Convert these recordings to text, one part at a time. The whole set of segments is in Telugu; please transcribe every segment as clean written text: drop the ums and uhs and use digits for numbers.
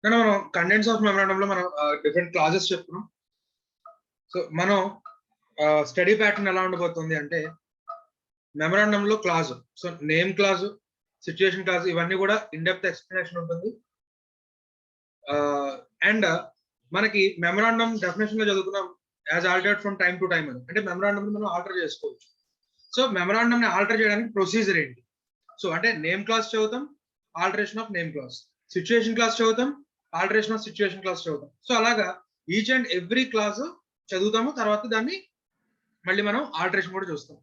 మనం కంటెంట్స్ ఆఫ్ మెమరాండం లో మనం డిఫరెంట్ క్లాజెస్ చెప్పుకున్నాం. సో మనం స్టడీ ప్యాటర్న్ ఎలా ఉండబోతుంది అంటే మెమరాండం లో clause, so name clause, situation clause, ఇవన్నీ కూడా ఇన్ డెప్త్ ఎక్స్ప్లెనేషన్ ఉంటుంది. అండ్ మనకి మెమరాండం డెఫినేషన్ లో చదువుకున్నాం as altered from time to time అని, అంటే మెమరాండం మనం ఆల్టర్ చేసుకోవచ్చు. సో మెమరాండం ని ఆల్టర్ చేయడానికి ప్రొసీజర్ ఏంటి? సో అంటే నేమ్ క్లాస్ చదువుతాం, alteration of name class, situation class చదువుతాం, ఆల్టరేషన్ ఆఫ్ సిచ్యుయేషన్ క్లాస్ చదువుతాం. సో అలాగా ఈచ్ అండ్ ఎవ్రీ క్లాస్ చదువుతాము, తర్వాత దాన్ని మళ్ళీ మనం ఆల్టరేషన్ కూడా చూస్తాం.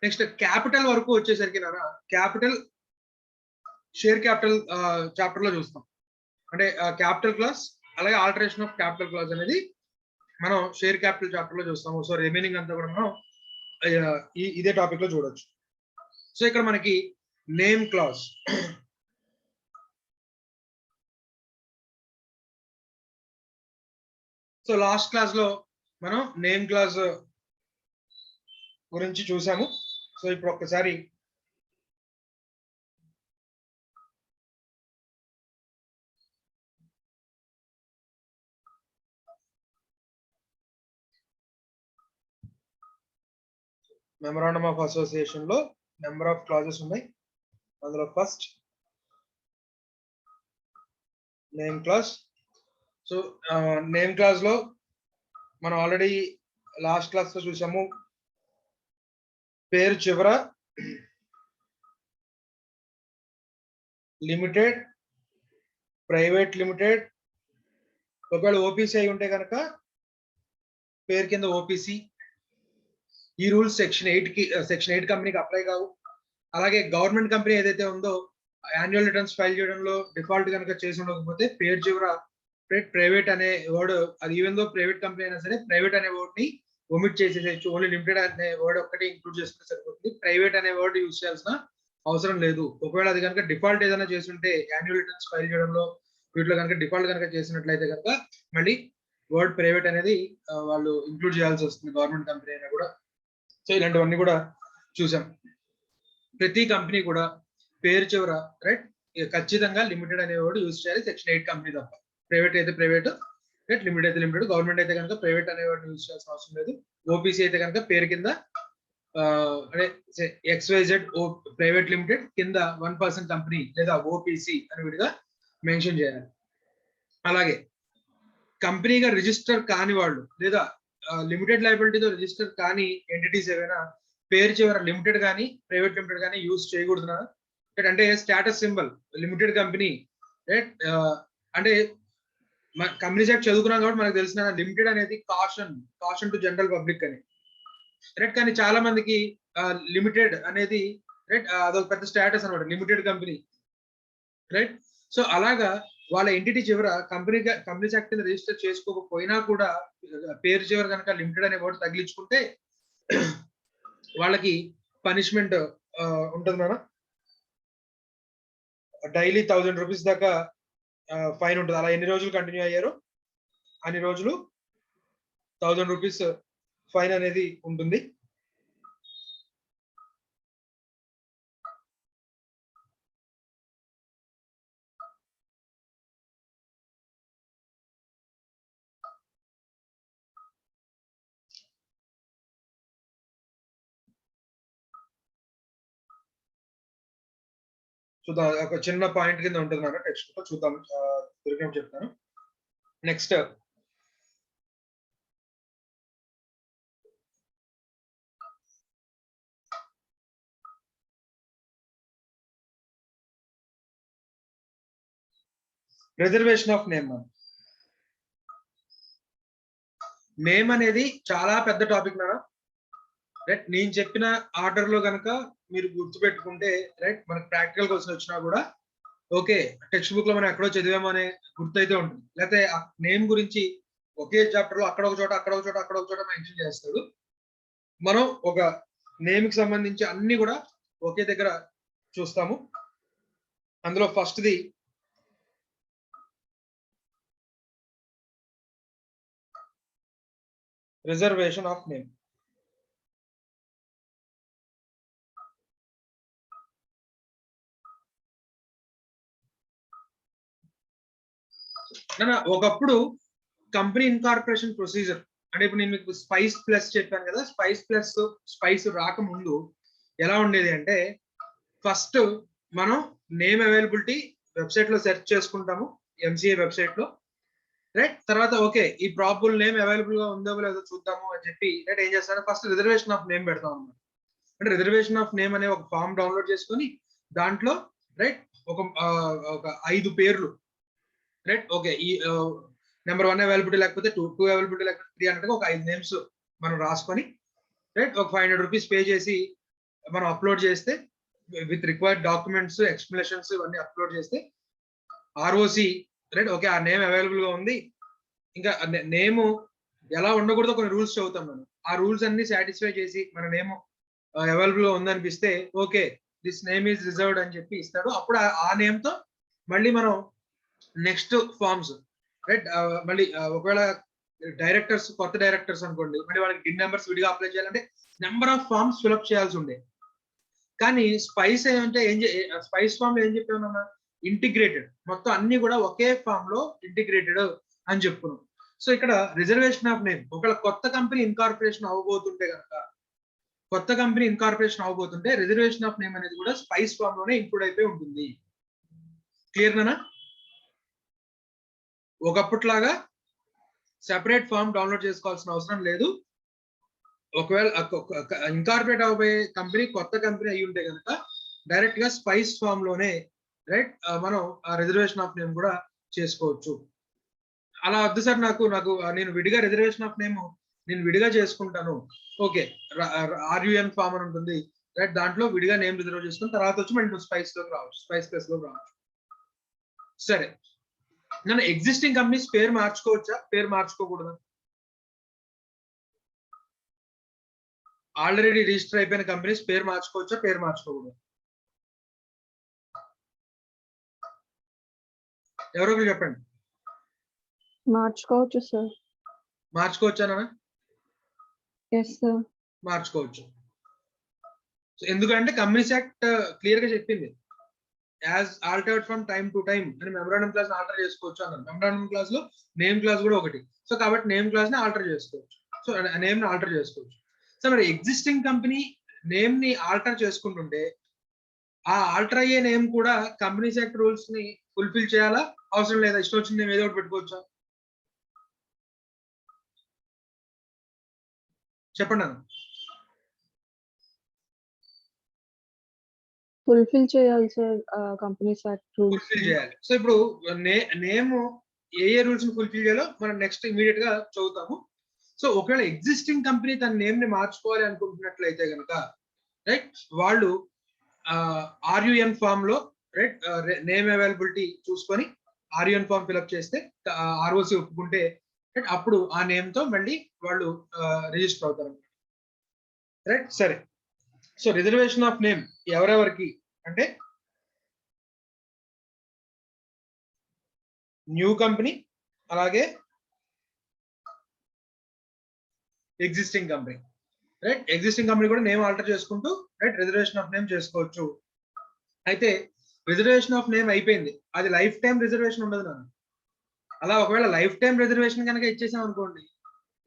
నెక్స్ట్ క్యాపిటల్ వరకు వచ్చేసరికి క్యాపిటల్ షేర్ క్యాపిటల్ చాప్టర్ లో చూస్తాం. అంటే క్యాపిటల్ క్లాస్ అలాగే ఆల్టరేషన్ ఆఫ్ క్యాపిటల్ క్లాస్ అనేది మనం షేర్ క్యాపిటల్ చాప్టర్ లో చూస్తాము. సో రిమైనింగ్ అంతా కూడా మనం ఇదే టాపిక్ లో చూడొచ్చు. సో ఇక్కడ మనకి name clause, so last class లో మనం నేమ్ క్లాస్ గురించి చూసాము. సో ఇప్పుడు ఒక్కసారి మెమరాండం ఆఫ్ అసోసియేషన్ లో నెంబర్ ఆఫ్ క్లాజెస్ ఉన్నాయి. అందులో first name clause. So name class లో మనం ఆల్రెడీ లాస్ట్ క్లాస్ లో చూసాము, పేరు చివర లిమిటెడ్, ప్రైవేట్ లిమిటెడ్, ఒకవేళ ఓపీసీ అయి ఉంటే కనుక పేరు కింద ఓపీసీ. ఈ రూల్స్ సెక్షన్ 8 కంపెనీకి అప్లై కావు. అలాగే గవర్నమెంట్ కంపెనీ ఏదైతే ఉందో యాన్యువల్ రిటర్న్స్ ఫైల్ చేయడంలో డిఫాల్ట్ కనుక చేసి ఉండకపోతే పేరు చివర ప్రైవేట్ అనే వర్డ్, అది ఈవెన్ దో ప్రైవేట్ కంపెనీ అయినా సరే ప్రైవేట్ అనే వర్డ్ ని ఒమిట్ చేసేసేయచ్చు. ఓన్లీ లిమిటెడ్ అనే వర్డ్ ఒక్కటి ఇంక్లూడ్ చేసుకుంటే సరిపోతుంది. ప్రైవేట్ అనే వర్డ్ యూజ్ చేయాల్సిన అవసరం లేదు. ఒకవేళ అది కనుక డిఫాల్ట్ ఏదైనా చేస్తుంటే యాన్యువల్ రిటర్న్స్ ఫైల్ చేయడంలో వీటిలో కనుక డిఫాల్ట్ కనుక చేసినట్లయితే కనుక మళ్ళీ వర్డ్ ప్రైవేట్ అనేది వాళ్ళు ఇంక్లూడ్ చేయాల్సి వస్తుంది, గవర్నమెంట్ కంపెనీ అయినా కూడా. సో ఇలాంటివన్నీ కూడా చూసాం. ప్రతి కంపెనీ కూడా పేరు చివర రైట్ ఖచ్చితంగా లిమిటెడ్ అనే వర్డ్ యూజ్ చేయాలి, సెక్షన్ 8 కంపెనీ తప్ప. ప్రైవేట్ అయితే ప్రైవేట్, రైట్ లిమిటెడ్ అయితే లిమిటెడ్, గవర్నమెంట్ అయితే కనుక ప్రైవేట్ అనే వర్డ్ యూజ్ చేయాల్సిన అవసరం లేదు. ఓపీసీ అయితే కనుక పేరు కింద అంటే XYZ ప్రైవేట్ లిమిటెడ్ కింద 1% కంపెనీ లేదా ఓపీసీ అని విడిగా మెన్షన్ చేయాలి. అలాగే కంపెనీగా రిజిస్టర్ కాని వాళ్ళు లేదా లిమిటెడ్ లయబిలిటీతో రిజిస్టర్ కాని ఎంటిటీస్ ఏవైనా పేరు చివర లిమిటెడ్ కానీ ప్రైవేట్ లిమిటెడ్ కానీ యూజ్ చేయకూడదు. అంటే status symbol limited company, right అంటే కంపెనీ సెట్ చదువుకున్నాం కాబట్టి మనకు తెలిసిన లిమిటెడ్ అనేది కాషన్ టు జనరల్ పబ్లిక్ అని, రైట్. కానీ చాలా మందికి లిమిటెడ్ అనేది రైట్ అదొక పెద్ద స్టేటస్ అనమాట, లిమిటెడ్ కంపెనీ, రైట్. సో అలాగా వాళ్ళ ఎంటిటీ చివర కంపెనీస్ యాక్ట్ కింద రిజిస్టర్ చేసుకోకపోయినా కూడా పేరు చివర కనుక లిమిటెడ్ అనే వర్డ్ తగిలించుకుంటే వాళ్ళకి పనిష్మెంట్ ఉంటుంది మేడం. డైలీ 1000 రూపీస్ దాకా ఫైన్ ఉంటుంది. అలా ఎన్ని రోజులు కంటిన్యూ అయ్యారో అన్ని రోజులు 1000 రూపీస్ ఫైన్ అనేది ఉంటుంది. చూద్దాం, ఒక చిన్న పాయింట్ కింద ఉంటుంది మేడం టెక్స్ట్ లో, చూద్దాం దొరికినప్పుడు చెప్తాను. Next reservation of name. Name అనేది చాలా పెద్ద టాపిక్ మేడం, రైట్. నేను చెప్పిన ఆర్డర్ లో కనుక మీరు గుర్తుపెట్టుకుంటే రైట్ మనకు ప్రాక్టికల్ క్వశ్చన్ వచ్చినా కూడా ఓకే టెక్స్ట్ బుక్ లో మనం ఎక్కడో చదివామో అనే గుర్తయితే ఉంటుంది. లేకపోతే ఆ నేమ్ గురించి ఒకే చాప్టర్ లో అక్కడ ఒక చోట అక్కడ ఒక చోట అక్కడ ఒక చోట మెన్షన్ చేస్తాడు. మనం ఒక నేమ్ కి సంబంధించి అన్ని కూడా ఒకే దగ్గర చూస్తాము. అందులో ఫస్ట్ది రిజర్వేషన్ ఆఫ్ నేమ్. ఒకప్పుడు కంపెనీ ఇన్కార్పొరేషన్ ప్రొసీజర్ అంటే ఇప్పుడు నేను మీకు స్పైస్ ప్లస్ చెప్పాను కదా, స్పైస్ రాకముందు ఎలా ఉండేది అంటే ఫస్ట్ మనం నేమ్ అవైలబిలిటీ వెబ్సైట్ లో సెర్చ్ చేసుకుంటాము, ఎంసీఏ వెబ్సైట్ లో, రైట్. తర్వాత ఓకే ఈ ప్రాబుల్ నేమ్ అవైలబుల్ గా ఉందో లేదో చూద్దాము అని చెప్పి రైట్ ఏం చేస్తాను, ఫస్ట్ రిజర్వేషన్ ఆఫ్ నేమ్ పెడతాం అన్నమాట. అంటే రిజర్వేషన్ ఆఫ్ నేమ్ అనే ఒక ఫామ్ డౌన్లోడ్ చేసుకొని దాంట్లో రైట్ ఒక 5 పేర్లు రైట్ ఓకే ఈ నెంబర్ 1 అవైలబిలిటీ లేకపోతే 2 అవైలబిలిటీ లేకపోతే 3 అన్నట్టుగా ఒక 5 నేమ్స్ మనం రాసుకొని రైట్ ఒక 500 రూపీస్ పే చేసి మనం అప్లోడ్ చేస్తే విత్ రిక్వైర్డ్ డాక్యుమెంట్స్ ఎక్స్ప్లెనేషన్స్ ఇవన్నీ అప్లోడ్ చేస్తే ఆర్ఓసి రైట్ ఓకే ఆ నేమ్ అవైలబుల్ గా ఉంది. ఇంకా నేమ్ ఎలా ఉండకూడదో కొన్ని రూల్స్ చదువుతాం మనం, ఆ రూల్స్ అన్ని సాటిస్ఫై చేసి మన నేమ్ అవైలబుల్ గా ఉందనిపిస్తే okay this name is reserved అని చెప్పి ఇస్తాడు. అప్పుడు ఆ నేమ్ తో మళ్ళీ మనం నెక్స్ట్ ఫార్మ్స్ రైట్ మళ్ళీ ఒకవేళ డైరెక్టర్స్ కొత్త డైరెక్టర్స్ అనుకోండి, మళ్ళీ వాళ్ళకి డిన్ నెంబర్స్ విడిగా అప్లై చేయాలంటే నెంబర్ ఆఫ్ ఫార్మ్స్ ఫిల్అప్ చేయాల్సి ఉండే. కానీ స్పైస్ అంటే స్పైస్ ఫామ్ లో ఏం చెప్పామన్నా, ఇంటిగ్రేటెడ్, మొత్తం అన్ని కూడా ఒకే ఫామ్ లో ఇంటిగ్రేటెడ్ అని చెప్పుకున్నాం. సో ఇక్కడ రిజర్వేషన్ ఆఫ్ నేమ్ ఒకవేళ కొత్త కంపెనీ ఇన్కార్పొరేషన్ అవ్వబోతుంటే రిజర్వేషన్ ఆఫ్ నేమ్ అనేది కూడా స్పైస్ ఫామ్ లోనే ఇంక్లూడ్ అయిపోయి ఉంటుంది. క్లియర్ నానా? ఒకప్పట్లాగా సెపరేట్ ఫామ్ డౌన్లోడ్ చేసుకోవాల్సిన అవసరం లేదు. ఒకవేళ ఇన్కార్పొరేట్ అవబోయే కంపెనీ కొత్త కంపెనీ అయి ఉంటే కనుక డైరెక్ట్ గా స్పైస్ ఫామ్ లోనే రైట్ మనం రిజర్వేషన్ ఆఫ్ నేమ్ కూడా చేసుకోవచ్చు. అలా వద్దు సార్ నాకు నేను విడిగా రిజర్వేషన్ ఆఫ్ నేమ్ నేను విడిగా చేసుకుంటాను, ఓకే ఆర్యుఎన్ ఫామ్ అని ఉంటుంది రైట్, దాంట్లో విడిగా నేమ్ రిజర్వ్ చేసుకుని తర్వాత వచ్చి మళ్ళీ స్పైస్ లోకి రావచ్చు, స్పైస్ ప్లస్ లోకి రావచ్చు. సరే, నేను ఎగ్జిస్టింగ్ కంపెనీస్ పేరు మార్చుకోవచ్చా, పేరు మార్చుకోకూడదా? ఆల్రెడీ రిజిస్టర్ అయిపోయిన కంపెనీస్ పేరు మార్చుకోవచ్చా, పేరు మార్చుకోకూడదు? ఎవరో ఒకరు చెప్పండి. మార్చుకోవచ్చు సార్. మార్చుకోవచ్చానా? Yes sir. మార్చుకోవచ్చు. ఎందుకంటే కంపెనీస్ యాక్ట్ క్లియర్ గా చెప్పింది as altered from time to time అని మెమరాండం క్లాస్ ఆల్టర్ చేసుకోవచ్చు అన్నారు. మెమరాండం క్లాస్ లో నేమ్ క్లాస్ కూడా ఒకటి. సో కాబట్టి నేమ్ క్లాస్ ని ఆల్టర్ చేసుకోవచ్చు, సో నేమ్ ని ఆల్టర్ చేసుకోవచ్చు. సో మరి ఎగ్జిస్టింగ్ కంపెనీ నేమ్ ని ఆల్టర్ చేసుకుంటుంటే ఆ ఆల్టర్ అయ్యే నేమ్ కూడా కంపెనీస్ యాక్ట్ రూల్స్ ని ఫుల్ఫిల్ చేయాలా, అవసరం లేదా? ఇష్టం వచ్చింది నేమ్ ఏదో ఒకటి పెట్టుకోవచ్చా? చెప్పండి అన్న. ఫుల్ఫిల్ చేయాలి sir, companies act rules fulfil చేయాలి. సో ఇప్పుడు నేమ్ ఏ రూల్స్ ని ఫుల్ఫిల్ చేయాలో మనం నెక్స్ట్ ఇమీడియట్ గా చదువుతాము. సో ఒకవేళ ఎగ్జిస్టింగ్ కంపెనీ తన నేమ్ ని మార్చుకోవాలి అనుకుంటున్నట్లయితే కనుక రైట్ వాళ్ళు ఆర్యుఎన్ ఫామ్ లో రైట్ నేమ్ అవైలబిలిటీ చూసుకొని ఆర్యుఎన్ ఫామ్ ఫిల్అప్ చేస్తే ఆర్ఓసి ఒప్పుకుంటే అప్పుడు ఆ నేమ్ తో మళ్ళీ వాళ్ళు రిజిస్టర్ అవుతారు రైట్. సరే, సో రిజర్వేషన్ ఆఫ్ నేమ్ ఎవరెవరికి అంటే న్యూ కంపెనీ అలాగే existing company right. Existing company కూడా నేమ్ ఆల్టర్ చేసుకుంటూ రైట్ రిజర్వేషన్ ఆఫ్ నేమ్ చేసుకోవచ్చు. అయితే రిజర్వేషన్ ఆఫ్ నేమ్ అయిపోయింది, అది లైఫ్ టైం రిజర్వేషన్ ఉండదు నాన్న. అలా ఒకవేళ లైఫ్ టైం రిజర్వేషన్ కనుక ఇచ్చేసాం అనుకోండి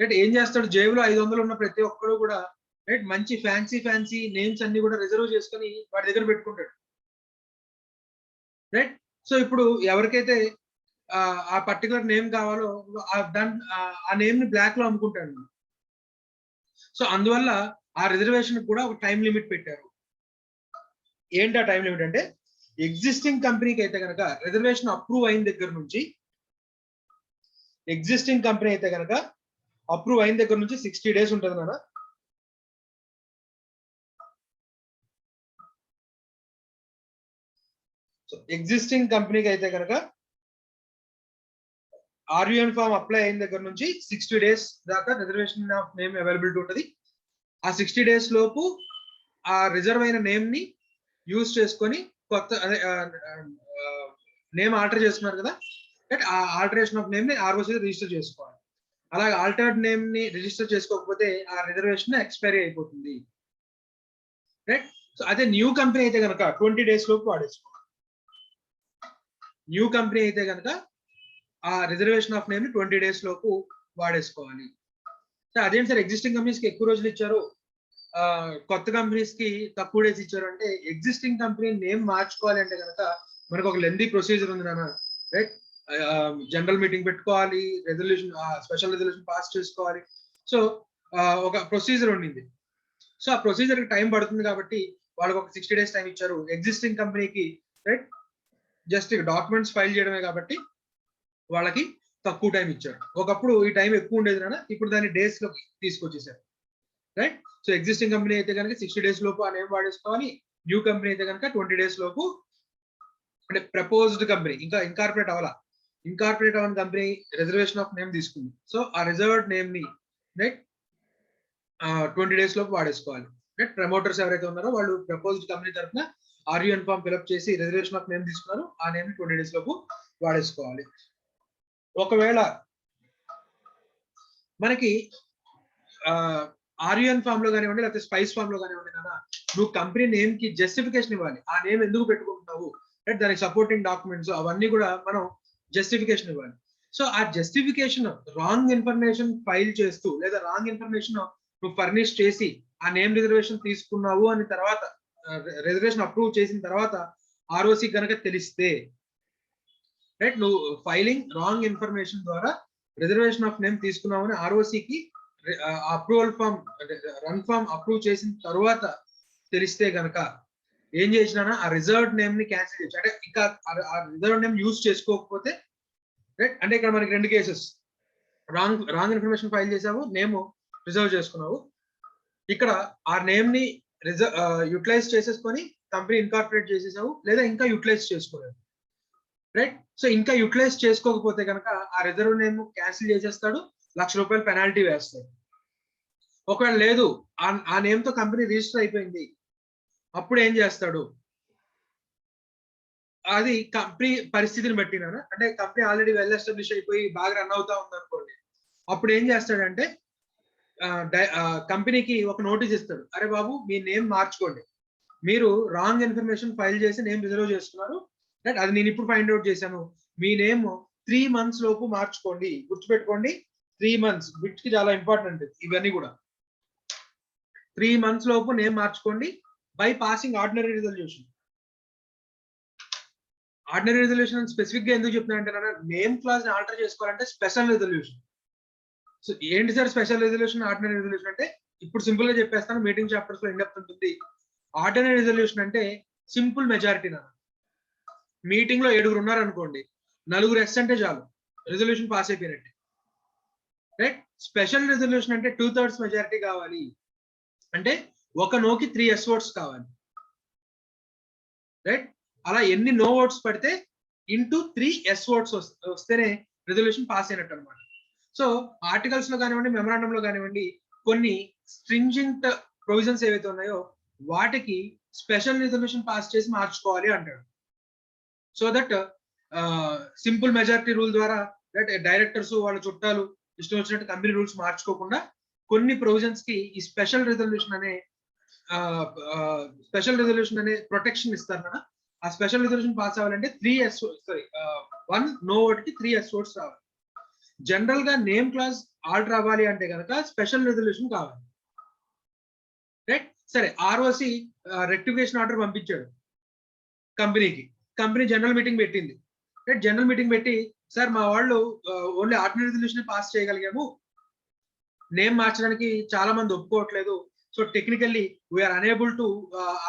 రైట్, ఏం చేస్తాడు, జేబులో 500 ఉన్న ప్రతి ఒక్కడు కూడా రైట్ మంచి ఫ్యాన్సీ నేమ్స్ అన్ని కూడా రిజర్వ్ చేసుకుని వాడి దగ్గర పెట్టుకుంటాడు రైట్. సో ఇప్పుడు ఎవరికైతే ఆ పర్టికులర్ నేమ్ కావాలో ఆ నేమ్ ని బ్లాక్ లో అమ్ముకుంటాడు. సో అందువల్ల ఆ రిజర్వేషన్ కూడా ఒక టైం లిమిట్ పెట్టారు. ఏంటి ఆ టైం లిమిట్ అంటే ఎగ్జిస్టింగ్ కంపెనీకి అయితే కనుక రిజర్వేషన్ అప్రూవ్ అయిన దగ్గర నుంచి 60 days ఉంటుంది కదా. సో ఎగ్జిస్టింగ్ కంపెనీకి అయితే కనుక ఆర్యుఎన్ ఫామ్ అప్లై అయిన దగ్గర నుంచి 60 days దాకా రిజర్వేషన్ ఆఫ్ నేమ్ అవైలబిలిటీ ఉంటుంది. ఆ 60 days లోపు ఆ రిజర్వ్ అయిన నేమ్ ని యూజ్ చేసుకొని కొత్త నేమ్ ఆల్టర్ చేసుకున్నారు కదా, ఆ ఆల్టరేషన్ ఆఫ్ నేమ్ ని ఆర్ఓసి రిజిస్టర్ చేసుకోవాలి. అలాగే ఆల్టర్డ్ నేమ్ ని రిజిస్టర్ చేసుకోకపోతే ఆ రిజర్వేషన్ ఎక్స్పైరీ అయిపోతుంది రైట్. సో అదే న్యూ కంపెనీ అయితే కనుక 20 days లోపు వాడేసుకోవాలి. న్యూ కంపెనీ అయితే కనుక ఆ రిజర్వేషన్ ఆఫ్ నేమ్ ని 20 days లోపు వాడేసుకోవాలి. అదేంటి సార్ ఎగ్జిస్టింగ్ కంపెనీస్ కి ఎక్కువ రోజులు ఇచ్చారు, కొత్త కంపెనీస్ కి తక్కువ డేస్ ఇచ్చారు అంటే, ఎగ్జిస్టింగ్ కంపెనీ నేమ్ మార్చుకోవాలి అంటే కనుక మనకు ఒక లెందీ ప్రొసీజర్ ఉంది నాన్న, రైట్? జనరల్ మీటింగ్ పెట్టుకోవాలి, రెజల్యూషన్ స్పెషల్ రెజల్యూషన్ పాస్ చేసుకోవాలి. సో ఒక ప్రొసీజర్ ఉండింది. సో ఆ ప్రొసీజర్ కి టైం పడుతుంది కాబట్టి వాళ్ళకి ఒక 60 days టైం ఇచ్చారు. ఎగ్జిస్టింగ్ కంపెనీకి రైట్ జస్ట్ డాక్యుమెంట్స్ ఫైల్ చేయడమే కాబట్టి వాళ్ళకి తక్కువ టైం ఇచ్చారు. ఒకప్పుడు ఈ టైం ఎక్కువ ఉండేది నాన్న, ఇప్పుడు దాన్ని డేస్ లోకి తీసుకొచ్చేసారు, రైట్? సో ఎగ్జిస్టింగ్ కంపెనీ అయితే కనుక 60 days లోపు ఆ నేమ్ వాడేసుకోవాలి. న్యూ కంపెనీ అయితే కనుక 20 days లోపు, అంటే ప్రపోజ్డ్ కంపెనీ ఇంకా ఇన్కార్పొరేట్ అవ్వాలా, ఇన్కార్పొరేట్ అవ్వని కంపెనీ రిజర్వేషన్ ఆఫ్ నేమ్ తీసుకుంది. సో ఆ రిజర్వ్డ్ నేమ్ ని రైట్ 20 days లోపు వాడేసుకోవాలి. రైట్? ప్రమోటర్స్ ఎవరైతే ఉన్నారో వాళ్ళు ప్రపోజ్డ్ కంపెనీ తరఫున ఆర్యుఎన్ ఫామ్ ఫిల్అప్ చేసి రిజర్వేషన్ ఆఫ్ నేమ్ తీసుకున్నారు, ఆ నేమ్ ని 20 days లోపు వాడేసుకోవాలి. ఒకవేళ మనకి ఆర్యుఎన్ ఫామ్ లో కానివ్వండి, లేకపోతే స్పైస్ ఫామ్ లో కానివ్వండి కదా, నువ్వు కంపెనీ నేమ్ కి జస్టిఫికేషన్ ఇవ్వాలి. ఆ నేమ్ ఎందుకు పెట్టుకుంటున్నావు, రైట్? దానికి సపోర్టింగ్ డాక్యుమెంట్స్ అవన్నీ కూడా మనం జస్టిఫికేషన్ ఇవ్వాలి. సో ఆ జస్టిఫికేషన్ రాంగ్ ఇన్ఫర్మేషన్ ఫైల్ చేస్తూ లేదా రాంగ్ ఇన్ఫర్మేషన్ నువ్వు ఫర్నిష్ చేసి ఆ నేమ్ రిజర్వేషన్ తీసుకున్నావు అని తర్వాత రిజర్వేషన్ అప్రూవ్ చేసిన తర్వాత ఆర్ఓసి కనుక తెలిస్తే, రైట్, నువ్వు ఫైలింగ్ రాంగ్ ఇన్ఫర్మేషన్ ద్వారా రిజర్వేషన్ ఆఫ్ నేమ్ తీసుకున్నావు అని ఆర్ఓసికి approval form run form approve చేసిన తర్వాత తెలిస్తే గనక ఏం చేసినా ఆ రిజర్వ్డ్ నేమ్ ని క్యాన్సిల్ చేయొచ్చు. అంటే ఇంకా ఆ రిజర్వ్ నేమ్ యూజ్ చేసుకోకపోతే, రైట్, అంటే ఇక్కడ మనకి 2 కేసెస్, రాంగ్ ఇన్ఫర్మేషన్ ఫైల్ చేసావు, నేమ్ రిజర్వ్ చేసుకున్నావు, ఇక్కడ ఆ నేమ్ ని యూటిలైజ్ చేసేసుకొని కంపెనీ ఇన్కార్పొరేట్ చేసేసావు, లేదా ఇంకా యూటిలైజ్ చేసుకోలేదు, రైట్? సో ఇంకా యూటిలైజ్ చేసుకోకపోతే కనుక ఆ రిజర్వ్ నేమ్ క్యాన్సిల్ చేసేస్తాడు, ₹1,00,000 పెనాల్టీ వేస్తాడు. ఒకవేళ లేదు ఆ నేమ్ తో కంపెనీ రిజిస్టర్ అయిపోయింది, అప్పుడు ఏం చేస్తాడు, అది కంపెనీ పరిస్థితిని బట్టినా, అంటే కంపెనీ ఆల్రెడీ వెల్ ఎస్టాబ్లిష్ అయిపోయి బాగా రన్ అవుతా ఉంది అనుకోండి, అప్పుడు ఏం చేస్తాడంటే కంపెనీకి ఒక నోటీస్ ఇస్తాడు, అరే బాబు మీ నేమ్ మార్చుకోండి, మీరు రాంగ్ ఇన్ఫర్మేషన్ ఫైల్ చేసి నేమ్ రిజర్వ్ చేసుకున్నారు, రైట్? అది నేను ఇప్పుడు ఫైండ్ అవుట్ చేశాను, మీ నేమ్ 3 months లోపు మార్చుకోండి. గుర్తుపెట్టుకోండి, 3 months బిట్ కి చాలా ఇంపార్టెంట్ ఇవన్నీ కూడా. 3 months లోపు నేమ్ మార్చుకోండి by passing ordinary resolution. Ordinary resolution అని స్పెసిఫిక్ గా ఎందుకు చెప్తున్నా అంటే, నేమ్ క్లాస్ ని ఆల్టర్ చేసుకోవాలంటే స్పెషల్ రిజల్యూషన్. సో ఏంటి sir special resolution, ordinary resolution అంటే, ఇప్పుడు సింపుల్ గా చెప్పేస్తాను, మీటింగ్ చాప్టర్స్ లో ఇండెప్త్ ఉంటుంది. ఆర్డినరీ రిజల్యూషన్ అంటే సింపుల్ మెజారిటీ నా, మీటింగ్ లో 7 ఉన్నారు అనుకోండి, 4 ఎస్ అంటే చాలు, రిజల్యూషన్ పాస్ అయిపోయినట్టే, రైట్? స్పెషల్ రిజల్యూషన్ అంటే 2/3 మెజారిటీ కావాలి, అంటే ఒక నోకి 3 ఎస్ ఓట్స్ కావాలి, రైట్? అలా ఎన్ని నో ఓట్స్ పడితే ఇంటూ 3 ఎస్ ఓట్స్ వస్తేనే రిజల్యూషన్ పాస్ అయినట్టు అనమాట. సో ఆర్టికల్స్ లో కానివ్వండి, మెమరాండం లో కానివ్వండి, కొన్ని స్ట్రింజెంట్ ప్రొవిజన్స్ ఏవైతే ఉన్నాయో వాటికి స్పెషల్ రిజల్యూషన్ పాస్ చేసి మార్చుకోవాలి అంటాడు. So that simple majority rule ద్వారా డైరెక్టర్స్ వాళ్ళ చుట్టాలు ఇష్టం వచ్చినట్టు కంపెనీ రూల్స్ మార్చుకోకుండా కొన్ని ప్రొవిజన్స్ కి ఈ స్పెషల్ రిజల్యూషన్ అనే ప్రొటెక్షన్ ఇస్తారు కదా. ఆ స్పెషల్ రిజల్యూషన్ పాస్ అవ్వాలంటే 1 నో ఓట్ కి 3 ఎస్ ఓట్స్ రావాలి. జనరల్ గా నేమ్ క్లాస్ ఆల్టర్ అవ్వాలి అంటే కనుక స్పెషల్ రిజల్యూషన్ కావాలి, రైట్? సరే, ఆర్ఓసి రెక్టిఫికేషన్ ఆర్డర్ పంపించాడు కంపెనీకి, కంపెనీ జనరల్ మీటింగ్ పెట్టింది, రైట్? జనరల్ మీటింగ్ పెట్టి, సార్ మా వాళ్ళు ఓన్లీ ఆర్డినరీ రిజల్యూషన్ పాస్ చేయగలిగాము, నేమ్ మార్చడానికి చాలా మంది ఒప్పుకోవట్లేదు, so technically we are unable to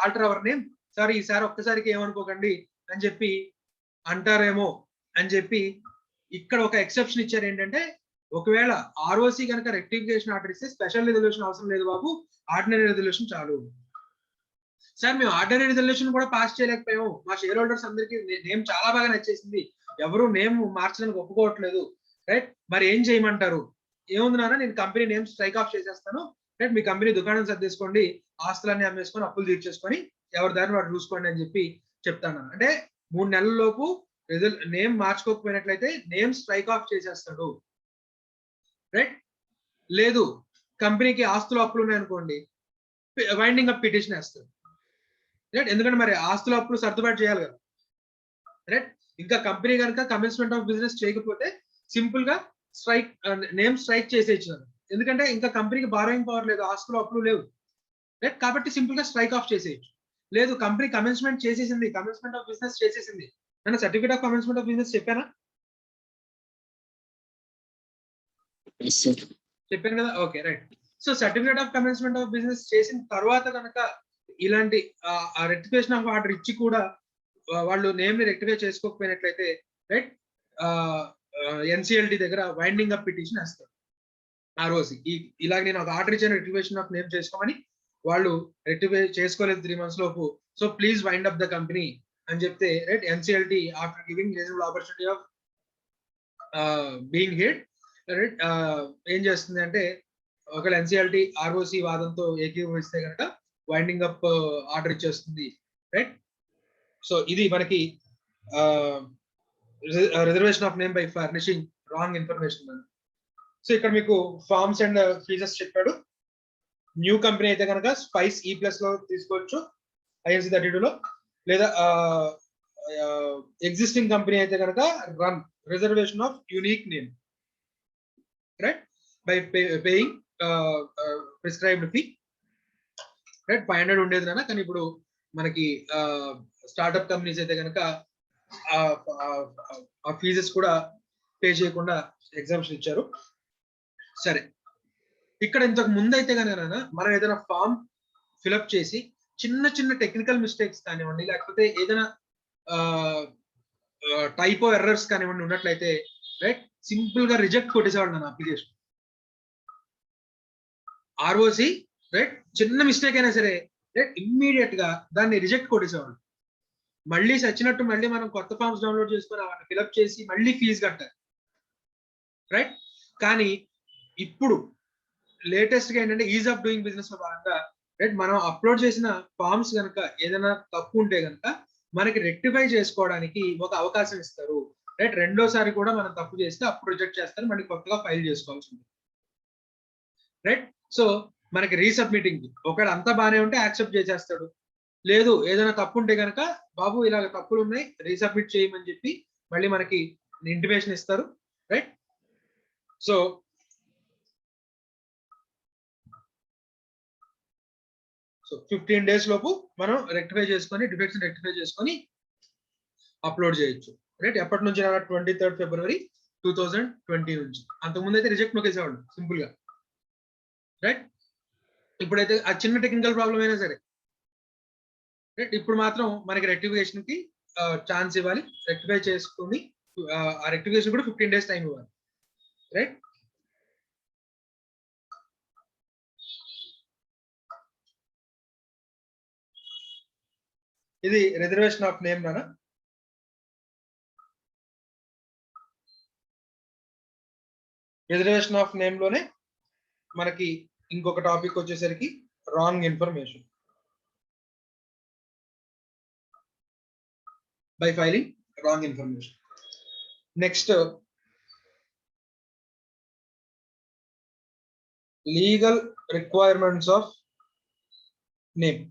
alter our name, sir ఈసారి ఒక్కసారికి ఏమనుకోకండి అని చెప్పి అంటారేమో అని చెప్పి ఇక్కడ ఒక ఎక్సెప్షన్ ఇచ్చారు. ఏంటంటే, ఒకవేళ ఆర్ఓసి కనుక రెక్టిఫికేషన్ ఆర్డర్ ఇస్తే స్పెషల్ రిజల్యూషన్ అవసరం లేదు బాబు, ఆర్డినరీ రిజల్యూషన్ చాలు. సార్ మేము ఆర్డినరీ రిజల్యూషన్ కూడా పాస్ చేయలేకపోయాము, మా షేర్ హోల్డర్స్ అందరికీ నేమ్ చాలా బాగా నచ్చేసింది, ఎవరు నేమ్ మార్చడానికి ఒప్పుకోవట్లేదు, రైట్? మరి ఏం చేయమంటారు? ఏముంది నాన్న, నేను కంపెనీ నేమ్ స్ట్రైక్ ఆఫ్ చేసేస్తాను, రైట్? మీ కంపెనీ దుకాణం సర్దేసుకోండి, ఆస్తులన్నీ అమ్మేసుకొని అప్పులు తీర్చేసుకొని ఎవరి దారిని వాడు చూసుకోండి అని చెప్పి చెప్తాను. అంటే 3 నెలల లోపు నేమ్ మార్చుకోకపోయినట్లయితే నేమ్ స్ట్రైక్ ఆఫ్ చేసేస్తాడు, రైట్? లేదు కంపెనీకి ఆస్తులు అప్పులు ఉన్నాయనుకోండి, వైండింగ్ అప్ పిటిషన్ వేస్తాడు, రైట్? ఎందుకంటే మరి ఆస్తుల అప్పులు సర్దుబాటు చేయాలి కదా, రైట్? ఇంకా కంపెనీ కనుక కమెన్స్మెంట్ ఆఫ్ బిజినెస్ చేయకపోతే సింపుల్ గా స్ట్రైక్ నేమ్ స్ట్రైక్ చేసేయచ్చు. ఎందుకంటే ఇంకా కంపెనీకి బారోయింగ్ పవర్ లేదు, ఆస్తులు అప్పులు లేవు, రైట్? కాబట్టి సింపుల్ గా స్ట్రైక్ ఆఫ్ చేసేయచ్చు. లేదు కంపెనీ కమెన్స్మెంట్ చేసేసింది, కమెన్స్మెంట్ ఆఫ్ బిజినెస్ చేసేసింది, నేను certificate of commencement of business చెప్పానా? చెప్పాను కదా, okay right. So certificate of commencement of business చేసిన తర్వాత కనుక ఇలాంటి రెక్టిఫికేషన్ ఆఫ్ ఆర్డర్ ఇచ్చి కూడా వాళ్ళు నేమ్ ని రెక్టిఫై చేసుకోకపోయినట్లయితే, రైట్, ఎన్సిఎల్టీ దగ్గర వైండింగ్ అప్ పిటిషన్ వేస్తారు. ఆ రోజు ఇలాగ నేను ఒక ఆర్డర్ ఇచ్చిన రెక్టిఫికేషన్ ఆఫ్ నేమ్ చేసుకోమని, వాళ్ళు రెక్టిఫై చేసుకోలేదు 3 months లోపు, so please wind up the company అని చెప్తే, right, NCLT after giving reasonable opportunity of being heard, right, ఏం చేస్తుంది అంటే, ఒకవేళ ఎన్సిఎల్టీ ఆర్ఓసి వాదంతో ఏకీభవిస్తే కనుక వైండింగ్ అప్ ఆర్డర్ ఇచ్చేస్తుంది, రైట్? సో ఇది మనకి reservation of name by furnishing wrong information. So ఇక్కడ మీకు ఫార్మ్స్ అండ్ ఫీజెస్ చెప్పాడు. న్యూ కంపెనీ అయితే కనుక స్పైస్ ఈ ప్లస్ లో తీసుకోవచ్చు INC 32 లో, లేదా ఎగ్జిస్టింగ్ కంపెనీ అయితే కనుక run reservation of unique name, right, by paying prescribed fee, right. 500 ఉండేది నాన్న, కానీ ఇప్పుడు మనకి స్టార్ట్అప్ కంపెనీస్ అయితే కనుక ఆ ఫీజెస్ కూడా పే చేయకుండా ఎగ్జామ్షన్ ఇచ్చారు. సరే, ఇక్కడ ఇంతకు ముందు అయితే కనుక మనం ఏదైనా ఫామ్ ఫిల్అప్ చేసి చిన్న చిన్న టెక్నికల్ మిస్టేక్స్ కానివ్వండి, లేకపోతే ఏదైనా టైపో ఎర్రర్స్ కానివ్వండి ఉన్నట్లయితే, రైట్, సింపుల్ గా రిజెక్ట్ కొట్టేసేవాడు నా అప్లికేషన్. ఆర్ఓసి, రైట్, చిన్న మిస్టేక్ అయినా సరే, రైట్, ఇమ్మీడియట్ గా దాన్ని రిజెక్ట్ కొట్టేసేవాడు. మళ్ళీ సచ్చినట్టు మళ్ళీ మనం కొత్త ఫామ్స్ డౌన్లోడ్ చేసుకొని అవన్నీ ఫిల్అప్ చేసి మళ్ళీ ఫీజు కట్టాలి, రైట్. కానీ ఇప్పుడు లేటెస్ట్ గా ఏంటంటే ఈజ్ ఆఫ్ డూయింగ్ బిజినెస్ లో భాగంగా, రైట్, మనం అప్లోడ్ చేసిన ఫామ్స్ కనుక ఏదైనా తప్పు ఉంటే కనుక మనకి రెక్టిఫై చేసుకోవడానికి ఒక అవకాశం ఇస్తారు, రైట్. రెండోసారి కూడా మనం తప్పు చేస్తే అప్పుడు రిజెక్ట్ చేస్తారు, మళ్ళీ కొత్తగా ఫైల్ చేసుకోవాల్సి ఉంటుంది, రైట్. సో మనకి రీసబ్మిటింగ్ ఒకవేళ అంతా బాగానే ఉంటే యాక్సెప్ట్ చేసేస్తాడు, లేదు ఏదైనా తప్పు ఉంటే కనుక బాబు ఇలాగ తప్పులు ఉన్నాయి రీసబ్మిట్ చేయమని చెప్పి మళ్ళీ మనకి ఇంటిమేషన్ ఇస్తారు, రైట్. సో 15 days లోపు మనం రెక్టిఫై చేసుకొని డిఫెక్ట్స్ రెక్టిఫై చేసుకొని అప్లోడ్ చేయొచ్చు, రైట్. ఎప్పటి నుంచి 23rd February 2020 నుంచి. అంతకుముందు అయితే రిజెక్ట్ నొక్కేసేవాళ్ళు సింపుల్ గా, రైట్. ఇప్పుడైతే ఆ చిన్న టెక్నికల్ ప్రాబ్లం అయినా సరే, రైట్, ఇప్పుడు మాత్రం మనకి రెక్టిఫికేషన్ కి ఛాన్స్ ఇవ్వాలి, రెక్టిఫై చేసుకుని ఆ రెక్టిఫికేషన్ కూడా 15 days టైం ఇవ్వాలి, రైట్. ఇది రిజర్వేషన్ ఆఫ్ నేమ్ నానా. రిజర్వేషన్ ఆఫ్ నేమ్ లోనే మనకి ఇంకొక టాపిక్ వచ్చేసరికి wrong information by filing wrong information. Next legal requirements of name.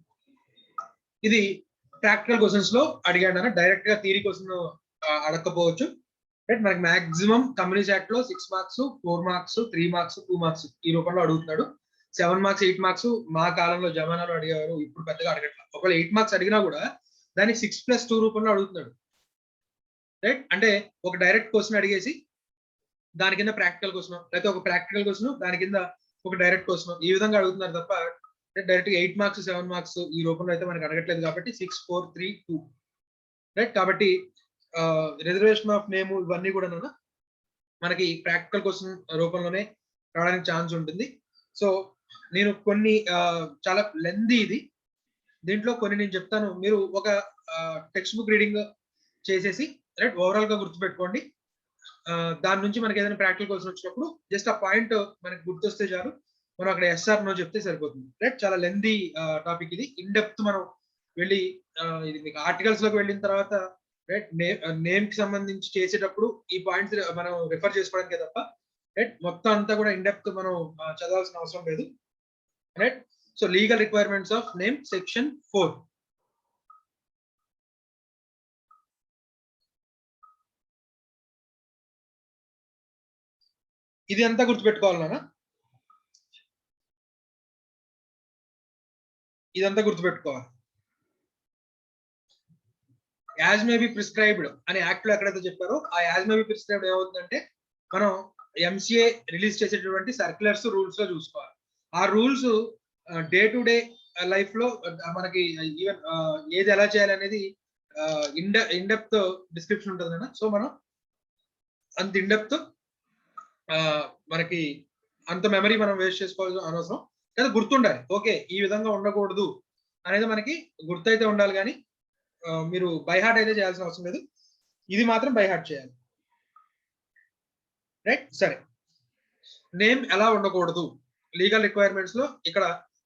ఇది ప్రాక్టికల్ క్వశ్చన్స్ లో అడిగాడు, డైరెక్ట్ గా థియరీ క్వశ్చన్ అడగకపోవచ్చు, రైట్. మనకి మాక్సిమం కంపెనీస్ యాక్ట్ లో 6 marks 4 marks 3 marks 2 marks ఈ రూపంలో అడుగుతున్నాడు. 7 marks 8 marks మా కాలంలో జమానాలో అడిగారు, ఇప్పుడు పెద్దగా అడగట్లేదు. ఒకవేళ 8 marks అడిగినా కూడా దాన్ని 6+2 రూపంలో అడుగుతున్నాడు, రైట్. అంటే ఒక డైరెక్ట్ క్వశ్చన్ అడిగేసి దాని కింద ప్రాక్టికల్ క్వశ్చన్, లేకపోతే ఒక ప్రాక్టికల్ క్వశ్చన్ దాని కింద ఒక డైరెక్ట్ క్వశ్చన్, ఈ విధంగా అడుగుతున్నారు తప్ప డైరెక్ట్ 8 marks 7 marks ఈ రూపంలో అయితే మనకి అడగట్లేదు. కాబట్టి 6 4 3 2, రైట్. కాబట్టి రిజర్వేషన్ ఆఫ్ నేమ్ ఇవన్నీ కూడా మనకి ప్రాక్టికల్ క్వశ్చన్ రూపంలోనే రావడానికి ఛాన్స్ ఉంటుంది. సో నేను కొన్ని చాలా లెందీ ఇది, దీంట్లో కొన్ని నేను చెప్తాను, మీరు ఒక టెక్స్ట్ బుక్ రీడింగ్ చేసేసి, రైట్, ఓవరాల్ గా గుర్తుపెట్టుకోండి. దాని నుంచి మనకి ఏదైనా ప్రాక్టికల్ క్వశ్చన్ వచ్చినప్పుడు జస్ట్ ఆ పాయింట్ మనకి గుర్తొస్తే చాలు, మనం అక్కడ SR నో చెప్తే సరిపోతుంది, రైట్. చాలా లెందీ టాపిక్ ఇది, ఇన్ డెప్త్ మనం వెళ్ళి ఇది మీకు ఆర్టికల్స్ లోకి వెళ్ళిన తర్వాత, రైట్, నేమ్ కి సంబంధించి చేసేటప్పుడు ఈ పాయింట్స్ మనం రిఫర్ చేసుకోవడానికే తప్ప, రైట్, మొత్తం అంతా కూడా ఇన్ డెప్త్ మనం చదవాల్సిన అవసరం లేదు, right. So legal requirements of name section 4. ఇది అంతా గుర్తుపెట్టుకోవాలి నాన్న. ఇదంతా గుర్తుపెట్టుకోవాలి. యాజ్ మే బి ప్రిస్క్రైబ్డ్ అని యాక్ట్ లో ఎక్కడైతే చెప్పారో ఆ యాజ్ మే బి ప్రిస్క్రైబ్డ్ ఏమవుతుందంటే మనం ఎంసీఏ రిలీజ్ చేసేటటువంటి సర్క్యులర్స్ రూల్స్ లో చూసుకోవాలి. ఆ rules day to day life లో మనకి ఈవెన్ ఏది ఎలా చేయాలనేది ఇన్డెప్త్ డిస్క్రిప్షన్ ఉంటుంది కదా. సో మనం అంత ఇన్డెప్త్ మనకి అంత మెమరీ మనం వేస్ట్ చేసుకోవాల్సిన అనవసరం లేదా గుర్తుండాలి. ఓకే ఈ విధంగా ఉండకూడదు అనేది మనకి గుర్తయితే ఉండాలి, కానీ మీరు బై హార్ట్ అయితే చేయాల్సిన అవసరం లేదు. ఇది మాత్రం బై హార్ట్ చేయాలి. రైట్. సరే, నేమ్ ఎలా ఉండకూడదు లీగల్ రిక్వైర్మెంట్స్ లో ఇక్కడ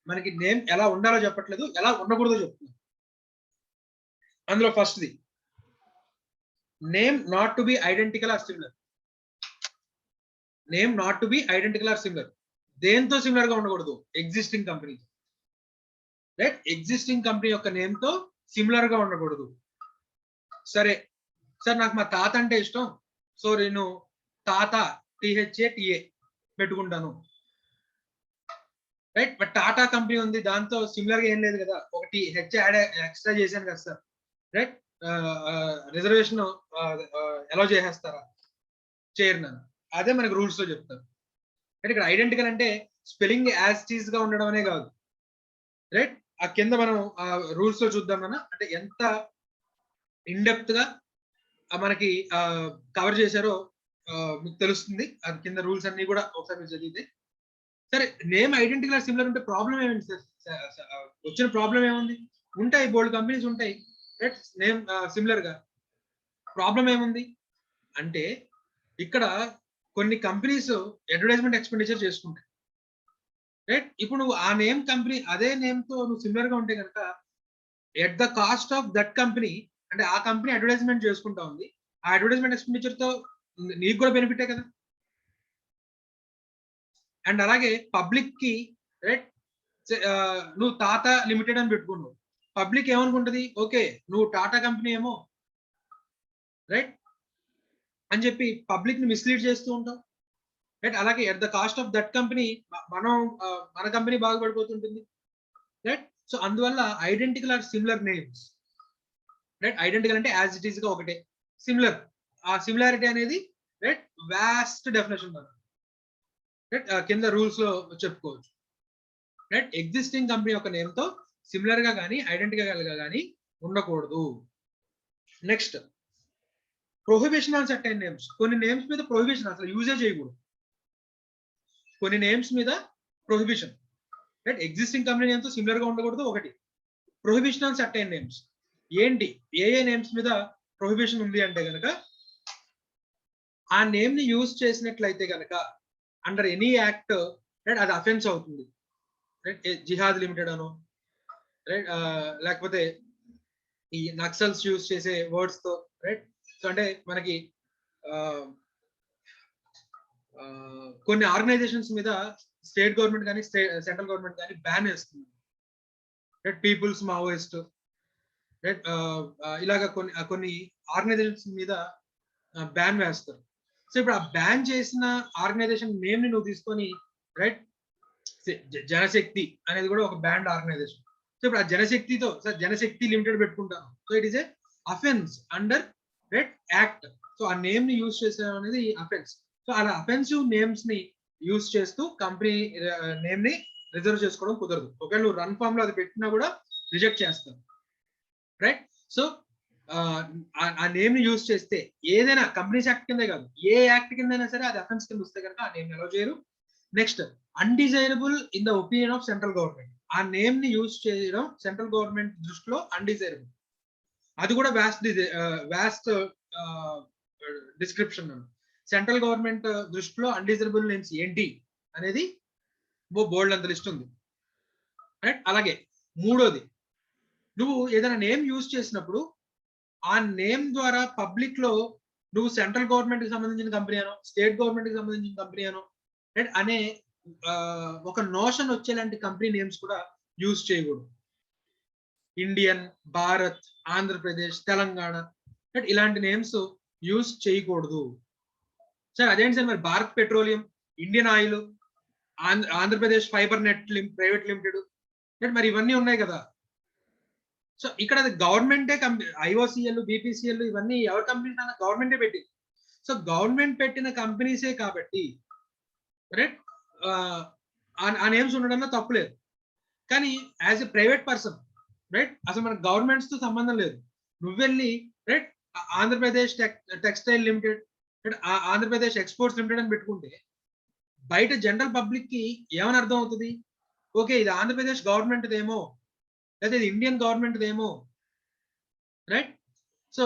మనకి నేమ్ ఎలా ఉండాలో చెప్పట్లేదు, ఎలా ఉండకూడదో చెప్తుంది. అందులో first the name not to be identical or similar. Name not to be identical or similar. దేంతో సిమిలర్ గా ఉండకూడదు? Existing company. Right. Existing company యొక్క నేమ్ తో సిమిలర్ గా ఉండకూడదు. సరే సార్, నాకు మా తాత అంటే ఇష్టం, సో నేను తాత THA పెట్టుకుంటాను. రైట్. బట్ టాటా కంపెనీ ఉంది, దాంతో సిమిలర్ గా ఏం లేదు కదా, ఒకటి హెచ్ యాడ్ ఎక్స్ట్రా చేశాను కదా సార్. రైట్. రిజర్వేషన్ ఎలా చేసేస్తారా? చేయరు నన్ను. అదే మనకి రూల్స్ లో చెప్తారు. రైట్. ఇక్కడ ఐడెంటికల్ అంటే స్పెల్లింగ్ యాజ్ టీజ్ గా ఉండడం అనే కాదు. రైట్. ఆ కింద మనం రూల్స్ లో చూద్దాం అన్న, అంటే ఎంత ఇన్డెప్త్ గా మనకి కవర్ చేశారో మీకు తెలుస్తుంది. అది కింద రూల్స్ అన్ని కూడా ఒకసారి మీరు చదివితే. సరే, నేమ్ ఐడెంటికల్ సిమిలర్ ఉంటే ప్రాబ్లం ఏమిటి సార్? వచ్చిన ప్రాబ్లం ఏముంది? ఉంటాయి, బోల్డ్ కంపెనీస్ ఉంటాయి. రైట్. నేమ్ సిమిలర్ గా ప్రాబ్లం ఏముంది అంటే ఇక్కడ కొన్ని కంపెనీస్ అడ్వర్టైజ్మెంట్ ఎక్స్పెండిచర్ చేసుకుంటాయి. రైట్. ఇప్పుడు నువ్వు ఆ నేమ్ కంపెనీ అదే నేమ్ తో నువ్వు సిమిలర్ గా ఉంటే కనుక at the cost of that company, అంటే ఆ కంపెనీ అడ్వర్టైజ్మెంట్ చేసుకుంటా ఉంది, ఆ అడ్వర్టైజ్మెంట్ ఎక్స్పెండిచర్ తో నీకు కూడా బెనిఫిటే కదా. అండ్ అలాగే పబ్లిక్ కి రైట్, నువ్వు టాటా లిమిటెడ్ అని పెట్టుకున్నావు, పబ్లిక్ ఏమనుకుంటది? ఓకే నువ్వు టాటా కంపెనీ ఏమో రైట్ అని చెప్పి పబ్లిక్ ని మిస్లీడ్ చేస్తూ ఉంటావు. రైట్. అలాగే at the cost of that company మన కంపెనీ బాగుపడిపోతుంటుంది. రైట్. సో అందువల్ల identical or similar names. Right. Identical అంటే యాజ్ ఇట్ ఈస్ గా ఒకటే, సిమిలర్ ఆ సిమిలారిటీ అనేది రైట్ వాస్ట్ డెఫినేషన్ రైట్ కింద రూల్స్ లో చెప్పుకోవచ్చు. రైట్. ఎగ్జిస్టింగ్ కంపెనీ యొక్క నేమ్ తో సిమిలర్ గా కానీ ఐడెంటికల్ గా కానీ ఉండకూడదు. Next, prohibition on certain names. కొన్ని నేమ్స్ మీద ప్రొహిబిషన్, అసలు యూజే చేయకూడదు. కొన్ని నేమ్స్ మీద prohibition. Right. Existing company name తో సిమిలర్ గా ఉండకూడదు. ఒకటి, ప్రొహిబిషన్ ఆన్ సర్టెన్ నేమ్స్. ఏంటి ఏ నేమ్స్ మీద ప్రొహిబిషన్ ఉంది అంటే కనుక, ఆ నేమ్ ని యూజ్ చేసినట్లయితే కనుక అండర్ ఎనీ యాక్ట్ రైట్ అది అఫెన్స్ అవుతుంది. రైట్. జిహాద్ లిమిటెడ్ అను రైట్, లేకపోతే ఈ నక్సల్స్ యూజ్ చేసే వర్డ్స్ తో రైట్. సో అంటే మనకి కొన్ని ఆర్గనైజేషన్స్ మీద స్టేట్ గవర్నమెంట్ కానీ సెంట్రల్ గవర్నమెంట్ కానీ బ్యాన్ వేస్తుంది. రైట్. పీపుల్స్ మావోయిస్ట్ రైట్, ఇలాగా కొన్ని ఆర్గనైజేషన్స్ మీద బ్యాన్ వేస్తారు. సో ఇప్పుడు ఆ బ్యాన్ చేసిన ఆర్గనైజేషన్ నేమ్ ని నువ్వు తీసుకొని రైట్, జనశక్తి అనేది కూడా ఒక బ్యాండ్ ఆర్గనైజేషన్. సో ఇప్పుడు ఆ జనశక్తితో సార్ జనశక్తి లిమిటెడ్ పెట్టుకుంటాను, so it is a offence under right act. So ఆ నేమ్ ని యూజ్ చేసే అనేది అఫెన్స్. సో అలా అఫెన్సివ్ నేమ్స్ ని యూజ్ చేస్తూ కంపెనీ నేమ్ ని రిజర్వ్ చేసుకోవడం కుదరదు. ఒకవేళ నువ్వు రన్ ఫామ్ లో అది పెట్టినా కూడా రిజెక్ట్ చేస్తావు. రైట్. సో ఆ నేమ్ ని యూజ్ చేస్తే ఏదైనా కంపెనీస్ యాక్ట్ కిందే కాదు, ఏ యాక్ట్ కిందైనా సరే అది అఫెన్స్ కింద వస్తే కనుక ఆ నేమ్ అలౌ చేయరు. Next, undesirable in the opinion of central government. ఆ నేమ్ ని యూజ్ చేయడం సెంట్రల్ గవర్నమెంట్ దృష్టిలో అన్డిజైరబుల్. అది కూడా వాస్ట్ డిస్క్రిప్షన్. సెంట్రల్ గవర్నమెంట్ దృష్టిలో అన్డిజైరబుల్ నేమ్స్ ఏంటి అనేది బోల్డ్ అంత లిస్ట్ ఉంది. రైట్. అలాగే మూడోది, నువ్వు ఏదైనా నేమ్ యూజ్ చేసినప్పుడు ఆ నేమ్ ద్వారా పబ్లిక్ లో నువ్వు సెంట్రల్ గవర్నమెంట్ కి సంబంధించిన కంపెనీ అనో స్టేట్ గవర్నమెంట్ కి సంబంధించిన కంపెనీ అనో రైట్ అనే ఒక నోషన్ వచ్చేలాంటి కంపెనీ నేమ్స్ కూడా యూజ్ చేయకూడదు. ఇండియన్, భారత్, ఆంధ్రప్రదేశ్, తెలంగాణ రైట్ ఇలాంటి నేమ్స్ యూజ్ చేయకూడదు. సార్ అదేంటి సార్ మరి Bharat petroleum Indian oil, Andhra Pradesh fibre net private limited, మరి ఇవన్నీ ఉన్నాయి కదా. సో ఇక్కడ అది గవర్నమెంటే ఐఓసిఎల్, బీపీసీఎల్ ఇవన్నీ ఎవరి కంపెనీ గవర్నమెంటే పెట్టింది. సో గవర్నమెంట్ పెట్టిన కంపెనీసే కాబట్టి రైట్ ఆ నేమ్స్ ఉండడంలో తప్పులేదు. కానీ as a private person right, అసలు మన గవర్నమెంట్స్ తో సంబంధం లేదు. నువ్వెళ్ళి right Andhra Pradesh textile limited, Andhra Pradesh exports limited అని పెట్టుకుంటే బయట జనరల్ పబ్లిక్ కి ఏమని అర్థం అవుతుంది? ఓకే, ఇది ఆంధ్రప్రదేశ్ గవర్నమెంట్ ఏమో, లేదా ఇది ఇండియన్ గవర్నమెంట్ ఏమో, రైట్. సో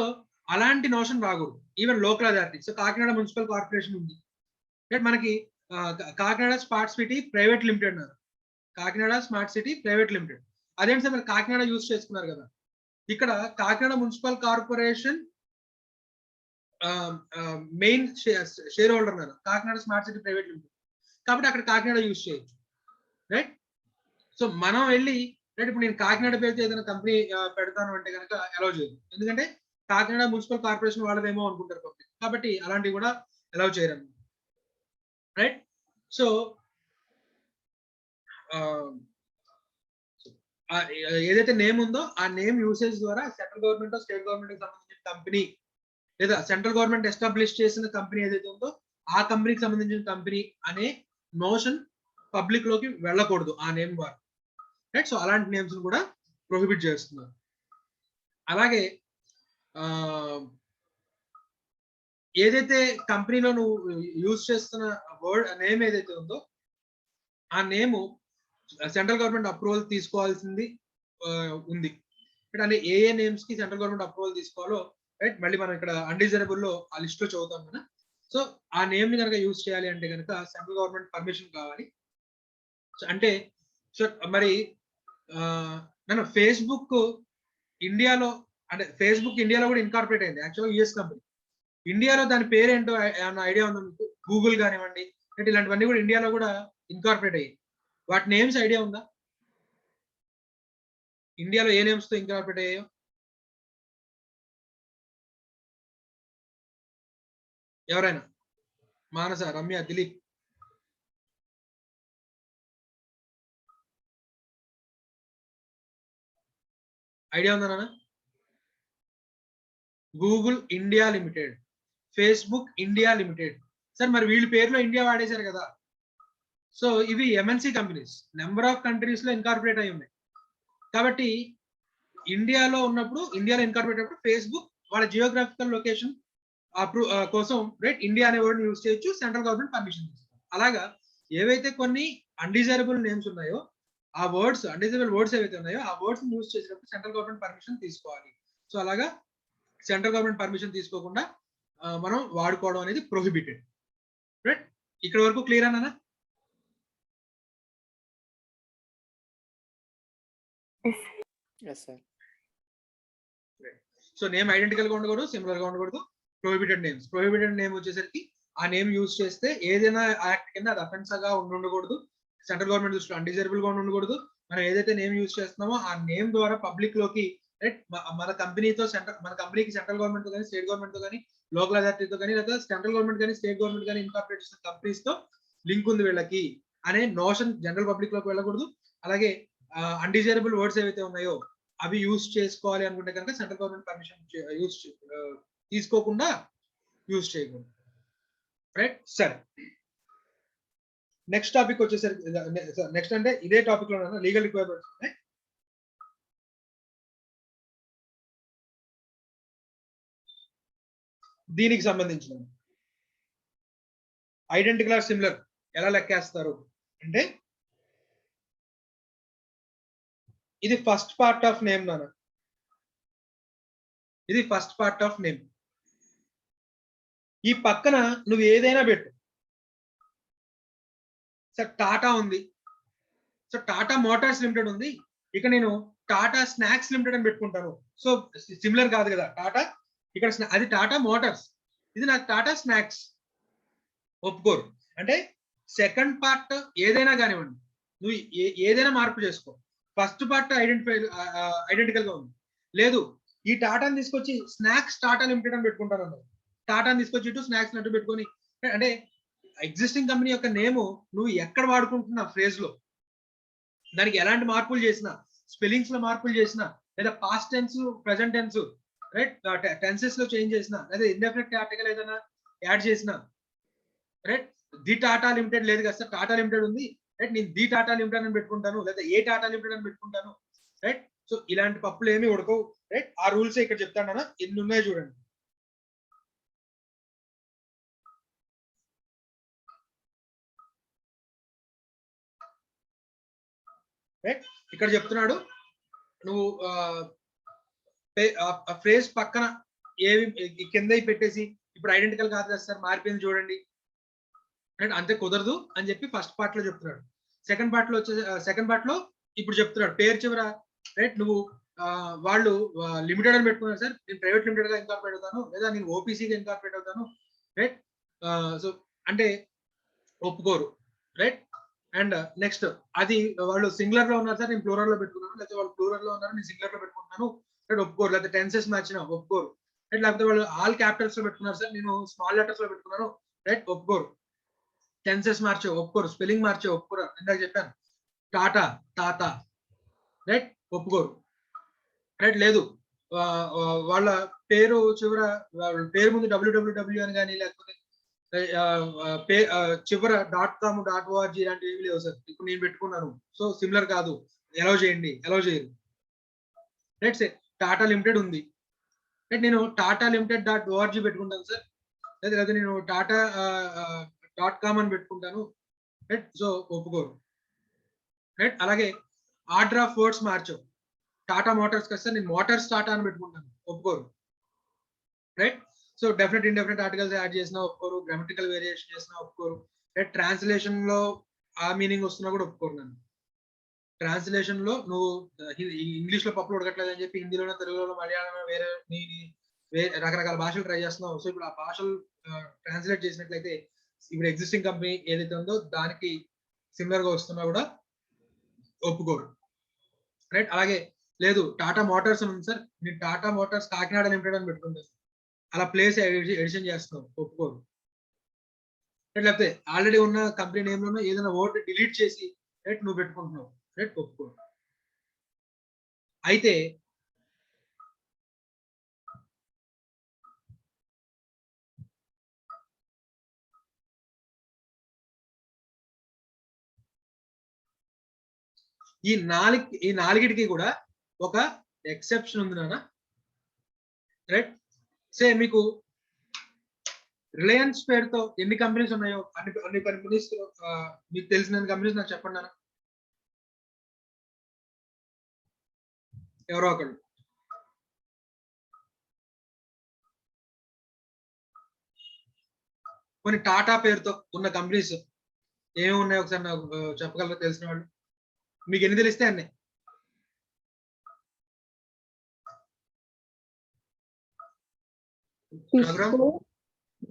అలాంటి నోషన్ రాకూడదు. Even local authority, so Kakinada municipal corporation ఉంది రైట్, మనకి Kakinada smart city private limited అన్నారు. Kakinada smart city private limited, అదేంటి సార్ మరి కాకినాడ యూజ్ చేసుకున్నారు కదా. ఇక్కడ Kakinada municipal corporation main share holder అన్నారు Kakinada smart city private limited, కాబట్టి అక్కడ కాకినాడ యూజ్ చేయొచ్చు రైట్. సో మనం వెళ్ళి రైట్ ఇప్పుడు నేను కాకినాడ పేరుతో ఏదైనా కంపెనీ పెడతాను అంటే కనుక అలౌ చేయదు, ఎందుకంటే కాకినాడ మున్సిపల్ కార్పొరేషన్ వాళ్ళదేమో అనుకుంటారు పబ్లిక్, కాబట్టి అలాంటివి కూడా అలౌ చేయరు రైట్. సో ఏదైతే నేమ్ ఉందో ఆ నేమ్ యూసేజ్ ద్వారా సెంట్రల్ గవర్నమెంట్ స్టేట్ గవర్నమెంట్ సంబంధించిన కంపెనీ లేదా సెంట్రల్ గవర్నమెంట్ ఎస్టాబ్లిష్ చేసిన కంపెనీ ఏదైతే ఉందో ఆ కంపెనీకి సంబంధించిన కంపెనీ అనే నోషన్ పబ్లిక్ లోకి వెళ్ళకూడదు ఆ నేమ్ ద్వారా రైట్. సో అలాంటి నేమ్స్ కూడా ప్రొహిబిట్ చేస్తున్నారు. అలాగే ఏదైతే కంపెనీలో నువ్వు యూజ్ చేస్తున్న వర్డ్ నేమ్ ఏదైతే ఉందో ఆ నేమ్ సెంట్రల్ గవర్నమెంట్ అప్రూవల్ తీసుకోవాల్సింది ఉంది. అంటే ఏ నేమ్స్ కి సెంట్రల్ గవర్నమెంట్ అప్రూవల్ తీసుకోవాలో రైట్, మళ్ళీ మనం ఇక్కడ అన్డిజైరబుల్ లో ఆ లిస్ట్ లో చదువుతాం కదా. సో ఆ నేమ్ ని కనుక యూజ్ చేయాలి అంటే కనుక సెంట్రల్ గవర్నమెంట్ పర్మిషన్ కావాలి. అంటే సో మరి నేను ఫేస్బుక్ ఇండియాలో, అంటే ఫేస్బుక్ ఇండియాలో కూడా ఇన్కార్పొరేట్ అయింది యాక్చువల్గా యుఎస్ కంపెనీ. ఇండియాలో దాని పేరేంటో ఏమన్నా ఐడియా ఉందా మీకు? గూగుల్ కానివ్వండి, అంటే ఇలాంటివన్నీ కూడా ఇండియాలో కూడా ఇన్కార్పొరేట్ అయ్యాయి. వాటి నేమ్స్ ఐడియా ఉందా? ఇండియాలో ఏ నేమ్స్ తో ఇన్కార్పొరేట్ అయ్యాయో? ఎవరైనా? మానస, రమ్య, దిలీప్, ఐడియా ఉందా నాన్న? Google India limited, Facebook India limited. Sir మరి వీళ్ళ పేరులో ఇండియా వాడేశారు కదా. సో ఇవి MNC companies, number of countries లో ఇన్కార్పొరేట్ అయి ఉన్నాయి. కాబట్టి ఇండియాలో ఉన్నప్పుడు, ఇండియాలో ఇన్కార్పొరేట్ అయినప్పుడు ఫేస్బుక్ వాళ్ళ జియోగ్రాఫికల్ లొకేషన్ కోసం రైట్ ఇండియా అనే వర్డ్ యూజ్ చేయొచ్చు, సెంట్రల్ గవర్నమెంట్ పర్మిషన్ తీసుకోవాలి. అలాగా ఏవైతే కొన్ని అన్డిజైరబుల్ నేమ్స్ ఉన్నాయో ఆ వర్డ్స్, అన్డిజైరబుల్ వర్డ్స్ ఏవైతే ఉన్నాయో ఆ వర్డ్స్ యూజ్ చేసినప్పుడు సెంట్రల్ గవర్నమెంట్ పర్మిషన్ తీసుకోవాలి. సో అలాగా సెంట్రల్ గవర్నమెంట్ పర్మిషన్ తీసుకోకుండా మనం వాడుకోవడం అనేది ప్రొహిబిటెడ్ రైట్. ఇక్కడ వరకు క్లియర్ అన్నా? సో నేమ్ ఐడెంటికల్ గా ఉండకూడదు, సిమిలర్ గా ఉండకూడదు. ప్రొహిబిటెడ్ నేమ్స్, ప్రొహిబిటెడ్ నేమ్ వచ్చేసరికి ఆ నేమ్ యూజ్ చేస్తే ఏదైనా యాక్ట్ కింద అది అఫెన్స్ గా ఉండకూడదు, సెంట్రల్ గవర్నమెంట్ దృష్టిలో అన్డిజైరబుల్ గా ఉండకూడదు. మనం ఏదైతే నేమ్ యూజ్ చేస్తున్నామో ఆ నేమ్ ద్వారా పబ్లిక్ లోకి రైట్ మన కంపెనీతో మన కంపెనీకి సెంట్రల్ గవర్నమెంట్ తో కానీ స్టేట్ గవర్నమెంట్ తో కానీ లోకల్ అథారిటీతో కానీ లేదా సెంట్రల్ గవర్నమెంట్ కానీ స్టేట్ గవర్నమెంట్ కానీ ఇన్కార్పొరేట్ చేసిన కంపెనీస్ తో లింక్ ఉంది వీళ్ళకి అనే నోషన్ జనరల్ పబ్లిక్ లోకి వెళ్ళకూడదు. అలాగే అన్డిజైరబుల్ వర్డ్స్ ఏవైతే ఉన్నాయో అవి యూజ్ చేసుకోవాలి అనుకుంటే కనుక సెంట్రల్ గవర్నమెంట్ పర్మిషన్ యూజ్ తీసుకోకుండా యూజ్ చేయకూడదు రైట్. సరే, నెక్స్ట్ టాపిక్ వచ్చేసరికి, నెక్స్ట్ అంటే ఇదే టాపిక్ లో లీగల్ రిక్వైర్మెంట్స్ ఉన్నాయి. దీనికి సంబంధించిన ఐడెంటికల్ ఆర్ సిమిలర్ ఎలా లెక్కేస్తారు అంటే ఇది ఫస్ట్ పార్ట్ ఆఫ్ నేమ్ నాన్న, ఇది ఫస్ట్ పార్ట్ ఆఫ్ నేమ్. ఈ పక్కన నువ్వు ఏదైనా పెట్టు. సార్ టాటా ఉంది, సో టాటా మోటార్స్ లిమిటెడ్ ఉంది, ఇక నేను టాటా స్నాక్స్ లిమిటెడ్ అని పెట్టుకుంటాను. సో సిమిలర్ కాదు కదా టాటా, ఇక్కడ అది టాటా మోటార్స్, ఇది నాకు టాటా స్నాక్స్, ఒప్పుకోరు. అంటే సెకండ్ పార్ట్ ఏదైనా కానివ్వండి, నువ్వు ఏదైనా మార్పు చేసుకో. ఫస్ట్ పార్ట్ ఐడెంటికల్ గా ఉంది. లేదు ఈ టాటాని తీసుకొచ్చి స్నాక్స్ టాటా లిమిటెడ్ అని పెట్టుకుంటాను అన్నారు, టాటాని తీసుకొచ్చి ఇటు స్నాక్స్ నట్టు పెట్టుకొని, అంటే ఎగ్జిస్టింగ్ కంపెనీ యొక్క నేమ్ నువ్వు ఎక్కడ వాడుకుంటున్నా ఫ్రేజ్ లో, దానికి ఎలాంటి మార్పులు చేసినా, స్పెల్లింగ్స్ లో మార్పులు చేసినా, లేదా past tense present tense right tenses లో చేంజ్ చేసినా, లేదా ఇండెఫినిట్ ఆర్టికల్ ఏదైనా యాడ్ చేసినా రైట్. ది టాటా లిమిటెడ్ లేదు కదా సార్, టాటా లిమిటెడ్ ఉంది రైట్, నేను ది టాటా లిమిటెడ్ అని పెట్టుకుంటాను, లేదా ఏ టాటా లిమిటెడ్ అని పెట్టుకుంటాను రైట్. సో ఇలాంటి పప్పులు ఏమి ఉడకవు రైట్. ఆ రూల్స్ ఇక్కడ చెప్తాను, ఎన్ని ఉన్నాయో చూడండి రైట్. ఇక్కడ చెప్తున్నాడు నువ్వు ఫ్రేజ్ పక్కన ఏవి కింద పెట్టేసి ఇప్పుడు ఐడెంటికల్ కాదు కదా సార్ మారిపోయింది చూడండి రైట్, అంతే కుదరదు అని చెప్పి ఫస్ట్ పార్ట్ లో చెప్తున్నాడు. సెకండ్ పార్ట్ లో సెకండ్ పార్ట్ లో ఇప్పుడు చెప్తున్నాడు పేరు చివర రైట్ నువ్వు వాళ్ళు లిమిటెడ్ అని పెట్టుకున్నారు సార్, నేను ప్రైవేట్ లిమిటెడ్ గా ఇన్కార్పొరేట్ అవుతాను, లేదా నేను ఓపీసీగా ఇన్కార్పొరేట్ అవుతాను రైట్. సో అంటే ఒప్పుకోరు రైట్. అండ్ నెక్స్ట్ అది వాళ్ళు సింగులర్ లో ఉన్నారు సార్, నేను ప్లూరల్ లో పెట్టుకున్నాను, లేకపోతే వాళ్ళు ప్లూరల్ లో ఉన్నారు నేను సింగులర్ లో పెట్టుకుంటాను రైట్, ఒప్పుకోరు. లేకపోతే టెన్సెస్ మార్చిన ఒప్పుకోరు రైట్. లేకపోతే వాళ్ళు ఆల్ క్యాపిటల్స్ లో పెట్టుకున్నారు సార్, నేను స్మాల్ లెటర్స్ లో పెట్టుకున్నాను రైట్, ఒప్పుకోరు. టెన్సెస్ మార్చే ఒప్పుకోరు, స్పెల్లింగ్ మార్చే ఒప్పుకోరు, ఇందాక చెప్పాను టాటా తాత రైట్, ఒప్పుకోరు రైట్. లేదు వాళ్ళ పేరు చివర పేరు ముందు డబ్ల్యూడబ్ల్యూడబ్ల్యూ అని కానీ, లేకపోతే చివర .com .org ఇలాంటివి ఏమి లేవు సార్, ఇప్పుడు నేను పెట్టుకున్నాను సో సిమిలర్ కాదు, అలౌ చేయండి, అలౌ చేయరు రైట్. సార్ టాటా లిమిటెడ్ ఉంది రైట్, నేను టాటా లిమిటెడ్ .org పెట్టుకుంటాను సార్, లేదా నేను టాటా .com అని పెట్టుకుంటాను రైట్, సో ఒప్పుకోరు రైట్. అలాగే ఆర్డర్ ఆఫ్ వర్డ్స్ మార్చవు, టాటా మోటార్స్ కదా సార్, నేను మోటార్స్ టాటా అని పెట్టుకుంటాను, ఒప్పుకోరు right. So definite indefinite articles add చేసినా ఒప్పుకోరు, గ్రామటికల్ వేరియేషన్ చేసినా ఒప్పుకోరు రైట్. ట్రాన్స్లేషన్ లో ఆ మీనింగ్ వస్తున్నా కూడా ఒప్పుకోరు. నన్ను ట్రాన్స్లేషన్ లో నువ్వు ఇంగ్లీష్ లో పప్పులు ఉడకట్లేదు అని చెప్పి హిందీలోనో తెలుగులోనో మలయాళంలో వేరే రకరకాల భాషలు ట్రై చేస్తున్నావు, సో ఇప్పుడు ఆ భాషలు ట్రాన్స్లేట్ చేసినట్లయితే ఇప్పుడు ఎగ్జిస్టింగ్ కంపెనీ ఏదైతే ఉందో దానికి సిమిలర్ గా వస్తున్నా కూడా ఒప్పుకోరు రైట్. అలాగే లేదు టాటా మోటార్స్ ఉంది సార్, నేను టాటా మోటార్స్ కాకినాడ లిమిటెడ్ అని పెట్టుకుంటాను, అలా ప్లేస్ ఎడిషన్ చేస్తున్నావు, ఒప్పుకోరు. లేకపోతే ఆల్రెడీ ఉన్న కంపెనీ నేమ్ లోనో ఏదైనా వర్డ్ డిలీట్ చేసి రైట్ నువ్వు పెట్టుకుంటున్నావు రైట్, ఒప్పుకోరు. అయితే ఈ నాలుగిటికి కూడా ఒక ఎక్సెప్షన్ ఉంది నాన్న రైట్. సే మీకు రిలయన్స్ పేరుతో ఎన్ని కంపెనీస్ ఉన్నాయో అన్ని కంపెనీస్ మీకు తెలిసిన కంపెనీస్ నాకు చెప్పండి నాన్న, ఎవరో ఒకళ్ళు. కొన్ని టాటా పేరుతో ఉన్న కంపెనీస్ ఏమి ఉన్నాయో ఒకసారి నాకు చెప్పగలరా తెలిసిన వాళ్ళు, మీకు ఎన్ని తెలిస్తే అన్నీ.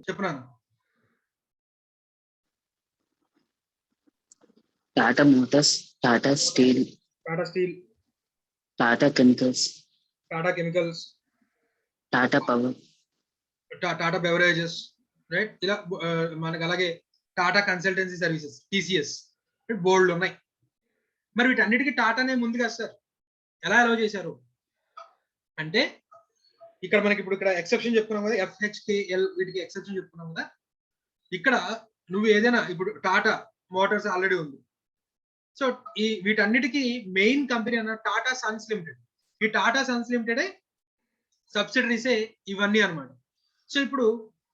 చెప్పినాను Tata Motors, Tata steel, Tata chemicals, Tata power, Tata beverages right. ఇలా మనకి అలాగే టాటా కన్సల్టెన్సీ సర్వీసెస్ టీసీఎస్ బోల్డ్ ఉన్నాయి. మరి వీటన్నిటికీ టాటానే ముందు కదా సార్, ఎలా అలౌ చేశారు అంటే ఇక్కడ మనకి ఇప్పుడు ఇక్కడ ఎక్సెప్షన్ చెప్పుకున్నాం కదా, FHKL వీటికి ఎక్సెప్షన్ చెప్పుకున్నాం కదా. ఇక్కడ నువ్వు ఏదైనా ఇప్పుడు టాటా మోటార్స్ ఆల్రెడీ ఉంది, సో ఈ వీటన్నిటికీ మెయిన్ కంపెనీ అన్న టాటా సన్స్ లిమిటెడ్. ఈ టాటా సన్స్ లిమిటెడే సబ్సిడరీసే ఇవన్నీ అన్నమాట. సో ఇప్పుడు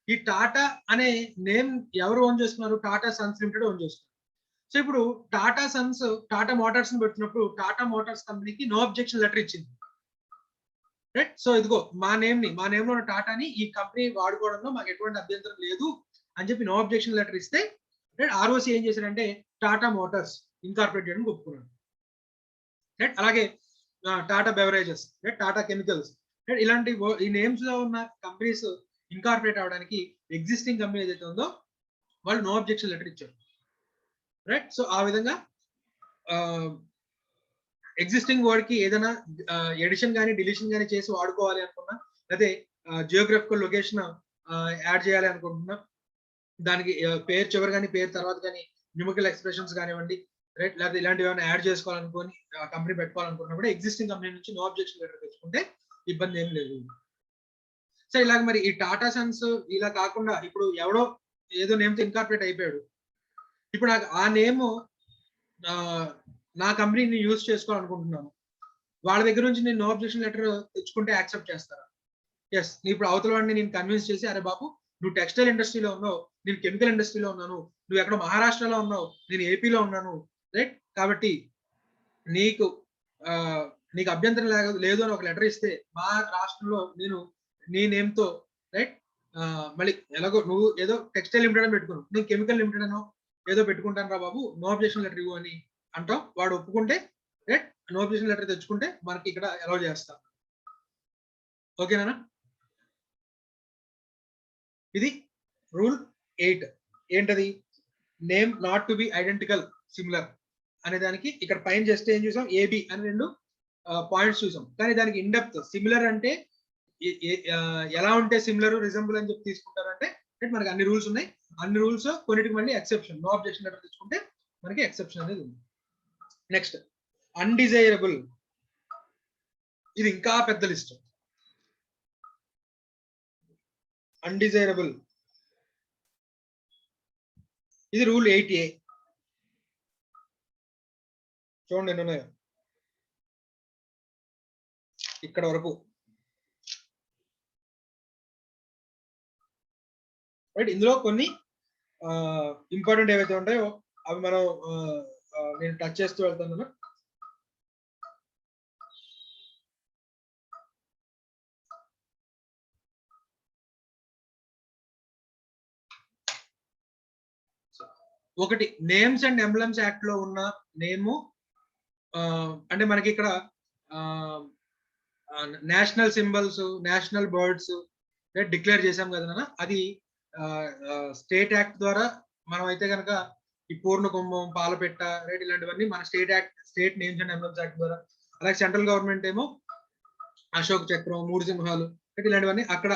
ఈ టాటా అనే నేమ్ ఎవరు ఓన్ చేసుకున్నారు, టాటా సన్స్ లిమిటెడ్ ఓన్ చేసుకున్నారు. సో ఇప్పుడు టాటా సన్స్ టాటా మోటార్స్ ని పెట్టినప్పుడు టాటా మోటార్స్ కంపెనీకి నో అబ్జెక్షన్ లెటర్ ఇచ్చింది రైట్. సో ఇదిగో మా నేమ్ లో ఉన్న టాటాని ఈ కంపెనీ వాడుకోవడంలో మాకు ఎటువంటి అభ్యంతరం లేదు అని చెప్పి నో అబ్జెక్షన్ లెటర్ ఇస్తే రైట్, ఆర్ఓసి ఏం చేశారంటే టాటా మోటార్స్ ఇన్కార్పొరేట్ చేయడం ఒప్పుకున్నాడు రైట్. అలాగే Tata beverages right, Tata chemicals right, ఇలాంటి ఈ నేమ్స్ లో ఉన్న కంపెనీస్ ఇన్కార్పొరేట్ అవడానికి ఎగ్జిస్టింగ్ కంపెనీ ఏదైతే ఉందో వాళ్ళు నో అబ్జెక్షన్ లెటర్ ఇచ్చారు రైట్. సో ఆ విధంగా ఎగ్జిస్టింగ్ వర్డ్ కి ఏదైనా ఎడిషన్ కానీ డిలీషన్ కానీ చేసి వాడుకోవాలి అనుకున్నా, అదే జియోగ్రఫికల్ లొకేషన్ యాడ్ చేయాలి అనుకుంటున్నా దానికి పేరు చివరి కానీ పేరు తర్వాత కానీ న్యూమరికల్ ఎక్స్ప్రెషన్స్ కానివ్వండి, రైట్, లేకపోతే ఇలాంటివి ఏమైనా యాడ్ చేసుకోవాలనుకొని కంపెనీ పెట్టుకోవాలనుకున్నా కూడా ఎగ్జిస్టింగ్ కంపెనీ నుంచి నో అబ్జెక్షన్ లెటర్ తెచ్చుకుంటే ఇబ్బంది ఏం లేదు. సో ఇలాగ మరి ఈ టాటా సన్స్ ఇలా కాకుండా ఇప్పుడు ఎవడో ఏదో నేమ్తో ఇన్కార్పొరేట్ అయిపోయాడు, ఇప్పుడు నాకు ఆ నేమ్ నా కంపెనీని యూజ్ చేసుకోవాలనుకుంటున్నాను, వాళ్ళ దగ్గర నుంచి నేను నో అబ్జెక్షన్ లెటర్ తెచ్చుకుంటే యాక్సెప్ట్ చేస్తారా? ఎస్. ఇప్పుడు అవతల వాడిని నేను కన్విన్స్ చేసి, అరే బాబు నువ్వు టెక్స్టైల్ ఇండస్ట్రీలో ఉన్నావు, నేను కెమికల్ ఇండస్ట్రీలో ఉన్నాను, నువ్వు ఎక్కడ మహారాష్ట్రలో ఉన్నావు, నేను ఏపీలో ఉన్నాను, రైట్, కాబట్టి నీకు నీకు అభ్యంతరం లేదు అని ఒక లెటర్ ఇస్తే మా రాష్ట్రంలో నేను నీ నేమ్తో, రైట్, మళ్ళీ ఎలాగో నువ్వు ఏదో టెక్స్టైల్ లిమిటెడ్ అని పెట్టుకున్నావు, నేను కెమికల్ లిమిటెడ్ అనో ఏదో పెట్టుకుంటాను రా బాబు, నో అబ్జెక్షన్ లెటర్ ఇవ్వు అని అంటాం. వాడు ఒప్పుకుంటే, రైట్, నో అబ్జెక్షన్ లెటర్ తెచ్చుకుంటే మనకి ఇక్కడ అలౌ చేస్తాం. ఓకేనా? ఇది రూల్ 8. ఏంటది? Name not to be identical similar అనే దానికి ఇక్కడ పైన జస్ట్ ఏం చూసాం, ఏబి అని 2 పాయింట్స్ చూసాం. కానీ దానికి ఇన్ డెప్త్ సిమిలర్ అంటే ఎలా ఉంటే సిమిలర్ రిజంబుల్ అని చెప్పి తీసుకుంటారంటే మనకి అన్ని రూల్స్ ఉన్నాయి. అన్ని రూల్స్ కొన్నిటికి మళ్ళీ ఎక్సెప్షన్, నో అబ్జెక్షన్ లెటర్ తెచ్చుకుంటే మనకి ఎక్సెప్షన్ అనేది ఉంది. నెక్స్ట్ అన్డిజైరబుల్, ఇది ఇంకా పెద్ద లిస్ట్. అన్డిజైరబుల్ ఇది రూల్ 8A. చూడండి ఎన్ని ఉన్నాయో ఇక్కడ వరకు, రైట్. ఇందులో కొన్ని ఇంపార్టెంట్ ఏవైతే ఉంటాయో అవి మనం నేను టచ్ చేస్తూ వెళ్తాను. ఒకటి, నేమ్స్ అండ్ ఎంబ్లమ్స్ యాక్ట్ లో ఉన్న నేము, అంటే మనకి ఇక్కడ national symbols, national birds declare చేసాం కదా, అది స్టేట్ యాక్ట్ ద్వారా మనం అయితే కనుక ఈ పూర్ణ కుంభం, పాలపెట్ట, రైట్, ఇలాంటివన్నీ మన state names and emblems act ద్వారా. అలాగే సెంట్రల్ గవర్నమెంట్ ఏమో అశోక్ చక్రం, 3 సింహాలు, ఇలాంటివన్నీ అక్కడ.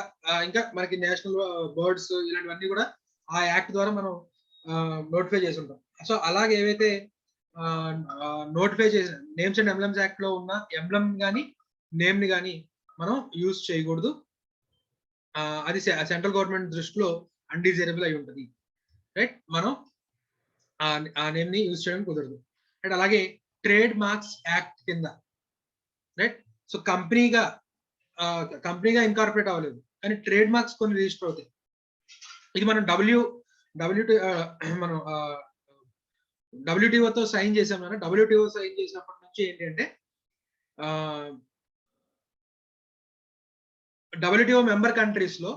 ఇంకా మనకి నేషనల్ బర్డ్స్ ఇలాంటివన్నీ కూడా ఆ యాక్ట్ ద్వారా మనం నోటిఫై చేసి ఉంటాం. సో అలాగే ఏవైతే నోటిఫై చేసిన నేమ్స్ అండ్ ఎంబ్లమ్స్ యాక్ట్ లో ఉన్న ఎంబ్లమ్ కానీ నేమ్ ని కానీ మనం యూజ్ చేయకూడదు. అది సెంట్రల్ గవర్నమెంట్ దృష్టిలో అన్డిజైరబుల్ అయి ఉంటుంది, రైట్. మనం ఆ నేమ్ ని యూజ్ చేయడం కుదరదు, రైట్. అలాగే ట్రేడ్ మార్క్స్ యాక్ట్ కింద, రైట్, సో కంపెనీగా ఇన్కార్పొరేట్ అవ్వలేదు, కానీ ట్రేడ్ మార్క్స్ కొన్ని రిజిస్టర్ అవుతాయి. ఇది మనం మనం WTOతో సైన్ చేసాం కదా. WTO సైన్ చేసినప్పటి నుంచి ఏంటంటే WTO మెంబర్ కంట్రీస్ లో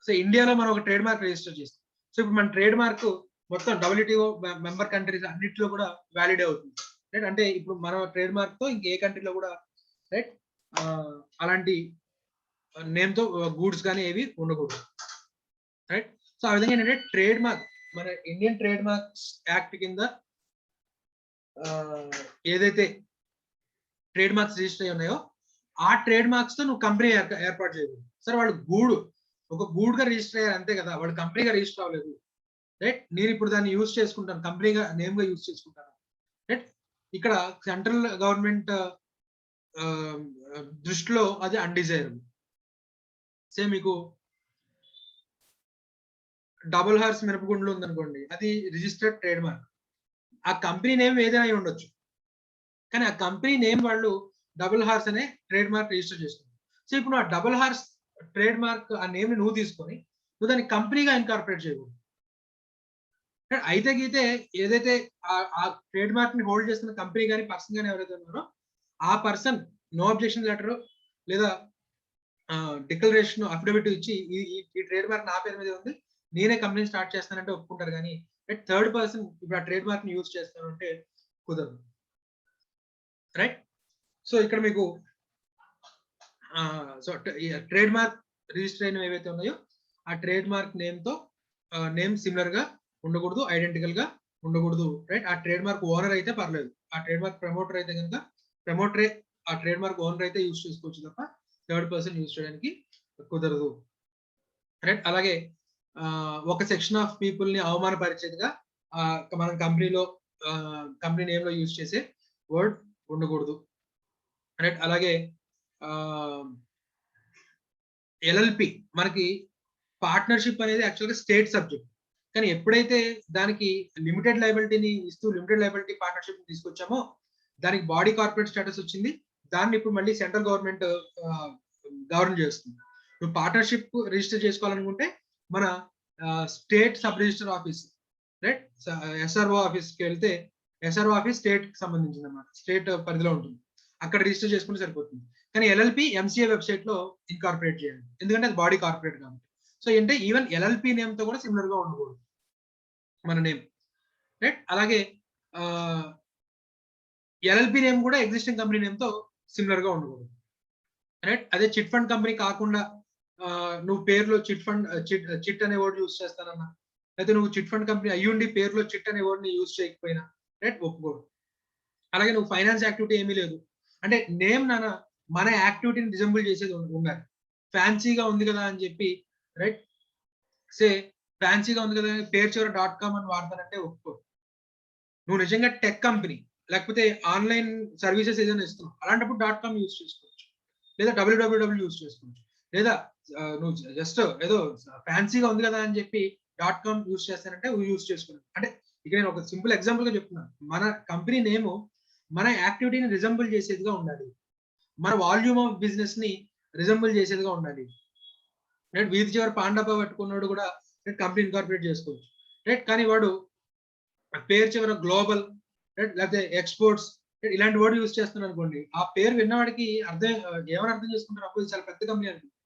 సో ఇండియాలో మనం ఒక ట్రేడ్ మార్క్ రిజిస్టర్ చేస్తాం. సో ఇప్పుడు మన ట్రేడ్ మార్క్ మొత్తం WTO మెంబర్ కంట్రీస్ అన్నిటిలో కూడా వ్యాలిడ్ అవుతుంది, రైట్. అంటే ఇప్పుడు మన ట్రేడ్ మార్క్ తో ఇంకే కంట్రీలో కూడా, రైట్, అలాంటి నేమ్ తో గూడ్స్ కానీ ఏవి ఉండకూడదు, రైట్. సో ఆ విధంగా ఏంటంటే ట్రేడ్ మార్క్, మన ఇండియన్ ట్రేడ్ మార్క్స్ యాక్ట్ కింద ఏదైతే ట్రేడ్ మార్క్స్ రిజిస్టర్ అయి ఉన్నాయో ఆ ట్రేడ్ మార్క్స్ తో నువ్వు కంపెనీ ఏర్పాటు చేయకూడదు. సరే వాళ్ళు ఒక గూడ్ గా రిజిస్టర్ అయ్యారు అంతే కదా, వాళ్ళు కంపెనీగా రిజిస్టర్ అవ్వలేదు, రైట్. నేను ఇప్పుడు దాన్ని యూజ్ చేసుకుంటాను, కంపెనీగా నేమ్ గా యూజ్ చేసుకుంటాను, రైట్. ఇక్కడ సెంట్రల్ గవర్నమెంట్ దృష్టిలో అది అన్డిజైరబుల్. సే మీకు డబుల్ హార్స్ మిరపగుండ్లు ఉందనుకోండి, అది రిజిస్టర్డ్ ట్రేడ్ మార్క్. ఆ కంపెనీ నేమ్ ఏదైనా అయి ఉండొచ్చు, కానీ ఆ కంపెనీ నేమ్ వాళ్ళు డబుల్ హార్స్ అనే ట్రేడ్ మార్క్ రిజిస్టర్ చేస్తున్నారు. సో ఇప్పుడు ఆ డబుల్ హార్స్ ట్రేడ్ మార్క్ ఆ నేమ్ ని నువ్వు తీసుకొని నువ్వు దాన్ని కంపెనీగా ఇన్కార్పొరేట్ చేయకూడదు. అయితే గీతే ఏదైతే ఆ ట్రేడ్ మార్క్ ని హోల్డ్ చేస్తున్న కంపెనీ కానీ పర్సన్ కానీ ఎవరైతే ఉన్నారో ఆ పర్సన్ నో అబ్జెక్షన్ లెటర్ లేదా డిక్లరేషన్ అఫిడవిట్ ఇచ్చి ఈ ట్రేడ్ మార్క్ నా పేరు మీద ఉంది, నేనే కంపెనీ స్టార్ట్ చేస్తానంటే ఒప్పుకుంటారు. కానీ థర్డ్ పర్సన్ ఇప్పుడు ఆ ట్రేడ్ మార్క్ ని యూజ్ చేస్తానంటే కుదరదు, రైట్. సో ఇక్కడ మీకు సో ట్రేడ్ మార్క్ రిజిస్టర్ అయినవి ఏవైతే ఉన్నాయో ఆ ట్రేడ్ మార్క్ నేమ్ తో నేమ్ సిమిలర్ గా ఉండకూడదు, ఐడెంటికల్ గా ఉండకూడదు, రైట్. ఆ ట్రేడ్ మార్క్ ఓనర్ అయితే పర్లేదు, ఆ ట్రేడ్ మార్క్ ప్రమోటర్ అయితే కనుక ప్రమోటరే ఆ ట్రేడ్ మార్క్ ఓనర్ అయితే యూజ్ చేసుకోవచ్చు తప్ప థర్డ్ పర్సన్ యూజ్ చేయడానికి కుదరదు, రైట్. అలాగే ఒక సెక్షన్ ఆఫ్ పీపుల్ ని అవమానపరిచేదిగా మనం కంపెనీలో కంపెనీ నేమ్ లో యూజ్ చేసే వర్డ్ ఉండకూడదు. రైట్. అలాగే ఎల్ఎల్పి మనకి పార్ట్నర్షిప్ అనేది యాక్చువల్గా స్టేట్ సబ్జెక్ట్, కానీ ఎప్పుడైతే దానికి లిమిటెడ్ లయబిలిటీని ఇస్తూ లిమిటెడ్ లయబిలిటీ పార్ట్నర్షిప్ తీసుకొచ్చామో దానికి బాడీ కార్పొరేట్ స్టేటస్ వచ్చింది. దాన్ని ఇప్పుడు మళ్ళీ సెంట్రల్ గవర్నమెంట్ గవర్న్ చేస్తుంది. నువ్వు పార్ట్నర్షిప్ రిజిస్టర్ చేసుకోవాలనుకుంటే మన state sub register office, right, SRO ఆఫీస్కి వెళ్తే ఎస్ఆర్ఓ ఆఫీస్ స్టేట్ కి సంబంధించింది అన్నమాట, స్టేట్ పరిధిలో ఉంటుంది, అక్కడ రిజిస్టర్ చేసుకుంటే సరిపోతుంది. కానీ ఎల్ఎల్పి ఎంసీఏ వెబ్సైట్ లో ఇన్కార్పొరేట్ చేయండి, ఎందుకంటే అది బాడీ కార్పొరేట్ కాబట్టి. సో అంటే ఈవెన్ ఎల్ఎల్పి నేమ్ తో కూడా సిమిలర్ గా ఉండకూడదు మన నేమ్, రైట్. అలాగే ఎల్ఎల్పి నేమ్ కూడా ఎగ్జిస్టింగ్ కంపెనీ నేమ్ తో సిమిలర్ గా ఉండకూడదు, రైట్. అదే చిట్ ఫండ్ కంపెనీ కాకుండా నువ్వు పేరులో చిట్ అనే వర్డ్ యూజ్ చేస్తానన్నా, అయితే నువ్వు చిట్ ఫండ్ కంపెనీ అయ్యుండి పేరులో చిట్ అనే వర్డ్ ని యూజ్ చేయకపోయినా, రైట్, ఒప్పుకోడు. అలాగే నువ్వు ఫైనాన్స్ యాక్టివిటీ ఏమీ లేదు అంటే నేమ్ మన యాక్టివిటీని రిజంబుల్ చేసేది ఉండాలి. ఫ్యాన్సీగా ఉంది కదా అని చెప్పి, రైట్, ఫ్యాన్సీగా ఉంది కదా పేరు చివర .com అని వాడతానంటే ఒప్పుకో. నువ్వు నిజంగా టెక్ కంపెనీ లేకపోతే ఆన్లైన్ సర్వీసెస్ ఏదైనా ఇస్తున్నావు, అలాంటప్పుడు .com యూజ్ చేసుకోవచ్చు, లేదా www యూజ్ చేసుకోవచ్చు. లేదా నువ్వు జస్ట్ ఏదో ఫ్యాన్సీగా ఉంది కదా అని చెప్పి .com యూజ్ చేస్తానంటే యూజ్ చేసుకున్నాను. అంటే ఇక నేను ఒక సింపుల్ ఎగ్జాంపుల్ గా చెప్తున్నాను. మన కంపెనీ నేమ్ మన యాక్టివిటీని రిజంబుల్ చేసేదిగా ఉండాలి, మన వాల్యూమ్ ఆఫ్ బిజినెస్ ని రిజంబుల్ చేసేదిగా ఉండాలి, రైట్. వీధి చివరి పాండప పట్టుకున్నాడు కూడా కంపెనీ ఇన్కార్పొరేట్ చేసుకోవచ్చు, రైట్. కానీ వాడు పేరు చివర గ్లోబల్, రైట్, లేకపోతే ఎక్స్పోర్ట్స్ ఇలాంటి వర్డ్ యూజ్ చేస్తున్నాడు అనుకోండి, ఆ పేరు విన్నవాడికి ఏమని అర్థం చేసుకుంటారు, అప్పుడు చాలా పెద్ద కంపెనీ అనుకుంటుంది.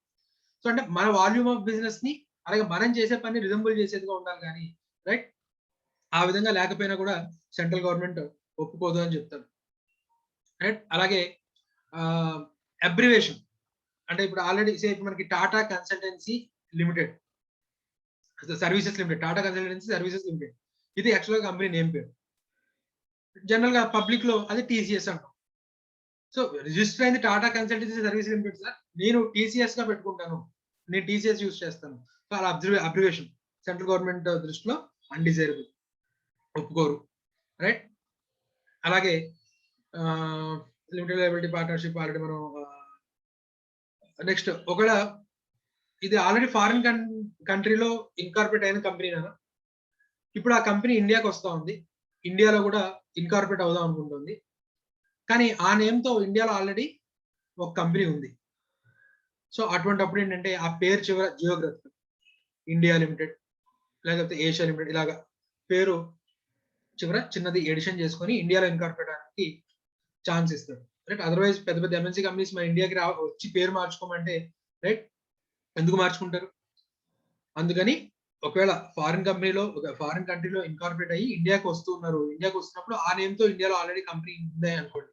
సో అంటే మన వాల్యూమ్ ఆఫ్ బిజినెస్ ని అలాగే మనం చేసే పని రిజంబుల్ చేసేదిగా ఉండాలి కానీ, రైట్, ఆ విధంగా లేకపోయినా కూడా సెంట్రల్ గవర్నమెంట్ ఒప్పుకోదు అని చెప్తారు, రైట్. అలాగే అబ్రివేషన్ అంటే ఇప్పుడు ఆల్రెడీ మనకి Tata consultancy limited services limited, Tata consultancy services limited, ఇది యాక్చువల్గా కంపెనీ నేమ్ పేరు. జనరల్ గా పబ్లిక్ లో అది టీసీఎస్ అంటాం. సో రిజిస్టర్ అయింది Tata consultancy service limited sir, నేను టీసీఎస్ గా పెట్టుకుంటాను, నేను టీసీఎస్ యూజ్ చేస్తాను. సో అలా అబ్రివేషన్ సెంట్రల్ గవర్నమెంట్ దృష్టిలో అన్డిజైరబుల్, ఒప్పుకోరు, రైట్. అలాగే లిమిటెడ్ లయబిలిటీ పార్ట్నర్షిప్ ఆల్రెడీ మనం నెక్స్ట్ ఒకవేళ ఇది ఆల్రెడీ ఫారిన్ కంట్రీలో ఇన్కార్పొరేట్ అయిన కంపెనీ ఇప్పుడు ఆ కంపెనీ ఇండియాకి వస్తా ఉంది, ఇండియాలో కూడా ఇన్కార్పొరేట్ అవుదాం అనుకుంటుంది, కానీ ఆ నేమ్ తో ఇండియాలో ఆల్రెడీ ఒక కంపెనీ ఉంది. సో అటువంటిప్పుడు ఏంటంటే ఆ పేరు చివర జియోగ్రఫీ ఇండియా లిమిటెడ్ లేకపోతే ఏషియా లిమిటెడ్ ఇలాగా పేరు చివర చిన్నది ఎడిషన్ చేసుకొని ఇండియాలో ఇన్కార్పొరేట్ అవడానికి ఛాన్స్ ఇస్తారు, రైట్. అదర్వైజ్ పెద్ద పెద్ద ఎంఎన్సీ కంపెనీస్ మన ఇండియాకి వచ్చి పేరు మార్చుకోమంటే, రైట్, ఎందుకు మార్చుకుంటారు? అందుకని ఒకవేళ ఫారిన్ కంట్రీలో ఇన్కార్పొరేట్ అయ్యి ఇండియాకి వస్తున్నారు, ఇండియాకి వస్తున్నప్పుడు ఆ నేమ్ తో ఇండియాలో ఆల్రెడీ కంపెనీ ఉంది అనుకోండి,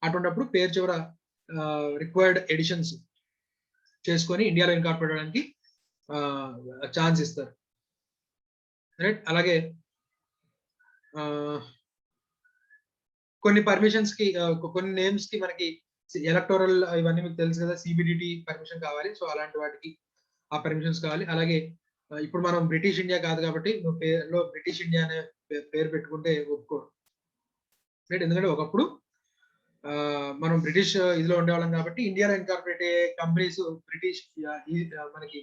అటువంటిప్పుడు పేరు చివర రిక్వైర్డ్ ఎడిషన్స్ చేసుకొని ఇండియాలో ఇన్కార్పొరేట్ అవడానికి ఛాన్స్ ఇస్తారు, రైట్. అలాగే కొన్ని పర్మిషన్స్ కి కొన్ని నేమ్స్ కి మనకి ఎలక్టోరల్ ఇవన్నీ మీకు తెలుసు కదా, సిబిడిటి పర్మిషన్ కావాలి. సో అలాంటి వాటికి ఆ పర్మిషన్స్ కావాలి. అలాగే ఇప్పుడు మనం బ్రిటిష్ ఇండియా కాదు కాబట్టి నువ్వు పేరులో బ్రిటిష్ ఇండియా అనే పేరు పెట్టుకుంటే ఒప్పుకోరు, రైట్. ఎందుకంటే ఒకప్పుడు మనం బ్రిటిష్ ఇదిలో ఉండేవాళ్ళం కాబట్టి ఇండియాలో ఇన్కార్పొరేట్ అయ్యే కంపెనీస్ మనకి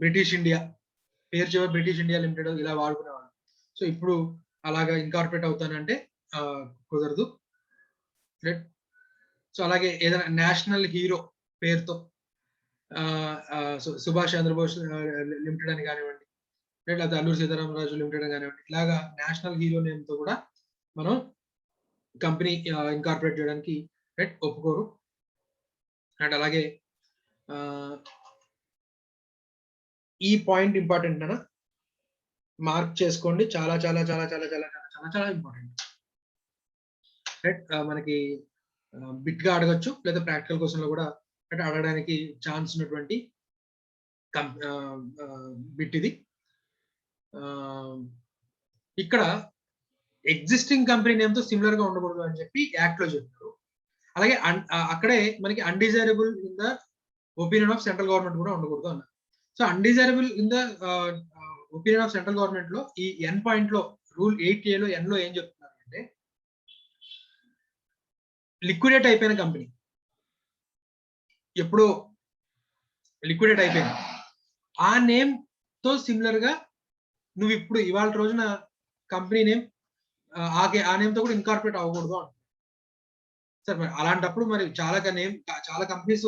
బ్రిటిష్ ఇండియా పేరు చివరి బ్రిటిష్ ఇండియా లిమిటెడ్ ఇలా వాడుకునేవాళ్ళం. సో ఇప్పుడు అలాగా ఇన్కార్పొరేట్ అవుతానంటే కుదరదు, రైట్. సో అలాగే ఏదైనా నేషనల్ హీరో పేరుతో సుభాష్ చంద్రబోస్ లిమిటెడ్ అని కానివ్వండి, రైట్, లేదా అల్లూరి సీతారామరాజు లిమిటెడ్ అని కానివ్వండి, ఇలాగా నేషనల్ హీరో నేమ్ తో కూడా మనం కంపెనీ ఇన్కార్పొరేట్ చేయడానికి, రైట్, ఒప్పుకోరు. అండ్ అలాగే ఈ పాయింట్ ఇంపార్టెంట్ అన్న మార్క్ చేసుకోండి, చాలా చాలా చాలా చాలా చాలా చాలా చాలా ఇంపార్టెంట్, రైట్. మనకి బిట్ గా అడగచ్చు లేదా ప్రాక్టికల్ క్వశ్చన్ లో కూడా అడగడానికి ఛాన్స్ ఉన్నటువంటి బిట్ ఇది. ఇక్కడ ఎగ్జిస్టింగ్ కంపెనీ నేమ్ తో సిమిలర్ గా ఉండకూడదు అని చెప్పి యాక్ట్ లో చెప్తారు. అలాగే అక్కడే మనకి undesirable in the opinion of central government కూడా ఉండకూడదు అన్నారు. So undesirable in the opinion of central government లో ఈ ఎన్ పాయింట్ లో రూల్ 8A లో ఎన్ లో ఏం చెప్తున్నారు అంటే లిక్విడేట్ అయిపోయిన కంపెనీ ఎప్పుడో లిక్విడేట్ అయిపోయింది ఆ నేమ్ తో సిమిలర్ గా నువ్వు ఇప్పుడు ఇవాళ రోజున కంపెనీ నేమ్ ఆ నేమ్ తో కూడా ఇన్కార్పొరేట్ అవ్వకూడదు అంట సార్. మరి అలాంటప్పుడు మరి చాలా కంపెనీస్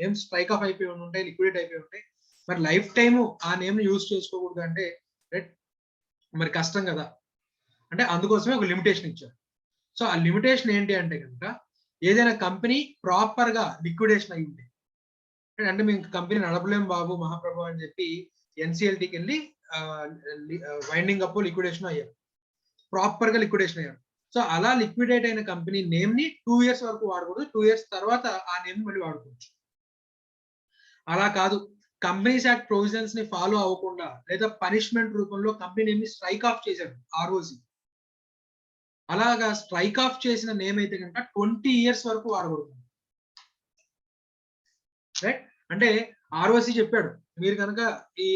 నేమ్ స్ట్రైక్ ఆఫ్ అయిపోయి ఉంటాయి, లిక్విడేట్ అయిపోయి ఉంటాయి. మరి లైఫ్ టైమ్ ఆ నేమ్ యూజ్ చేసుకోకూడదు అంటే మరి కష్టం కదా. అంటే అందుకోసమే ఒక లిమిటేషన్ ఇచ్చారు. సో ఆ లిమిటేషన్ ఏంటి అంటే కనుక ఏదైనా కంపెనీ ప్రాపర్ గా లిక్విడేషన్ అయి ఉంది అంటే మేము కంపెనీ నడపలేం బాబు మహాప్రభు అని చెప్పి ఎన్సిఎల్టీకి వెళ్ళి వైండింగ్ అప్ లిక్విడేషన్ అయ్యారు, ప్రాపర్ గా లిక్విడేషన్ అయ్యారు. సో అలా లిక్విడేట్ అయిన కంపెనీ నేమ్ ని 2 years వరకు వాడకూడదు, 2 years తర్వాత ఆ నేమ్ మళ్ళీ వాడుకోవచ్చు. అలా కాదు, కంపెనీస్ యాక్ట్ ప్రొవిజన్స్ ని ఫాలో అవ్వకుండా లేదా పనిష్మెంట్ రూపంలో కంపెనీ నేమ్ ని స్ట్రైక్ ఆఫ్ చేశారు ఆర్ఓసి. అలాగా స్ట్రైక్ ఆఫ్ చేసిన నేమ్ అయితే కనుక 20 years వరకు వాడకూడదు. రైట్, అంటే ఆర్ఓసి చెప్పాడు మీరు కనుక ఈ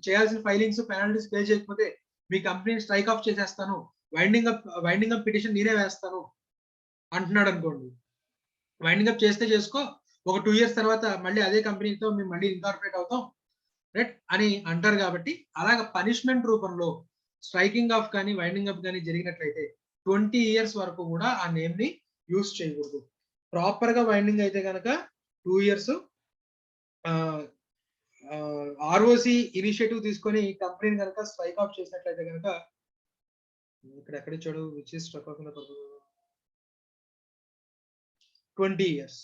చేయాల్సిన ఫైలింగ్స్ పెనాల్టీస్ పే చేయకపోతే మీ కంపెనీని స్ట్రైక్ ఆఫ్ చేసేస్తాను, వైండింగ్ అప్ పిటిషన్ నేనే వేస్తాను అంటున్నాడు అనుకోండి. వైండింగ్ అప్ చేస్తే చేసుకో, ఒక 2 years తర్వాత మళ్ళీ అదే కంపెనీతో మేము మళ్ళీ ఇన్కార్పొరేట్ అవుతాం రైట్ అని అంటారు. కాబట్టి అలాగ పనిష్మెంట్ రూపంలో స్ట్రైకింగ్ ఆఫ్ కానీ వైండింగ్ అప్ కానీ జరిగినట్లయితే 20 years వరకు కూడా ఆ నేమ్ ని యూజ్ చేయకూడదు. ప్రాపర్ గా వైండింగ్ అయితే కనుక 2 years. ఆర్ఓసి ఇనిషియేటివ్ తీసుకొని కంపెనీని కనుక స్ట్రైక్ ఆఫ్ చేసినట్లయితే కనుక ఇక్కడ ఎక్కడ ఇచ్చాడు which is strike off 20 years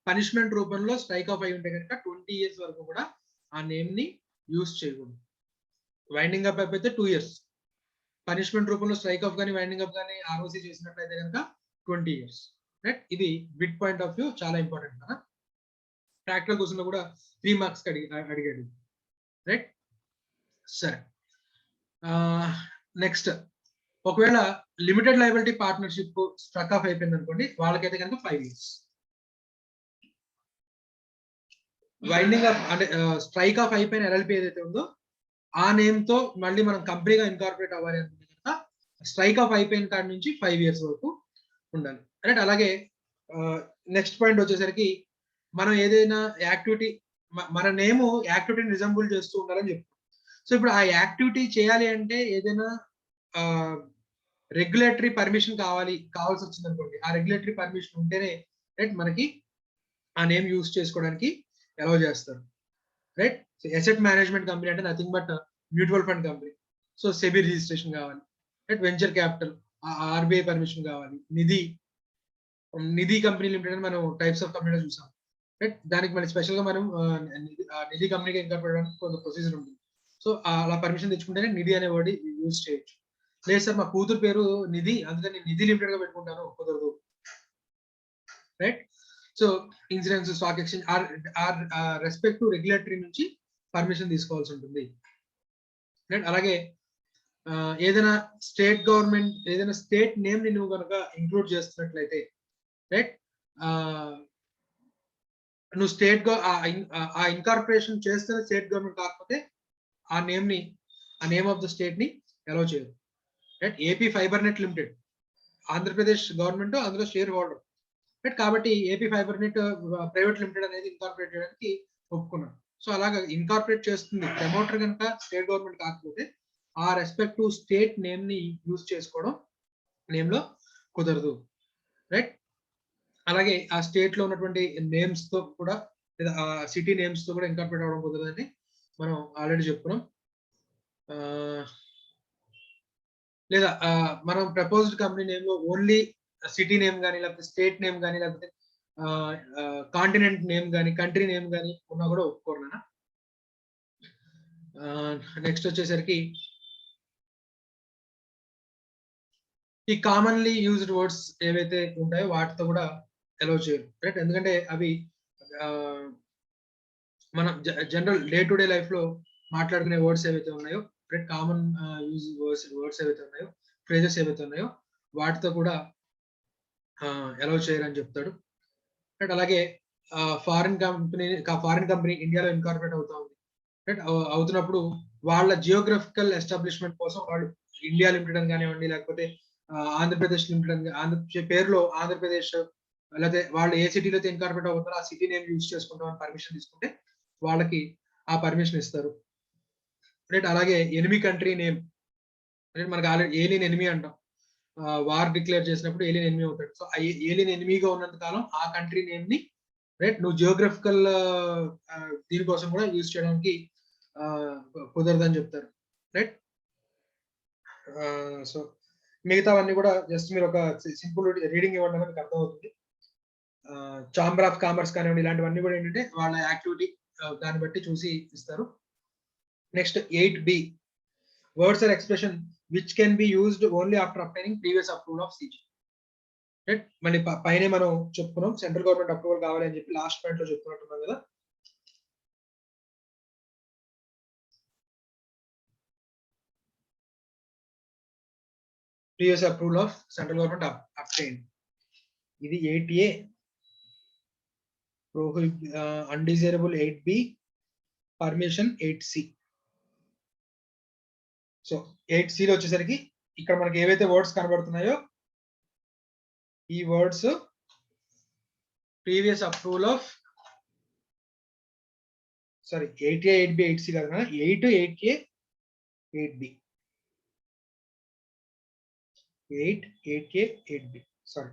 punishment రూపంలో స్ట్రైక్ ఆఫ్ అయి ఉంటే కనుక 20 years వరకు కూడా ఆ నేమ్ ని యూజ్ చేయకూడదు. వైండింగ్ అప్ అయిపోతే 2 years, పనిష్మెంట్ రూపంలో స్ట్రైక్ ఆఫ్ కానీ వైండింగ్ అప్ కానీ ఆర్ఓసి చేసినట్లయితే కనుక 20 years. రైట్, ఇది బిట్ పాయింట్ ఆఫ్ వ్యూ చాలా ఇంపార్టెంట్ కదా. ప్రాక్టికల్ క్వశ్చన్ లో కూడా 3 marks అడిగాడు. రైట్, సరే. నెక్స్ట్, ఒకవేళ limited liability partnership struck of అయిపోయింది అనుకోండి, వాళ్ళకైతే కనుక 5 years. వైండింగ్ అప్ అంటే స్ట్రైక్ ఆఫ్ అయిపోయిన ఎల్ఎల్పి ఏదైతే ఉందో ఆ నేమ్ తో మళ్ళీ మనం కంపెనీగా ఇన్కార్పొరేట్ అవ్వాలి అనుకుంటే కనుక స్ట్రైక్ ఆఫ్ అయిపోయిన కాడి నుంచి 5 years వరకు ఉండాలి. రైట్, అలాగే నెక్స్ట్ పాయింట్ వచ్చేసరికి మనం ఏదైనా యాక్టివిటీ మన నేమ్ యాక్టివిటీని రిజంబుల్ చేస్తూ ఉండాలని చెప్తాం. సో ఇప్పుడు ఆ యాక్టివిటీ చేయాలి అంటే ఏదైనా రెగ్యులేటరీ పర్మిషన్ కావాల్సి వచ్చింది అనుకోండి, ఆ రెగ్యులేటరీ పర్మిషన్ ఉంటేనే రైట్ మనకి ఆ నేమ్ యూజ్ చేసుకోవడానికి అలౌ చేస్తారు. రైట్, అసెట్ మేనేజ్మెంట్ కంపెనీ అంటే nothing but mutual fund company. So SEBI registration కావాలి, right, venture capital RBI permission కావాలి, నిధి కంపెనీ లిమిటెడ్ అని మనం టైప్స్ ఆఫ్ కంపెనీ చూసాం. రైట్, దానికి మళ్ళీ స్పెషల్ గా మనం నిధి కంపెనీగా ఇన్కార్పొరేట్ అవడానికి కొంత ప్రొసీజర్ ఉంటుంది. సో అలా పర్మిషన్ తెచ్చుకుంటేనే నిధి అనే వర్డ్ యూజ్ చేయొచ్చు. లేదు సార్ మా కూతురు పేరు నిధి అందుకని నేను నిధి లిమిటెడ్ గా పెట్టుకుంటాను, కుదరదు. Right, so insurance, stock exchange respect to regulatory నుంచి పర్మిషన్ తీసుకోవాల్సి ఉంటుంది. రైట్, అలాగే ఏదైనా స్టేట్ గవర్నమెంట్ ఏదైనా స్టేట్ నేమ్ ని నువ్వు కనుక ఇంక్లూడ్ చేస్తున్నట్లయితే రైట్, నువ్వు స్టేట్ ఆ ఇన్కార్పొరేషన్ చేస్తున్న స్టేట్ గవర్నమెంట్ కాకపోతే ఆ నేమ్ ఆఫ్ ద స్టేట్ ని అలౌ చేయదు. Right, AP fibre net limited Andhra Pradesh government అందులో షేర్ హోల్డర్. రైట్, కాబట్టి AP fibre net private limited అనేది ఇన్కార్పొరేట్ చేయడానికి ఒప్పుకున్నాడు. సో అలాగా ఇన్కార్పొరేట్ చేస్తుంది ప్రమోటర్ కనుక స్టేట్ గవర్నమెంట్ కాకపోతే ఆ రెస్పెక్ట్ టు స్టేట్ నేమ్ ని యూజ్ చేసుకోవడం నేమ్ లో కుదరదు. రైట్, అలాగే ఆ స్టేట్ లో ఉన్నటువంటి నేమ్స్ తో కూడా లేదా ఆ సిటీ నేమ్స్ తో కూడా ఇన్కార్పొరేట్ అవ్వడం కుదరదని మనం ఆల్రెడీ చెప్పుకున్నాం. లేదా మనం ప్రపోజ్డ్ కంపెనీ నేమ్ లో ఓన్లీ సిటీ నేమ్ కానీ లేకపోతే స్టేట్ నేమ్ కానీ లేకపోతే కాంటినెంట్ నేమ్ కానీ కంట్రీ నేమ్ కానీ ఉన్నా కూడా ఒప్పుకోరు. నెక్స్ట్ వచ్చేసరికి ఈ కామన్లీ యూజ్డ్ వర్డ్స్ ఏవైతే ఉంటాయో వాటితో కూడా అలౌ చేయరు. రైట్, ఎందుకంటే అవి మన general day to day life లో మాట్లాడుకునే వర్డ్స్ ఏవైతే ఉన్నాయో రైట్, కామన్ యూజ్ వర్డ్స్ ఏవైతే ఉన్నాయో ఫ్రేజెస్ ఏవైతే ఉన్నాయో వాటితో కూడా అలౌ చేయరు అని చెప్తాడు. రైట్, అలాగే ఫారిన్ కంపెనీ ఇండియాలో ఇన్కార్పొరేట్ అవుతా ఉంది, రైట్? అవుతున్నప్పుడు వాళ్ళ జియోగ్రఫికల్ ఎస్టాబ్లిష్మెంట్ కోసం వాళ్ళు ఇండియా లిమిటెడ్ అని కానివ్వండి, లేకపోతే ఆంధ్రప్రదేశ్ లిమిటెడ్ పేరులో ఆంధ్రప్రదేశ్, లేకపోతే వాళ్ళు ఏ సిటీలో అయితే ఇన్కార్పొరేట్ అవుతారో ఆ సిటీ నేమ్ యూజ్ చేసుకుంటామని పర్మిషన్ తీసుకుంటే వాళ్ళకి ఆ పర్మిషన్ ఇస్తారు, రైట్? అలాగే ఎనిమి కంట్రీ నేమ్, రైట్? మనకి ఆల్రెడీ ఏలియన్ ఎనిమి అంటాం, వార్ డిక్లేర్ చేసినప్పుడు ఏలియన్ ఎనిమి అవుతాడు. సో ఆ ఏలియన్ ఎనిమిగా ఉన్నంత కాలం ఆ కంట్రీ నేమ్ ని, రైట్, నువ్వు జియోగ్రఫికల్ దీనికోసం కూడా యూజ్ చేయడానికి కుదరదని చెప్తారు, రైట్? సో మిగతావన్నీ కూడా జస్ట్ మీరు ఒక సింపుల్ రీడింగ్ ఇవ్వడం మీకు అర్థమవుతుంది. ఛాంబర్ ఆఫ్ కామర్స్ కానివ్వండి, ఇలాంటివన్నీ కూడా ఏంటంటే వాళ్ళ యాక్టివిటీ దాన్ని బట్టి చూసి ఇస్తారు. Next 8B, words are expression which can be used only after obtaining previous approval of CG, right? మళ్ళీ పైన మనం చెప్పుకున్నాం సెంట్రల్ గవర్నమెంట్ అప్రూవల్ కావాలి అని చెప్పి లాస్ట్ పాయింట్ లో చెప్పుకున్నట్టున్నాం కదా. Previous approval of central government obtain, ఇది 8A. Undesirable 8B, permission 8C. So 8C లో వచ్చేసరికి ఇక్కడ మనకి ఏవైతే వర్డ్స్ కనబడుతున్నాయో ఈ words previous approval of 8A 8B 8C కాదు కదా, 8 8A 8B, 8 8A 8B, sorry.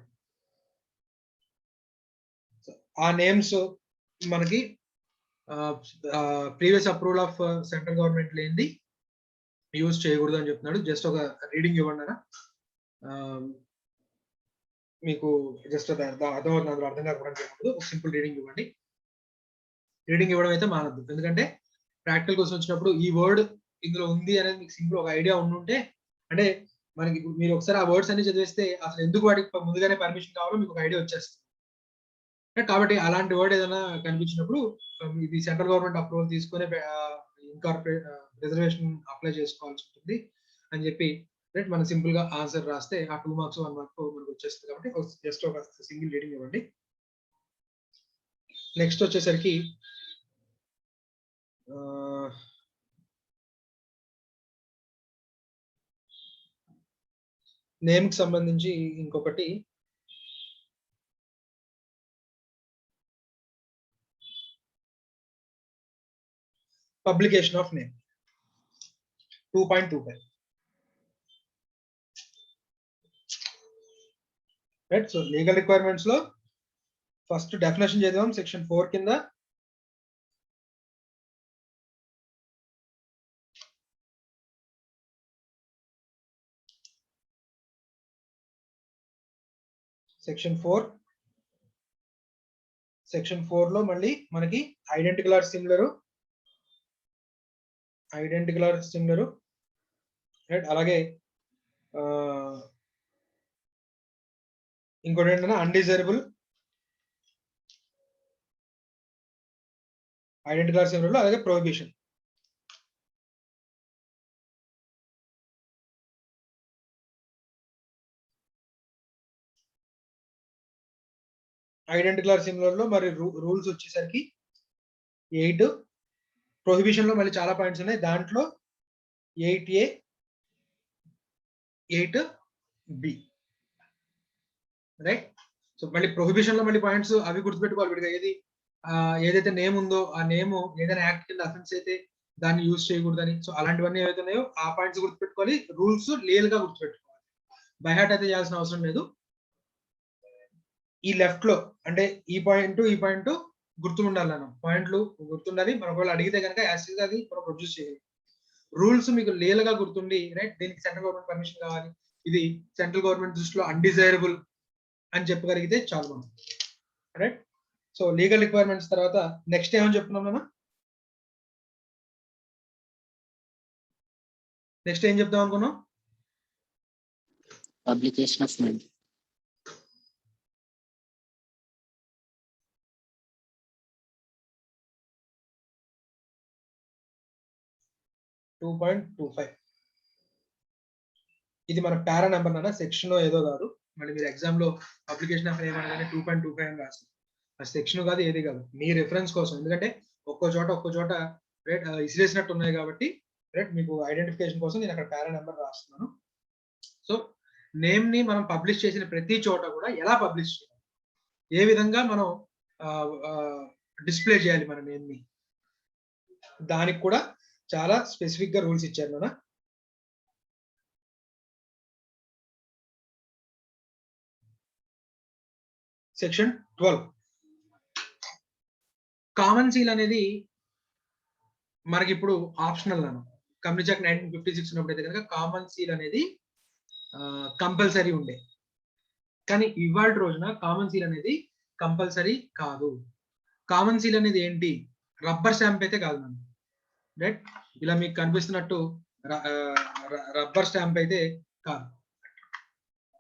ఆ నేమ్స్ మనకి previous approval of central government లేనిది యూజ్ చేయకూడదు అని చెప్తున్నాడు. జస్ట్ ఒక రీడింగ్ ఇవ్వండి అన్న, మీకు జస్ట్ అర్థమవుతుంది, అందులో అర్థం కాకపోవడం చేయకూడదు. ఒక సింపుల్ రీడింగ్ ఇవ్వండి. రీడింగ్ ఇవ్వడం అయితే మానద్దు, ఎందుకంటే ప్రాక్టికల్ కోసం వచ్చినప్పుడు ఈ వర్డ్ ఇందులో ఉంది అనేది మీకు సింపుల్ ఒక ఐడియా ఉండుంటే, అంటే మనకి మీరు ఒకసారి ఆ వర్డ్స్ అన్ని చదివేస్తే అసలు ఎందుకు వాటికి ముందుగానే పర్మిషన్ కావాలో మీకు ఒక ఐడియా వచ్చేస్తుంది. కాబట్టి అలాంటి వర్డ్ ఏదైనా కనిపించినప్పుడు ఇది సెంట్రల్ గవర్నమెంట్ అప్రూవల్ తీసుకునే ఇన్కార్పొరేట్ రిజర్వేషన్ అప్లై చేసుకోవాల్సి ఉంటుంది అని చెప్పి, రైట్, మనం సింపుల్ గా ఆన్సర్ రాస్తే ఆ 2 మార్క్స్ 1 మార్క్ మనకు వచ్చేస్తుంది. కాబట్టి జస్ట్ ఒక సింగిల్ రీడింగ్ ఇవ్వండి. నెక్స్ట్ వచ్చేసరికి నేమ్ కి సంబంధించి ఇంకొకటి, publication of name 2.25, right? So legal requirements లో ఫస్ట్ డెఫినేషన్ చేద్దాం. సెక్షన్ 4 కింద సెక్షన్ 4 లో మళ్ళీ మనకి ఐడెంటికల్ ఆర్ సిమిలర్, రైట్? అలాగే ఇంకోటి ఏంటంటే అన్డిజైరబుల్, ఐడెంటికల్ ఆర్ సిమిలర్, అలాగే ప్రొహిబిషన్. ఐడెంటికల్ ఆర్ సిమిలర్ లో మరి రూల్స్ వచ్చేసరికి 8, ప్రొహిబిషన్ లో మళ్ళీ చాలా పాయింట్స్ ఉన్నాయి, దాంట్లో 8A 8B, రైట్? సో మళ్ళీ ప్రొహిబిషన్ లో మళ్ళీ పాయింట్స్ అవి గుర్తుపెట్టుకోవాలి విడిగా. ఏదైతే నేమ్ ఉందో ఆ నేమ్ ఏదైనా యాక్ట్ కింద అఫెన్స్ అయితే దాన్ని యూజ్ చేయకూడదని, సో అలాంటివన్నీ ఏవైతే ఉన్నాయో ఆ పాయింట్స్ గుర్తుపెట్టుకోవాలి. రూల్స్ లీగల్ గా గుర్తుపెట్టుకోవాలి, బై హార్ట్ అయితే చేయాల్సిన అవసరం లేదు. ఈ లెఫ్ట్ లో అంటే ఈ పాయింట్ గుర్తుండాలి అన్న, పాయింట్లు గుర్తుండాలి. మనం ఒకవేళ అడిగితే కనుక యాసిడ్ అది మనం ప్రొడ్యూస్ చేయాలి. రూల్స్ మీకు లీగల్ గా గుర్తుండి, రైట్, దీనికి సెంట్రల్ గవర్నమెంట్ పర్మిషన్ కావాలి, ఇది సెంట్రల్ గవర్నమెంట్ దృష్టిలో అన్డిజైరబుల్ అని చెప్పగలిగితే చాలు మనం, రైట్? సో లీగల్ రిక్వైర్మెంట్స్ తర్వాత నెక్స్ట్ ఏమని చెప్తున్నాం మనం, నెక్స్ట్ ఏం చెప్దాం అనుకున్నాం? Publication of name. 2.25, ఇది మన పారా నెంబర్ అన్న, సెక్షన్ ఏదో కాదు. మళ్ళీ మీరు ఎగ్జామ్ లో అప్లికేషన్ ఆఫ్ నేమ్ అనగానే 2.25 అని రాస్తారు. ఆ సెక్షన్ కాదు ఏది కాదు, మీ రిఫరెన్స్ కోసం. ఎందుకంటే ఒక్కో చోట రైట్ ఇసిరేసినట్టు ఉన్నాయి కాబట్టి రైట్ మీకు ఐడెంటిఫికేషన్ కోసం నేను అక్కడ పారా నెంబర్ రాస్తున్నాను. సో నేమ్ ని మనం పబ్లిష్ చేసిన ప్రతి చోట కూడా ఎలా పబ్లిష్ చేయాలి, ఏ విధంగా మనం డిస్ప్లే చేయాలి మన నేమ్ ని, దానికి కూడా చాలా స్పెసిఫిక్ గా రూల్స్ ఇచ్చారు మన సెక్షన్ 12. కామన్ సీల్ అనేది మనకి ఇప్పుడు ఆప్షనల్ అను. కంపెనీ యాక్ట్ 1956 ఉన్నప్పుడు అయితే కనుక కామన్ సీల్ అనేది కంపల్సరీ ఉండే, కానీ ఇవాళ రోజున కామన్ సీల్ అనేది కంపల్సరీ కాదు. కామన్ సీల్ అనేది ఏంటి, రబ్బర్ స్టాంప్ అయితే కాదు మనం, రైట్ ఇలా మీకు కనిపిస్తున్నట్టు రబ్బర్ స్టాంప్ అయితే కాదు,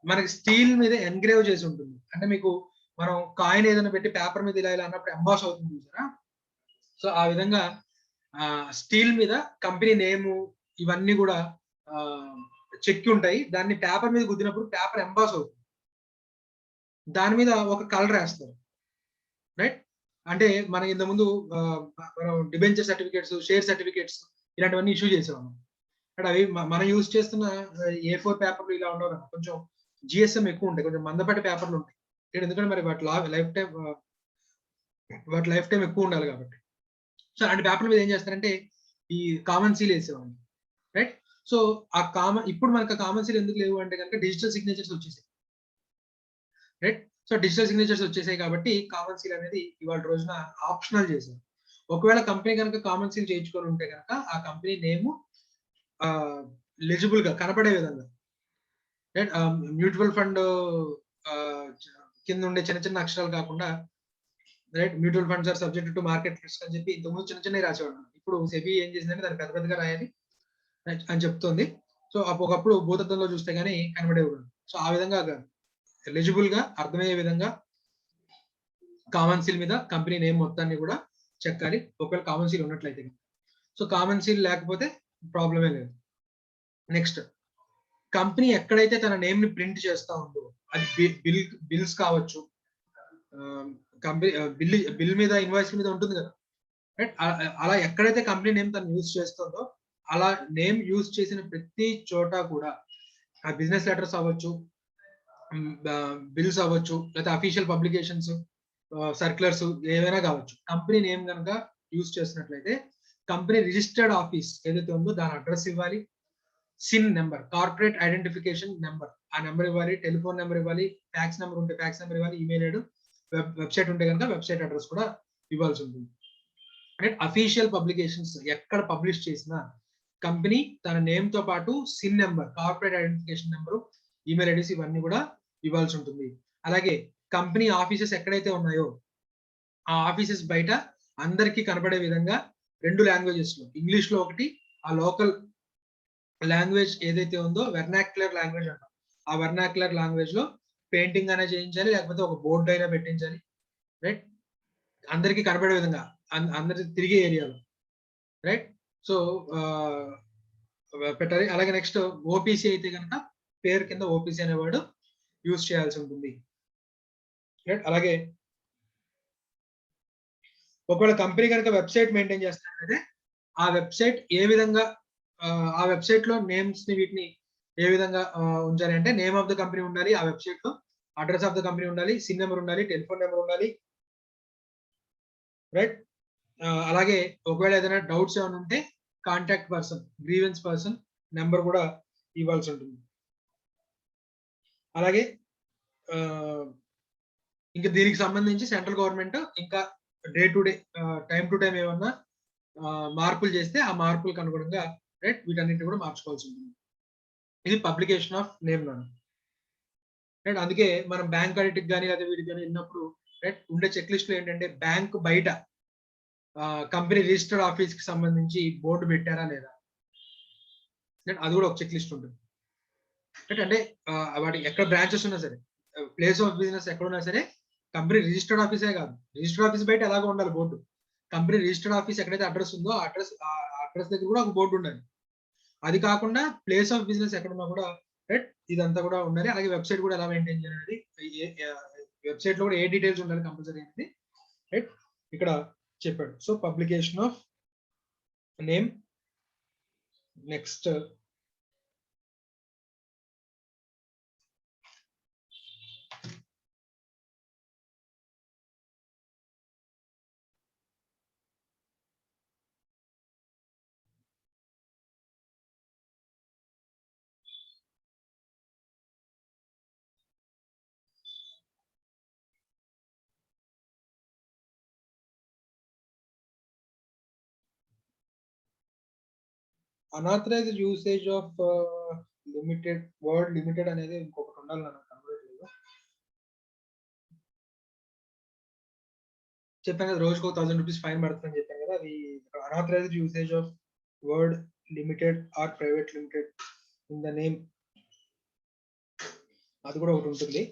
మనకి స్టీల్ మీద ఎన్గ్రేవ్ చేసి ఉంటుంది. అంటే మీకు మనం కాయిన్ ఏదైనా పెట్టి పేపర్ మీద ఇలా అన్నప్పుడు ఎంబాస్ అవుతుంది చూసారా, సో ఆ విధంగా స్టీల్ మీద కంపెనీ నేము ఇవన్నీ కూడా చెక్కి ఉంటాయి. దాన్ని పేపర్ మీద గుద్దినప్పుడు పేపర్ ఎంబాస్ అవుతుంది, దాని మీద ఒక కలర్ వేస్తారు, రైట్. అంటే మనం ఇంత ముందు మనం డిబెంచర్ సర్టిఫికేట్స్, షేర్ సర్టిఫికేట్స్ ఇలాంటివన్నీ ఇష్యూ చేసేవాళ్ళం. అంటే అవి మనం యూజ్ చేస్తున్న A4 పేపర్లు ఇలా ఉండవు, కొంచెం GSM ఎక్కువ ఉంటాయి, కొంచెం మందపాటి పేపర్లు ఉంటాయి. ఎందుకంటే మరి వాటి లైఫ్ టైం ఎక్కువ ఉండాలి కాబట్టి. సో అలాంటి పేపర్ల మీద ఏం చేస్తారంటే ఈ కామన్ సీల్ వేసేవాళ్ళు, రైట్. సో ఆ ఇప్పుడు మనకు కామన్ సీల్ ఎందుకు లేవు అంటే కనుక డిజిటల్ సిగ్నేచర్స్ వచ్చేసాయి, రైట్. సో డిజిటల్ సిగ్నేచర్స్ వచ్చేసాయి కాబట్టి కామన్ సీల్ అనేది ఇవాళ రోజున ఆప్షనల్ చేశారు. ఒకవేళ కంపెనీ కనుక కామన్ సీల్ చేయించుకొని ఉంటే కనుక ఆ కంపెనీ నేమ్ లెజిబుల్ గా కనపడే విధంగా, రైట్. మ్యూచువల్ ఫండ్ కింద ఉండే చిన్న చిన్న అక్షరాలు కాకుండా, right, mutual funds are subject to market risk అని చెప్పి ఇంతకుముందు చిన్న చిన్నవి రాసేవాడు. ఇప్పుడు సెబీ ఏం చేసిందంటే దాన్ని పెద్ద పెద్దగా రాయాలి అని చెప్తుంది. సో ఒకప్పుడు భూతత్వంలో చూస్తే గానీ కనబడేవాడు. సో ఆ విధంగా ఎలిజిబుల్ గా అర్థమయ్యే విధంగా కామన్ సీల్ మీద కంపెనీ నేమ్ మొత్తాన్ని కూడా చెక్కాలి, ఒకవేళ కామన్ సీల్ ఉన్నట్లయితే. సో కామన్ సీల్ లేకపోతే ప్రాబ్లమే లేదు. నెక్స్ట్, కంపెనీ ఎక్కడైతే తన నేమ్ ని ప్రింట్ చేస్తా ఉందో, అది బిల్స్ కావచ్చు, కంపెనీ బిల్ మీద, ఇన్వాయిస్ మీద ఉంటుంది కదా, రైట్. అలా ఎక్కడైతే కంపెనీ నేమ్ తను యూజ్ చేస్తుందో అలా నేమ్ యూజ్ చేసిన ప్రతి చోట కూడా ఆ బిజినెస్ లెటర్స్ అవ్వచ్చు, బిల్స్ అవ్వచ్చు, లేదా అఫీషియల్ పబ్లికేషన్స్, సర్క్యులర్స్ ఏవైనా కావచ్చు, కంపెనీ నేమ్ కనుక యూజ్ చేసినట్లయితే కంపెనీ రిజిస్టర్డ్ ఆఫీస్ ఏదైతే ఉందో దాని అడ్రస్ ఇవ్వాలి, sin number, corporate identification number, ఆ నెంబర్ ఇవ్వాలి, టెలిఫోన్ నెంబర్ ఇవ్వాలి, ఫ్యాక్స్ నెంబర్ ఉంటే ఫ్యాక్స్ నెంబర్ ఇవ్వాలి, ఈమెయిల్ ఐడి, వెబ్సైట్ ఉంటే కనుక వెబ్సైట్ అడ్రస్ కూడా ఇవ్వాల్సి ఉంటుంది. అంటే అఫీషియల్ పబ్లికేషన్స్ ఎక్కడ పబ్లిష్ చేసినా కంపెనీ తన నేమ్ తో పాటు sin number, corporate identification number, email IDs ఇవన్నీ కూడా ఇవ్వాల్సి ఉంటుంది. అలాగే కంపెనీ ఆఫీసెస్ ఎక్కడైతే ఉన్నాయో ఆ ఆఫీసెస్ బయట అందరికీ కనపడే విధంగా 2 లాంగ్వేజెస్ లో, ఇంగ్లీష్ లో ఒకటి, ఆ లోకల్ లాంగ్వేజ్ ఏదైతే ఉందో వెర్నాక్యులర్ లాంగ్వేజ్ అంటాం, ఆ వెర్నాక్యులర్ లాంగ్వేజ్ లో పెయింటింగ్ అయినా చేయించాలి, లేకపోతే ఒక బోర్డు అయినా పెట్టించాలి, రైట్. అందరికీ కనపడే విధంగా, అందరికి తిరిగే ఏరియాలో, రైట్. సో పెట్టాలి. అలాగే నెక్స్ట్ ఓపీసీ అయితే కనుక పేరు కింద ఓపీసీ అనే వర్డ్ యూజ్ చేయాల్సి ఉంటుంది, రైట్. అలాగే ఒకవేళ కంపెనీ కనుక వెబ్సైట్ మెయింటైన్ చేస్తున్నట్లయితే ఆ వెబ్సైట్ ఏ విధంగా, ఆ వెబ్సైట్ లో నేమ్స్ ని వీటిని ఏ విధంగా ఉంచాలి అంటే నేమ్ ఆఫ్ ద కంపెనీ ఉండాలి, ఆ వెబ్సైట్ లో అడ్రస్ ఆఫ్ ద కంపెనీ ఉండాలి, సిన్ నెంబర్ ఉండాలి, టెలిఫోన్ నెంబర్ ఉండాలి, రైట్. అలాగే ఒకవేళ ఏదైనా డౌట్స్ ఏమైనా ఉంటే contact person, grievance person number కూడా ఇవ్వాల్సి ఉంటుంది. అలాగే ఇంకా దీనికి సంబంధించి సెంట్రల్ గవర్నమెంట్ ఇంకా day to day, time to time ఏమన్నా మార్పులు చేస్తే ఆ మార్పులకు అనుగుణంగా, రైట్, వీటన్నిటిని కూడా మార్చుకోవాల్సి ఉంటుంది. ఇది publication of name loan, right. అందుకే మనం బ్యాంక్ ఆడిట్ కానీ లేదా వీటికి కానీ వెళ్ళినప్పుడు, రైట్, ఉండే చెక్ లిస్ట్ లో ఏంటంటే బ్యాంక్ బయట కంపెనీ రిజిస్టర్డ్ ఆఫీస్ కి సంబంధించి బోర్డు పెట్టారా లేదా, అది కూడా ఒక చెక్ లిస్ట్ ఉంటుంది, రైట్. అంటే వాటి ఎక్కడ బ్రాంచెస్ ఉన్నా సరే, ప్లేస్ ఆఫ్ బిజినెస్ ఎక్కడ ఉన్నా సరే కంపెనీ రిజిస్టర్డ్ ఆఫీసే కాదు, రిజిస్టర్డ్ ఆఫీస్ బయట ఎలాగో ఉండాలి బోర్డు, కంపెనీ రిజిస్టర్డ్ ఆఫీస్ ఎక్కడైతే అడ్రస్ ఉందో ఆ అడ్రస్ దగ్గర కూడా ఒక బోర్డు ఉండాలి. అది కాకుండా ప్లేస్ ఆఫ్ బిజినెస్ ఎక్కడ ఉన్నా కూడా, రైట్, ఇదంతా కూడా ఉండాలి. అలాగే వెబ్సైట్ కూడా ఎలా మెయింటైన్ చేయాలి, వెబ్సైట్ లో కూడా ఏ డీటెయిల్స్ ఉండాలి కంపల్సరీ అనేది రైట్, ఇక్కడ చెప్పాడు. So publication of name, next unauthorised usage of limited, word limited అనేది ఇంకొకటి ఉండాలి, నాకు కనబడట్లేదు. చెప్పాను కదా రోజుకు 1000 రూపీస్ ఫైన్ పడుతుందని చెప్పాను కదా, అది unauthorised usage of word limited or private limited in the name, అది కూడా ఒకటి ఉంటుంది.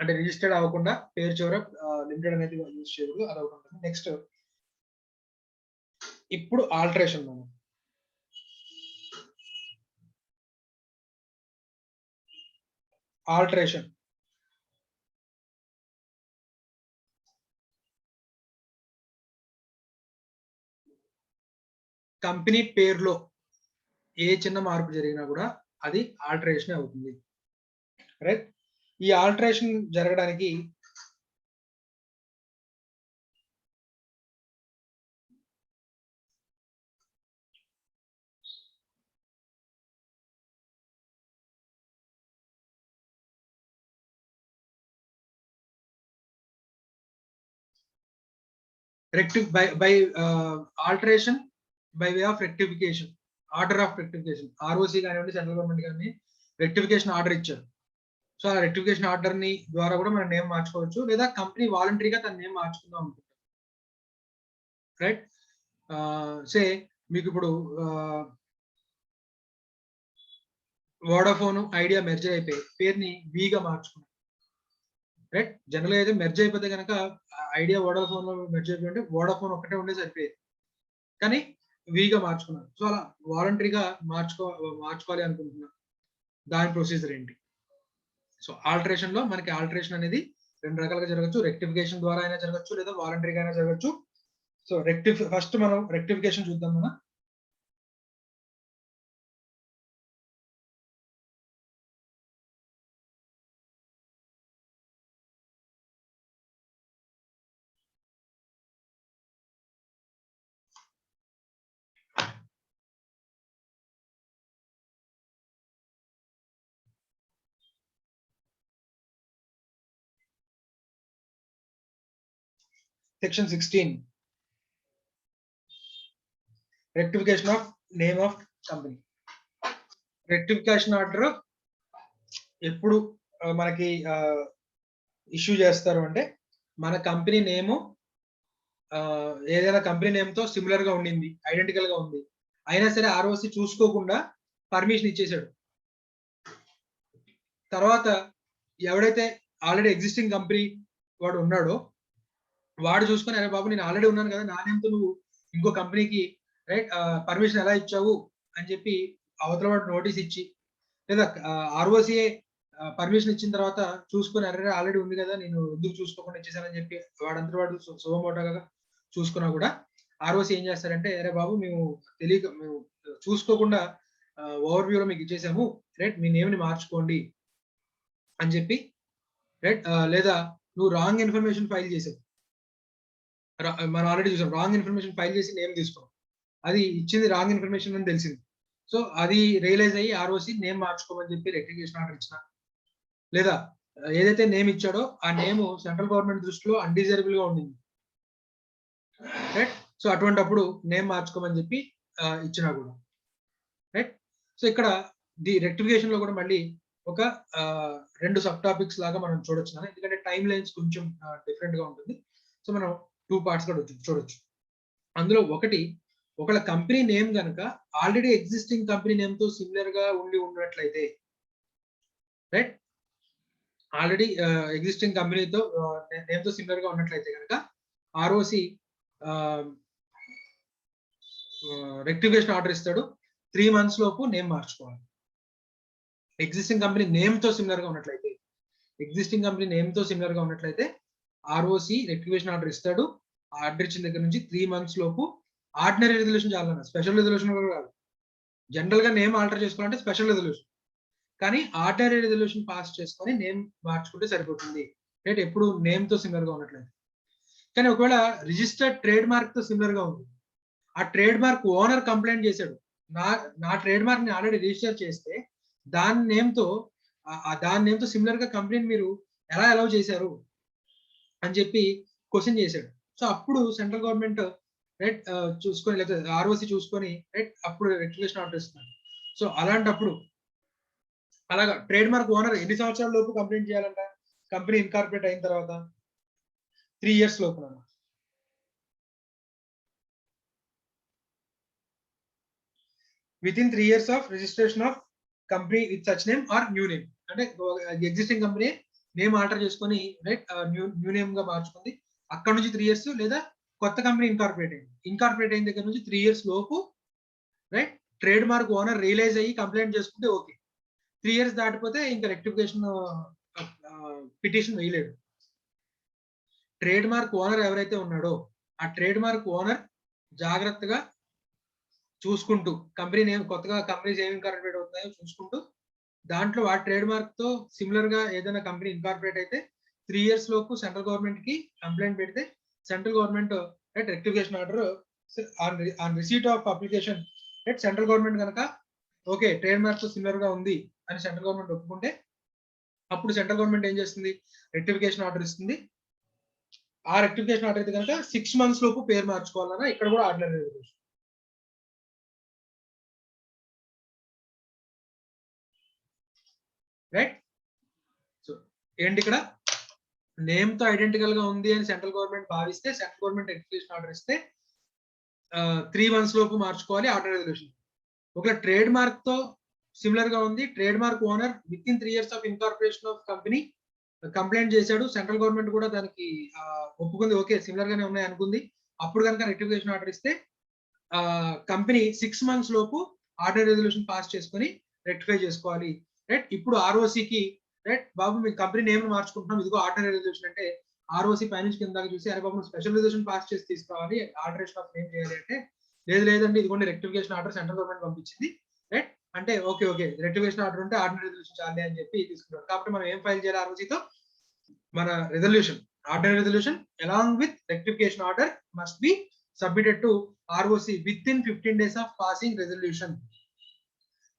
అంటే రిజిస్టర్డ్ అవ్వకుండా పేరు చివర లిమిటెడ్ అనేది యూజ్ చేయకూడదు, అది ఒకటి ఉంటుంది. నెక్స్ట్ ఇప్పుడు ఆల్టరేషన్, మనం ఆల్టరేషన్ కంపెనీ పేరులో ఏ చిన్న మార్పు జరిగినా కూడా అది ఆల్టరేషన్ అవుతుంది. రైట్, ఈ ఆల్టరేషన్ జరగడానికి by alteration by way of rectification, order of rectification, ROC కానివ్వండి సెంట్రల్ గవర్నమెంట్ కానీ రెక్టిఫికేషన్ ఆర్డర్ ఇచ్చారు. సో ఆ రెక్టిఫికేషన్ ఆర్డర్ ని ద్వారా కూడా మనం నేమ్ మార్చుకోవచ్చు, లేదా కంపెనీ వాలంటరీగా తన నేమ్ మార్చుకుందాం అనుకుంటాం. రైట్, సే మీకు ఇప్పుడు వోడాఫోన్ ఐడియా మెర్జర్ అయిపోయి పేరుని వీగా మార్చుకున్నాం. రైట్, జనరల్ అయితే మెర్జ్ అయిపోతే కనుక ఐడియా వోడాఫోన్ లో మెర్జ్ అయిపోయింటే వోడాఫోన్ ఒక్కటే ఉండే సరిపోయేది, కానీ వీగా మార్చుకున్నాను. సో అలా వాలంటరీగా మార్చుకోవాలి అనుకుంటున్నాను. దాని ప్రొసీజర్ ఏంటి? సో ఆల్టరేషన్ లో మనకి ఆల్టరేషన్ అనేది రెండు రకాలుగా జరగచ్చు. రెక్టిఫికేషన్ ద్వారా అయినా జరగచ్చు, లేదా వాలంటరీగా అయినా జరగచ్చు. సో ఫస్ట్ మనం రెక్టిఫికేషన్ చూద్దాం. మనం section 16 rectification of name of company. Rectification order ఎప్పుడు మనకి ఇష్యూ చేస్తారు అంటే, మన కంపెనీ నేమ్ ఏదైనా కంపెనీ నేమ్ తో సిమిలర్ గా ఉండింది, ఐడెంటికల్ గా ఉంది, అయినా సరే ఆర్ఓసి చూసుకోకుండా పర్మిషన్ ఇచ్చేసాడు. తర్వాత ఎవడైతే ఆల్రెడీ ఎగ్జిస్టింగ్ కంపెనీ వాడు ఉన్నాడో వాడు చూసుకొని, అరే బాబు నేను ఆల్రెడీ ఉన్నాను కదా, నా నేమ్తో నువ్వు ఇంకో కంపెనీకి రైట్ పర్మిషన్ ఎలా ఇచ్చావు అని చెప్పి అవతల వాడు నోటీస్ ఇచ్చి, లేదా ఆర్ఓసిఏ పర్మిషన్ ఇచ్చిన తర్వాత చూసుకొని, అరే ఆల్రెడీ ఉంది కదా నేను ఎందుకు చూసుకోకుండా ఇచ్చేసానని చెప్పి వాడంతా వాడు శుభమోటగా చూసుకున్నా కూడా ఆర్ఓసి ఏం చేస్తారంటే, అరే బాబు మేము తెలియక మేము చూసుకోకుండా ఓవర్ వ్యూలో మీకు ఇచ్చేసాము, రైట్ మీ నేమ్ ని మార్చుకోండి అని చెప్పి, రైట్ లేదా నువ్వు రాంగ్ ఇన్ఫర్మేషన్ ఫైల్ చేసావు, మనం ఆల్రెడీ చూసాం రాంగ్ ఇన్ఫర్మేషన్ ఫైల్ చేసి నేమ్ తీసుకున్నాం, అది ఇచ్చింది రాంగ్ ఇన్ఫర్మేషన్ అని తెలిసింది. సో అది రియలైజ్ అయ్యి ఆర్ఓసి నేమ్ మార్చుకోమని చెప్పి రెక్టిఫికేషన్ ఆర్డర్ ఇచ్చిన, లేదా ఏదైతే నేమ్ ఇచ్చాడో ఆ నేమ్ సెంట్రల్ గవర్నమెంట్ దృష్టిలో అన్డిజైరబుల్ గా ఉండింది, రైట్ సో అటువంటిప్పుడు నేమ్ మార్చుకోమని చెప్పి ఇచ్చినా కూడా, రైట్. సో ఇక్కడ ది రెక్టిఫికేషన్ లో కూడా మళ్ళీ ఒక రెండు సబ్ టాపిక్స్ లాగా మనం చూడొచ్చు, ఎందుకంటే టైం లైన్స్ కొంచెం డిఫరెంట్ గా ఉంటుంది. సో మనం 2 పార్ట్స్ కూడా చూడొచ్చు. అందులో ఒకటి, ఒకళ్ళ కంపెనీ నేమ్ కనుక ఆల్రెడీ ఎగ్జిస్టింగ్ కంపెనీ నేమ్ తో సిమిలర్ గా ఉన్నట్లయితే, రైట్ ఆల్రెడీ ఎగ్జిస్టింగ్ కంపెనీతో నేమ్ తో సిమిలర్ గా ఉన్నట్లయితే కనుక ఆర్ఓసి రెక్టిఫికేషన్ ఆర్డర్ ఇస్తాడు. 3 months లోపు నేమ్ మార్చుకోవాలి. ఎగ్జిస్టింగ్ కంపెనీ నేమ్ తో సిమిలర్ గా ఉన్నట్లయితే ఆర్ఓసి రెక్టిఫికేషన్ ఆర్డర్ ఇస్తాడు. ఆర్డర్ ఇచ్చిన దగ్గర నుంచి 3 months లోపు ఆర్డినరీ రెజల్యూషన్ చాలన్నా, స్పెషల్ రెజల్యూషన్ కూడా కాదు. జనరల్ గా నేమ్ ఆల్టర్ చేసుకోవాలంటే స్పెషల్ రెజల్యూషన్, కానీ ఆర్డినరీ రెజల్యూషన్ పాస్ చేసుకొని నేమ్ మార్చుకుంటే సరిపోతుంది. రైట్, ఎప్పుడు నేమ్ తో సిమిలర్ గా ఉన్నట్లయితే. కానీ ఒకవేళ రిజిస్టర్డ్ ట్రేడ్ మార్క్ తో సిమిలర్ గా ఉంది, ఆ ట్రేడ్ మార్క్ ఓనర్ కంప్లైంట్ చేశాడు, నా ట్రేడ్ మార్క్ ని ఆల్రెడీ రిజిస్టర్ చేస్తే దాని నేమ్ తో సిమిలర్ గా కంపెనీని మీరు ఎలా అలౌ చేశారు అని చెప్పి క్వశ్చన్ చేశాడు. సో అప్పుడు సెంట్రల్ గవర్నమెంట్ రైట్ చూసుకొని, లేకపోతే ఆర్ఓసి చూసుకొని రైట్ అప్పుడు రెక్టిఫికేషన్ ఆర్డర్ ఇస్తున్నారు. సో అలాంటప్పుడు అలాగా ట్రేడ్ మార్క్ ఓనర్ ఎన్ని సంవత్సరాల లోపు కంప్లైంట్ చేయాలంట? కంపెనీ ఇన్కార్పొరేట్ అయిన తర్వాత 3 years లోపు. With in 3 years of registration of company with such name or new name. అంటే ఎగ్జిస్టింగ్ కంపెనీ నేమ్ ఆల్టర్ చేసుకొని రైట్ న్యూ నేమ్ గా మార్చుకుంది, అక్కడ నుంచి 3 years, లేదా కొత్త కంపెనీ ఇన్కార్పొరేట్ అయిన దగ్గర నుంచి 3 years లోపు right trade mark owner realize అయ్యి కంప్లైంట్ చేసుకుంటే ఓకే. 3 years దాటిపోతే ఇంకా రెక్టిఫికేషన్ పిటిషన్ వేయలేడు. ట్రేడ్ మార్క్ ఓనర్ ఎవరైతే ఉన్నాడో ఆ ట్రేడ్ మార్క్ ఓనర్ జాగ్రత్తగా చూసుకుంటూ కంపెనీ నేమ్, కొత్తగా కంపెనీస్ ఏమి ఇన్కార్పొరేట్ అవుతున్నాయో చూసుకుంటూ, దాంట్లో ఆ ట్రేడ్ మార్క్ తో సిమిలర్ గా ఏదైనా కంపెనీ ఇన్కార్పొరేట్ అయితే 3 years లోపు సెంట్రల్ గవర్నమెంట్ కి కంప్లైంట్ పెడితే central government rectification order on receipt of application central government కనుక ఓకే ట్రేడ్ మార్క్ తో సిమిలర్ గా ఉంది అని సెంట్రల్ గవర్నమెంట్ ఒప్పుకుంటే అప్పుడు సెంట్రల్ గవర్నమెంట్ ఏం చేస్తుంది? రెక్టిఫికేషన్ ఆర్డర్ ఇస్తుంది. ఆ రెక్టిఫికేషన్ ఆర్డర్ అయితే కనుక 6 months లోపు పేరు మార్చుకోవాలన్నా ఇక్కడ కూడా ఆర్డినరీ రెజల్యూషన్. రైట్, సో ఏంటి ఇక్కడ నేమ్ తో ఐడెంటికల్ గా ఉంది అని సెంట్రల్ గవర్నమెంట్ భావిస్తే సెంట్రల్ గవర్నమెంట్ రెక్టిఫికేషన్ ఆర్డర్ ఇస్తే 3 months లోపు మార్చుకోవాలి ఆర్డినరీ రెజల్యూషన్. ఒకవేళ ట్రేడ్ మార్క్ తో సిమిలర్ గా ఉంది, trade mark owner with in 3 years of incorporation of company complaint చేశాడు, సెంట్రల్ గవర్నమెంట్ కూడా దానికి ఒప్పుకుంది, ఓకే సిమిలర్ గానే ఉన్నాయి అనుకుంది, అప్పుడు కనుక రెక్టిఫికేషన్ ఆర్డర్ ఇస్తే కంపెనీ 6 months లోపు ఆర్డినరీ రెజల్యూషన్ పాస్ చేసుకొని రెక్టిఫై చేసుకోవాలి. రైట్, ఇప్పుడు ఆర్ఓసికి రైట్ బాబు మీ కంపెనీ నేమ్ మార్చుకుంటున్నాం, ఇదిగో ఆర్డినరీ రెజల్యూషన్ అంటే ఆర్ఓసి పైనుంచి కింద చూసి అరే బాబు స్పెషల్ రెజల్యూషన్ పాస్ చేసి తీసుకోవాలి, ఆల్టరేషన్ ఆఫ్ నేమ్ చేయాలి అంటే లేదండి ఇదిగోండి రెక్టిఫికేషన్ ఆర్డర్ సెంట్రల్ గవర్నమెంట్ పంపించింది రైట్ అంటే ఓకే రెక్టిఫికేషన్ ఆర్డర్ ఉంటే ఆర్డినరీ రెజల్యూషన్ చాలే అని చెప్పి తీసుకుంటారు. కాబట్టి మనం ఏం ఫైల్ చేయాలి ఆర్ఓసితో? మన resolution, ordinary resolution along with rectification order must be submitted to ROC with in 15 days of passing resolution.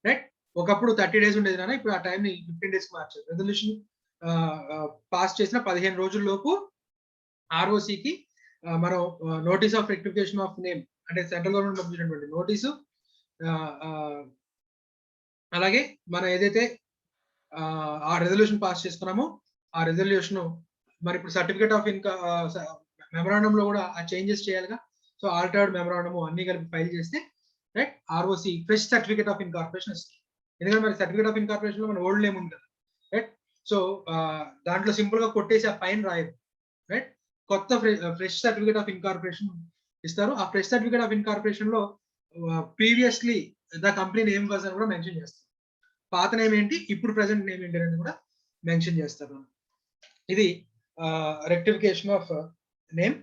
Right, ఒకప్పుడు 30 days ఉండేది నాన్న, ఇప్పుడు ఆ టైం ని 15 days మార్చారు. రెజల్యూషన్ పాస్ చేసిన 15 రోజుల లోపు ఆర్ఓసికి మనం notice of rectification of name అంటే సెంట్రల్ గవర్నమెంట్ పంపించినటువంటి నోటీసు, అలాగే మనం ఏదైతే ఆ రెజల్యూషన్ పాస్ చేసుకున్నామో ఆ రెజల్యూషన్ మరి ఇప్పుడు సర్టిఫికేట్ ఆఫ్ మెమరాండం లో కూడా ఆ చేంజెస్ చేయాలిగా. సో ఆల్టర్డ్ మెమరాండము అన్ని కలిపి ఫైల్ చేస్తే right ROC fresh certificate of incorporation ఇస్తుంది. ఎందుకంటే మరి సర్టిఫికేట్ ఆఫ్ ఇన్కార్పొరేషన్ లో మన ఓల్డ్ నేమ్ ఉంది కదా రైట్. సో దాంట్లో సింపుల్ గా కొట్టేసి ఆ పైన రాయదు రైట్, కొత్త ఫ్రెష్ సర్టిఫికేట్ ఆఫ్ ఇన్కార్పొరేషన్ ఇస్తారు. ఆ ఫ్రెష్ సర్టిఫికేట్ ఆఫ్ ఇన్కార్పొరేషన్ లో previously the company name was అని కూడా మెన్షన్ చేస్తారు. పాత నేమ్ ఏంటి, ఇప్పుడు ప్రెసెంట్ నేమ్ ఏంటి అనేది కూడా మెన్షన్ చేస్తారు. ఇది rectification of name.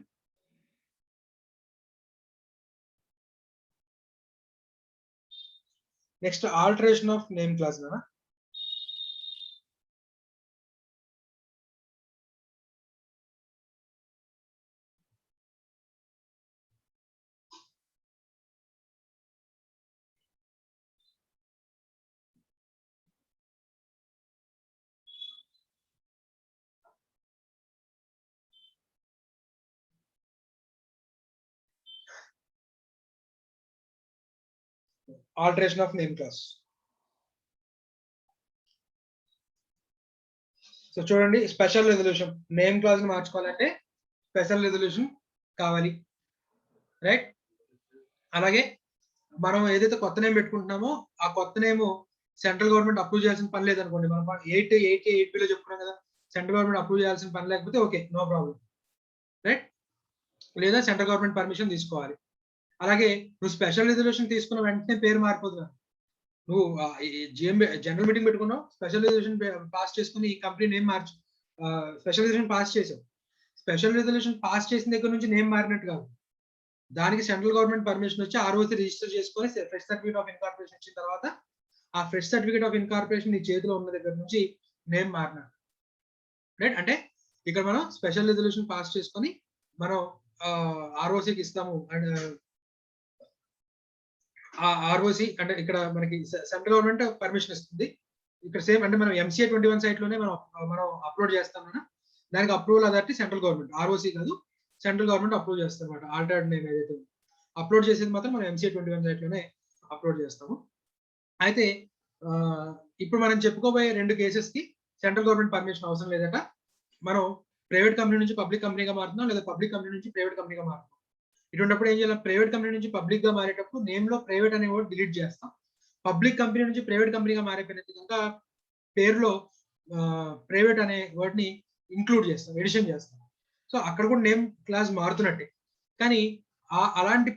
Next alteration of name clause నా alteration of name clause. So చూడండి, స్పెషల్ రెజల్యూషన్ నేమ్ క్లాస్ ని మార్చుకోవాలంటే స్పెషల్ రెజల్యూషన్ కావాలి రైట్. అలాగే మనం ఏదైతే కొత్త నేమ్ పెట్టుకుంటున్నామో ఆ కొత్త నేమ్ సెంట్రల్ గవర్నమెంట్ అప్రూవ్ చేయాల్సిన పని లేదనుకోండి, మనం 8 లో చెప్పుకున్నాం కదా, సెంట్రల్ గవర్నమెంట్ అప్రూవ్ చేయాల్సిన పని లేకపోతే ఓకే నో ప్రాబ్లం రైట్, లేదా సెంట్రల్ గవర్నమెంట్ పర్మిషన్ తీసుకోవాలి. అలాగే నువ్వు స్పెషల్ రిజల్యూషన్ తీసుకున్న వెంటనే పేరు మారిపోతున్నావు. నువ్వు జిఎంబి జనరల్ మీటింగ్ పెట్టుకున్నావు, స్పెషల్ రిజల్యూషన్ పాస్ చేసుకుని ఈ కంపెనీ నేమ్ మార్చు, స్పెషల్ రిజల్యూషన్ పాస్ చేసావు. స్పెషల్ రిజల్యూషన్ పాస్ చేసిన దగ్గర నుంచి నేమ్ మారినట్టు కాదు, దానికి సెంట్రల్ గవర్నమెంట్ పర్మిషన్ వచ్చి ఆర్ఓసి రిజిస్టర్ చేసుకొని ఫ్రెష్ సర్టిఫికేట్ ఆఫ్ ఇన్కార్పొరేషన్ ఇచ్చిన తర్వాత ఆ ఫ్రెష్ సర్టిఫికేట్ ఆఫ్ ఇన్కార్పొరేషన్ నీ చేతిలో ఉన్న దగ్గర నుంచి నేమ్ మారినట్టు. రైట్? అంటే ఇక్కడ మనం స్పెషల్ రిజల్యూషన్ పాస్ చేసుకొని మనం ఆర్ఓసికి ఇస్తాము. అండ్ ఆర్ఓసి అంటే ఇక్కడ మనకి సెంట్రల్ గవర్నమెంట్ పర్మిషన్ ఇస్తుంది. ఇక్కడ సేమ్ అంటే మనం MCA 21 సైట్ లోనే మనం అప్లోడ్ చేస్తాం కదా, దానికి అప్రూవల్ అదట్టి సెంట్రల్ గవర్నమెంట్, ఆర్ఓసి కాదు, సెంట్రల్ గవర్నమెంట్ అప్రూవ్ చేస్తాం అనమాట. ఆల్టర్నేట్ నేమ్ ఏదైతే అప్లోడ్ చేసేది మాత్రం మనం MCA 21 సైట్ లోనే అప్లోడ్ చేస్తాము. అయితే ఇప్పుడు మనం చెప్పుకోబోయే 2 కేసెస్ కి సెంట్రల్ గవర్నమెంట్ పర్మిషన్ అవసరం లేదట. మనం ప్రైవేట్ కంపెనీ నుంచి పబ్లిక్ కంపెనీగా మారుతున్నాం, లేదా పబ్లిక్ కంపెనీ నుంచి ప్రైవేట్ కంపెనీగా మారుతున్నాం. ఇటువంటిప్పుడు ఏం చేయాలి? ప్రైవేట్ కంపెనీ నుంచి పబ్లిక్ గా మారేటప్పుడు నేమ్ లో ప్రైవేట్ అనే వర్డ్ డిలీట్ చేస్తాం. పబ్లిక్ కంపెనీ నుంచి ప్రైవేట్ కంపెనీగా మారిపోయిన కనుక పేరులో ప్రైవేట్ అనే వర్డ్ ని ఇంక్లూడ్ చేస్తాం, ఎడిషన్ చేస్తాం. సో అక్కడ కూడా నేమ్ క్లాస్ మారుతున్నట్టే. కానీ అలాంటి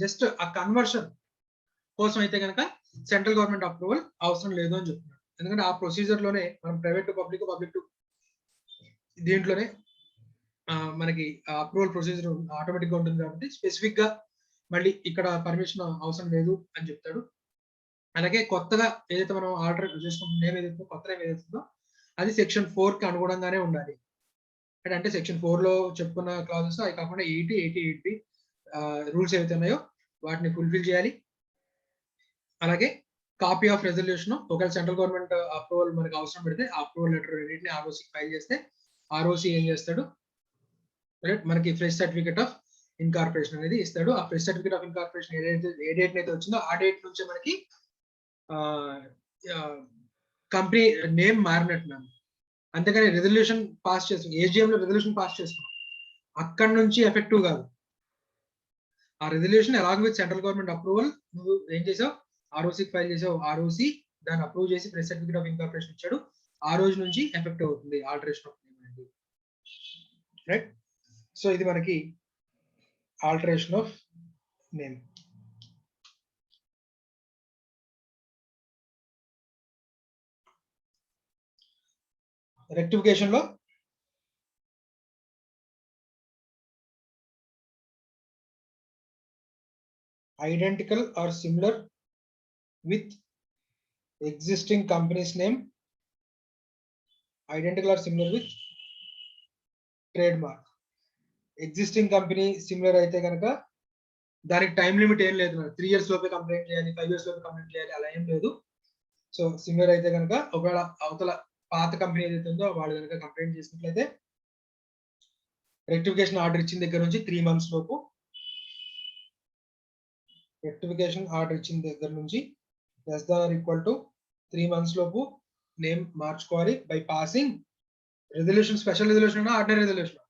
జస్ట్ ఆ కన్వర్షన్ కోసం అయితే కనుక సెంట్రల్ గవర్నమెంట్ అప్రూవల్ అవసరం లేదు అని చెప్తున్నారు. ఎందుకంటే ఆ ప్రొసీజర్ లోనే మనం private to public, public to దీంట్లోనే మనకి అప్రూవల్ ప్రొసీజర్ ఆటోమేటిక్ గా ఉంటుంది కాబట్టి స్పెసిఫిక్ గా మళ్ళీ ఇక్కడ పర్మిషన్ అవసరం లేదు అని చెప్తాడు. అలాగే కొత్తగా ఏదైతే మనం ఆర్డర్ చేసుకుంటున్న నేమ్ ఏదైతే కొత్త నేమ్ ఏదైతుందో అది సెక్షన్ 4 కి అనుగుణంగానే ఉండాలి. అంటే సెక్షన్ 4 లో చెప్పుకున్న క్లాజెస్ అవి కాకుండా 80, 88 రూల్స్ ఏవైతే ఉన్నాయో వాటిని ఫుల్ఫిల్ చేయాలి. అలాగే కాపీ ఆఫ్ రెజల్యూషన్, ఒకవేళ సెంట్రల్ గవర్నమెంట్ అప్రూవల్ మనకి అవసరం పెడితే ఆ అప్రూవల్ లెటర్ రెండింటిని ఆర్ఓసి ఫైల్ చేస్తే ఆర్ఓసి ఏం చేస్తాడు, మనకి ఫ్రెష్ సర్టిఫికేట్ ఆఫ్ ఇన్కార్పొరేషన్ అనేది ఇస్తాడు. ఆ fresh certificate of incorporation A date అయితే వచ్చిందో ఆ డేట్ నుంచి మనకి కంపెనీ నేమ్ మారినట్టు. అంతేగాని రెజల్యూషన్ పాస్ చేస్తాం, ఏజిఎం లో రెజల్యూషన్ పాస్ చేస్తాం, అక్కడి నుంచి ఎఫెక్టివ్ కాదు. ఆ resolution along with central government approval నువ్వు ఏం చేసావు, ఆర్ఓసికి ఫైల్ చేసావు, ఆర్ఓసి దాన్ని అప్రూవ్ చేసి ఫ్రెష్ సర్టిఫికేట్ ఆఫ్ ఇన్కార్పొరేషన్ ఇచ్చాడు, ఆ రోజు నుంచి ఎఫెక్ట్ అవుతుంది ఆల్టరేషన్ ఆఫ్ నేమ్ అనేది. రైట్? సో ఇది మనకి ఆల్టరేషన్ ఆఫ్ నేమ్. రెక్టిఫికేషన్ లో identical or similar with existing company's name, identical or similar with trademark. Existing company similar అయితే కనుక దానికి టైం లిమిట్ ఏం లేదు, 3 years లోపే కంప్లైంట్ చేయాలి, 5 years లోపే కంప్లైంట్ చేయాలి, అలా ఏం లేదు. సో సిమిలర్ అయితే కనుక ఒకవేళ అవతల పాత కంపెనీ ఏదైతే ఉందో వాళ్ళు కనుక కంప్లైంట్ చేసినట్లయితే రెక్టిఫికేషన్ ఆర్డర్ ఇచ్చిన దగ్గర నుంచి 3 months లోపు, రెక్టిఫికేషన్ ఆర్డర్ ఇచ్చిన దగ్గర నుంచి less than or equal to 3 months లోపు నేమ్ మార్చుకోవాలి by passing resolution. Special resolution ordinary resolution?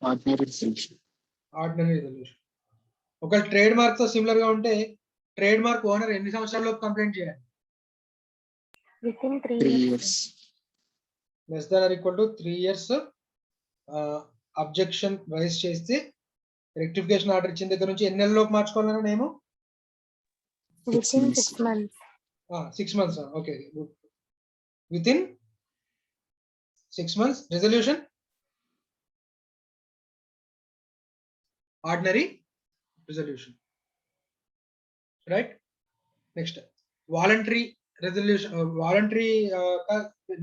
Ordinary resolution. ఒకవేళ ట్రేడ్ మార్క్ తో సిమిలర్ గా ఉంటే ట్రేడ్ మార్క్ ఓనర్ ఎన్ని సంవత్సరాల్లో కంప్లైంట్ చేయాలి? Within 3 years. Less than or equal to 3 years objection raise చేస్తే రెక్టిఫికేషన్ ఆర్డర్ ఇచ్చిన దగ్గర నుంచి ఎన్ని నెలల్లోపు మార్చుకోవాలన్నా నేము? Within 6 months. 6 months. Okay, within 6 months. Resolution ordinary resolution. Right? Next voluntary resolution. Voluntary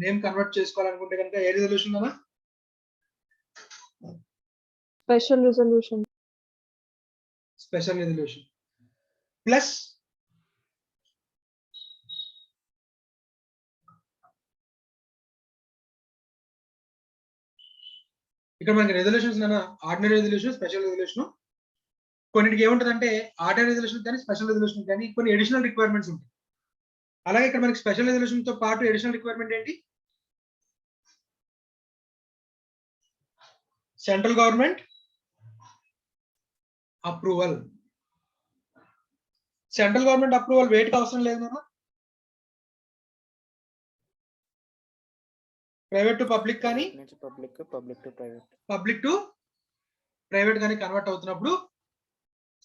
name convert చేసుకోవాలనుకుంటే కనుక ఏ రెజల్యూషన్ అన్నా? Special resolution. Special resolution plus ఇక్కడ మనకి రెజల్యూషన్స్ అన్న ఆర్డినరీ రెజల్యూషన్, స్పెషల్ రెజల్యూషన్. కొన్నిటికి ఏముంటదంటే ఆర్డినరీ రెజల్యూషన్ కానీ స్పెషల్ రెజల్యూషన్ కానీ కొన్ని అడిషనల్ రిక్వైర్మెంట్స్ ఉంటాయి. అలాగే ఇక్కడ మనకి స్పెషల్ రెజల్యూషన్ తో పాటు అడిషనల్ రిక్వైర్మెంట్ ఏంటి? Central government approval. Central government approval వేటికి అవసరం లేదు నాన్న. ప్రైవేట్ టు పబ్లిక్ కానీ public to private. Public to private కానీ కన్వర్ట్ అవుతున్నప్పుడు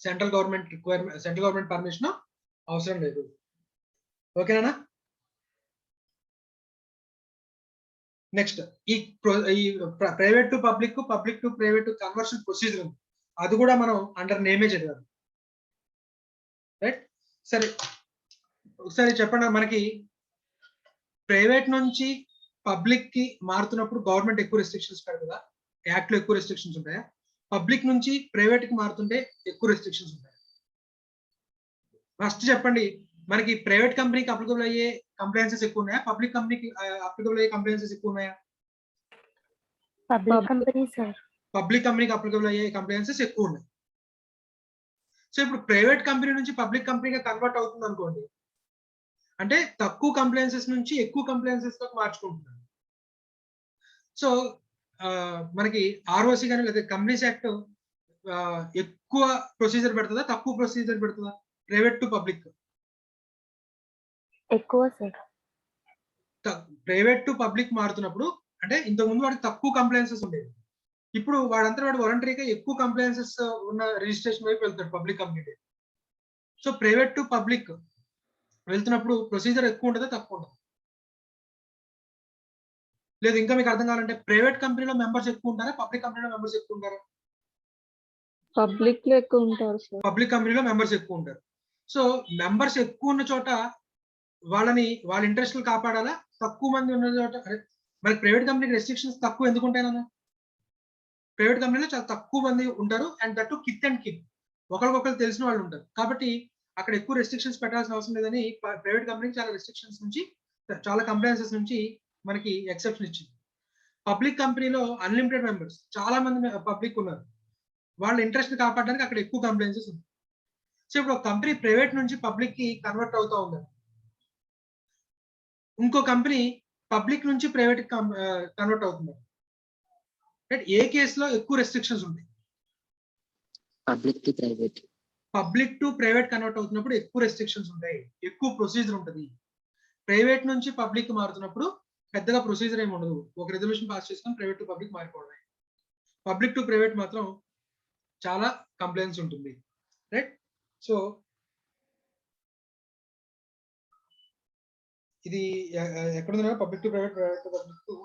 సెంట్రల్ గవర్నమెంట్ పర్మిషన్ అవసరం లేదు. ఓకేనా? నెక్స్ట్ ఈ private to public to private conversion procedure ఉంది, అది కూడా మనం అండర్ నేమే చదివాము. రైట్, సరే ఒకసారి చెప్పండి, మనకి ప్రైవేట్ నుంచి పబ్లిక్ కి మారుతున్నప్పుడు గవర్నమెంట్ ఎక్కువ రెస్ట్రిక్షన్స్ పెడుతుందా? యాక్ట్ లో ఎక్కువ రెస్ట్రిక్షన్స్ ఉంటాయా? పబ్లిక్ నుంచి ప్రైవేట్ కి మారుతుంటే ఎక్కువ రెస్ట్రిక్షన్స్ ఉంటాయా? ఫస్ట్ చెప్పండి, మనకి ప్రైవేట్ కంపెనీకి అప్లికబుల్ అయ్యే కంప్లైన్సెస్ ఎక్కువ ఉన్నాయా? పబ్లిక్ కంపెనీకి అప్లికబుల్ అయ్యే కంప్లైన్సెస్ ఎక్కువ ఉన్నాయా? Public company sir. పబ్లిక్ కంపెనీకి అప్లికబుల్ అయ్యే కంప్లైన్సెస్ ఎక్కువ ఉన్నాయి. సో ఇప్పుడు ప్రైవేట్ కంపెనీ నుంచి పబ్లిక్ కంపెనీగా కన్వర్ట్ అవుతుంది అనుకోండి, అంటే తక్కువ కంప్లైన్సెస్ నుంచి ఎక్కువ కంప్లైన్సెస్ లోకి మార్చుకుంటున్నాను. సో మనకి ఆర్ఓసి కానీ లేదా కంపెనీస్ యాక్ట్ ఎక్కువ ప్రొసీజర్ పెడుతుందా తక్కువ ప్రొసీజర్ పెడుతుందా ప్రైవేట్ టు పబ్లిక్? ఎక్కువ సార్. ప్రైవేట్ టు పబ్లిక్ మారుతున్నప్పుడు అంటే ఇంతకుముందు వాడికి తక్కువ కంప్లైన్సెస్ ఉండేవి, ఇప్పుడు వాడంతా వాడు వాలంటరీగా ఎక్కువ కంప్లైన్సెస్ ఉన్న రిజిస్ట్రేషన్ వైపు వెళ్తాడు public company. So private to public వెళ్తున్నప్పుడు ప్రొసీజర్ ఎక్కువ ఉంటుందా తక్కువ ఉంటుందా? లేదు ఇంకా మీకు అర్థం కావాలంటే ప్రైవేట్ కంపెనీలో మెంబర్స్ ఎక్కువ ఉంటారా పబ్లిక్ కంపెనీలో మెంబర్స్ ఎక్కువ ఉంటారా? పబ్లిక్ లో ఎక్కువ ఉంటారు సార్. పబ్లిక్ కంపెనీలో మెంబర్స్ ఎక్కువ ఉంటారు. సో మెంబర్స్ ఎక్కువ ఉన్న చోట వాళ్ళ ఇంట్రెస్ట్లు కాపాడాలా, తక్కువ మంది ఉన్న చోట మరి ప్రైవేట్ కంపెనీకి రెస్ట్రిక్షన్స్ తక్కువ ఎందుకు ఉంటాయన్నా? ప్రైవేట్ కంపెనీలో చాలా తక్కువ మంది ఉంటారు and that kit and kit, ఒకరికొకరు తెలిసిన వాళ్ళు ఉంటారు కాబట్టి అక్కడ ఎక్కువ రెస్ట్రిక్షన్స్ పెట్టాల్సిన అవసరం లేదని ప్రైవేట్ కంపెనీకి చాలా రెస్ట్రిక్షన్స్ నుంచి చాలా కంప్లైన్సెస్ నుంచి మనకి ఎక్సెప్షన్ ఇచ్చింది. పబ్లిక్ కంపెనీలో అన్లిమిటెడ్ మెంబర్స్ చాలా మంది పబ్లిక్ ఉన్నారు, వాళ్ళ ఇంట్రెస్ట్ కాపాడడానికి అక్కడ ఎక్కువ కంప్లైన్సెస్ ఉన్నాయి. సో ఇప్పుడు ఒక కంపెనీ ప్రైవేట్ నుంచి పబ్లిక్ కి కన్వర్ట్ అవుతా ఉంది, ఇంకో కంపెనీ పబ్లిక్ నుంచి ప్రైవేట్ కన్వర్ట్ అవుతుంది, ఏ కేసులో ఎక్కువ రెస్ట్రిక్షన్స్ ఉంటాయి? Public to private. Public to private convert అవుతున్నప్పుడు ఎక్కువ రెస్ట్రిక్షన్స్ ఉంటాయి, ఎక్కువ ప్రొసీజర్ ఉంటుంది. ప్రైవేట్ నుంచి పబ్లిక్ మారుతున్నప్పుడు పెద్దగా ప్రొసీజర్ ఏమి ఉండదు, ఒక రెజల్యూషన్ పాస్ చేసుకొని ప్రైవేట్ టు పబ్లిక్ మారిపోవడమే. పబ్లిక్ టు ప్రైవేట్ మాత్రం చాలా కంప్లైంట్స్ ఉంటుంది. రైట్, సో ఇది ఎక్కడ ఉంది? Public to private, private to public to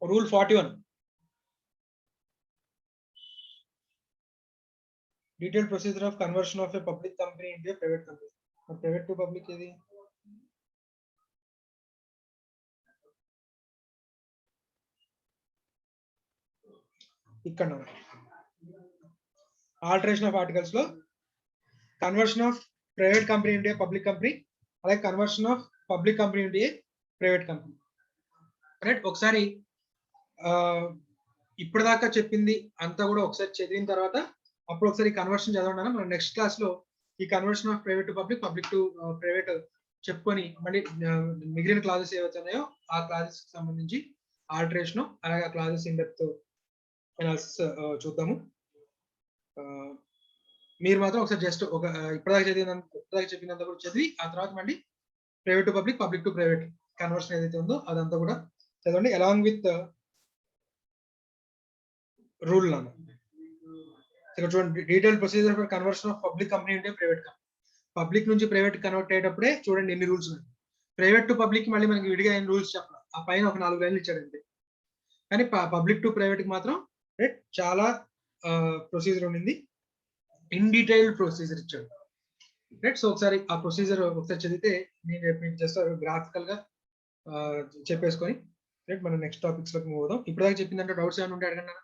Rule 41. Detailed procedure of conversion of a public company into a private company. Private to public ఏది? ఇక్కడ ఆల్టరేషన్ ఆఫ్ ఆర్టికల్స్ లో conversion of private company into a public company, అలాగే conversion of public company into a private company. Right, ఒకసారి ఇప్పటిదాకా చెప్పింది అంతా కూడా ఒకసారి చదివిన తర్వాత అప్పుడు ఒకసారి కన్వర్షన్ చదవడం. మనం నెక్స్ట్ క్లాస్ లో ఈ conversion of private to public, public to private చెప్పుకొని మళ్ళీ మిగిలిన క్లాసెస్ ఏవైతే ఉన్నాయో ఆ క్లాసెస్ కి సంబంధించి ఆల్టరేషన్ అలాగే ఆ క్లాసెస్ ఇన్ డెప్త్ అనాలిసిస్ చూద్దాము. మీరు మాత్రం ఒకసారి జస్ట్ ఒక ఇప్పటిదాకా చెప్పినంత కూడా చదివి ఆ తర్వాత మళ్ళీ private to public, public to private conversion ఏదైతే ఉందో అదంతా కూడా చదవండి అలాంగ్ విత్ రూల్ నాన్న. ఇక్కడ చూడండి, detail procedure for conversion of public company అంటే ప్రైవేట్ కంపెనీ. పబ్లిక్ నుంచి ప్రైవేట్ కన్వర్ట్ అయ్యేటప్పుడే చూడండి ఎన్ని రూల్స్ ఉన్నాయి. ప్రైవేట్ టు పబ్లిక్ మళ్ళీ మనకి విడిగా ఎన్ని రూల్స్ చెప్పాలి, ఆ పైన ఒక 4 లైన్లు ఇచ్చాడు అంతే. కానీ పబ్లిక్ టు ప్రైవేట్ కి మాత్రం రైట్ చాలా ప్రొసీజర్ ఉండింది, ఇన్ డీటెయిల్ ప్రొసీజర్ ఇచ్చాడు. రైట్, సో ఒకసారి ఆ ప్రొసీజర్ ఒకసారి చదివితే నేను జస్ట్ గ్రాఫికల్ గా చెప్పేసుకొని రైట్ మనం నెక్స్ట్ టాపిక్స్ లోకి మూవ్ అవుదాం. ఇప్పటిదాకా చెప్పిందంటే డౌట్స్ ఏమైనా ఉంటే అడగండి.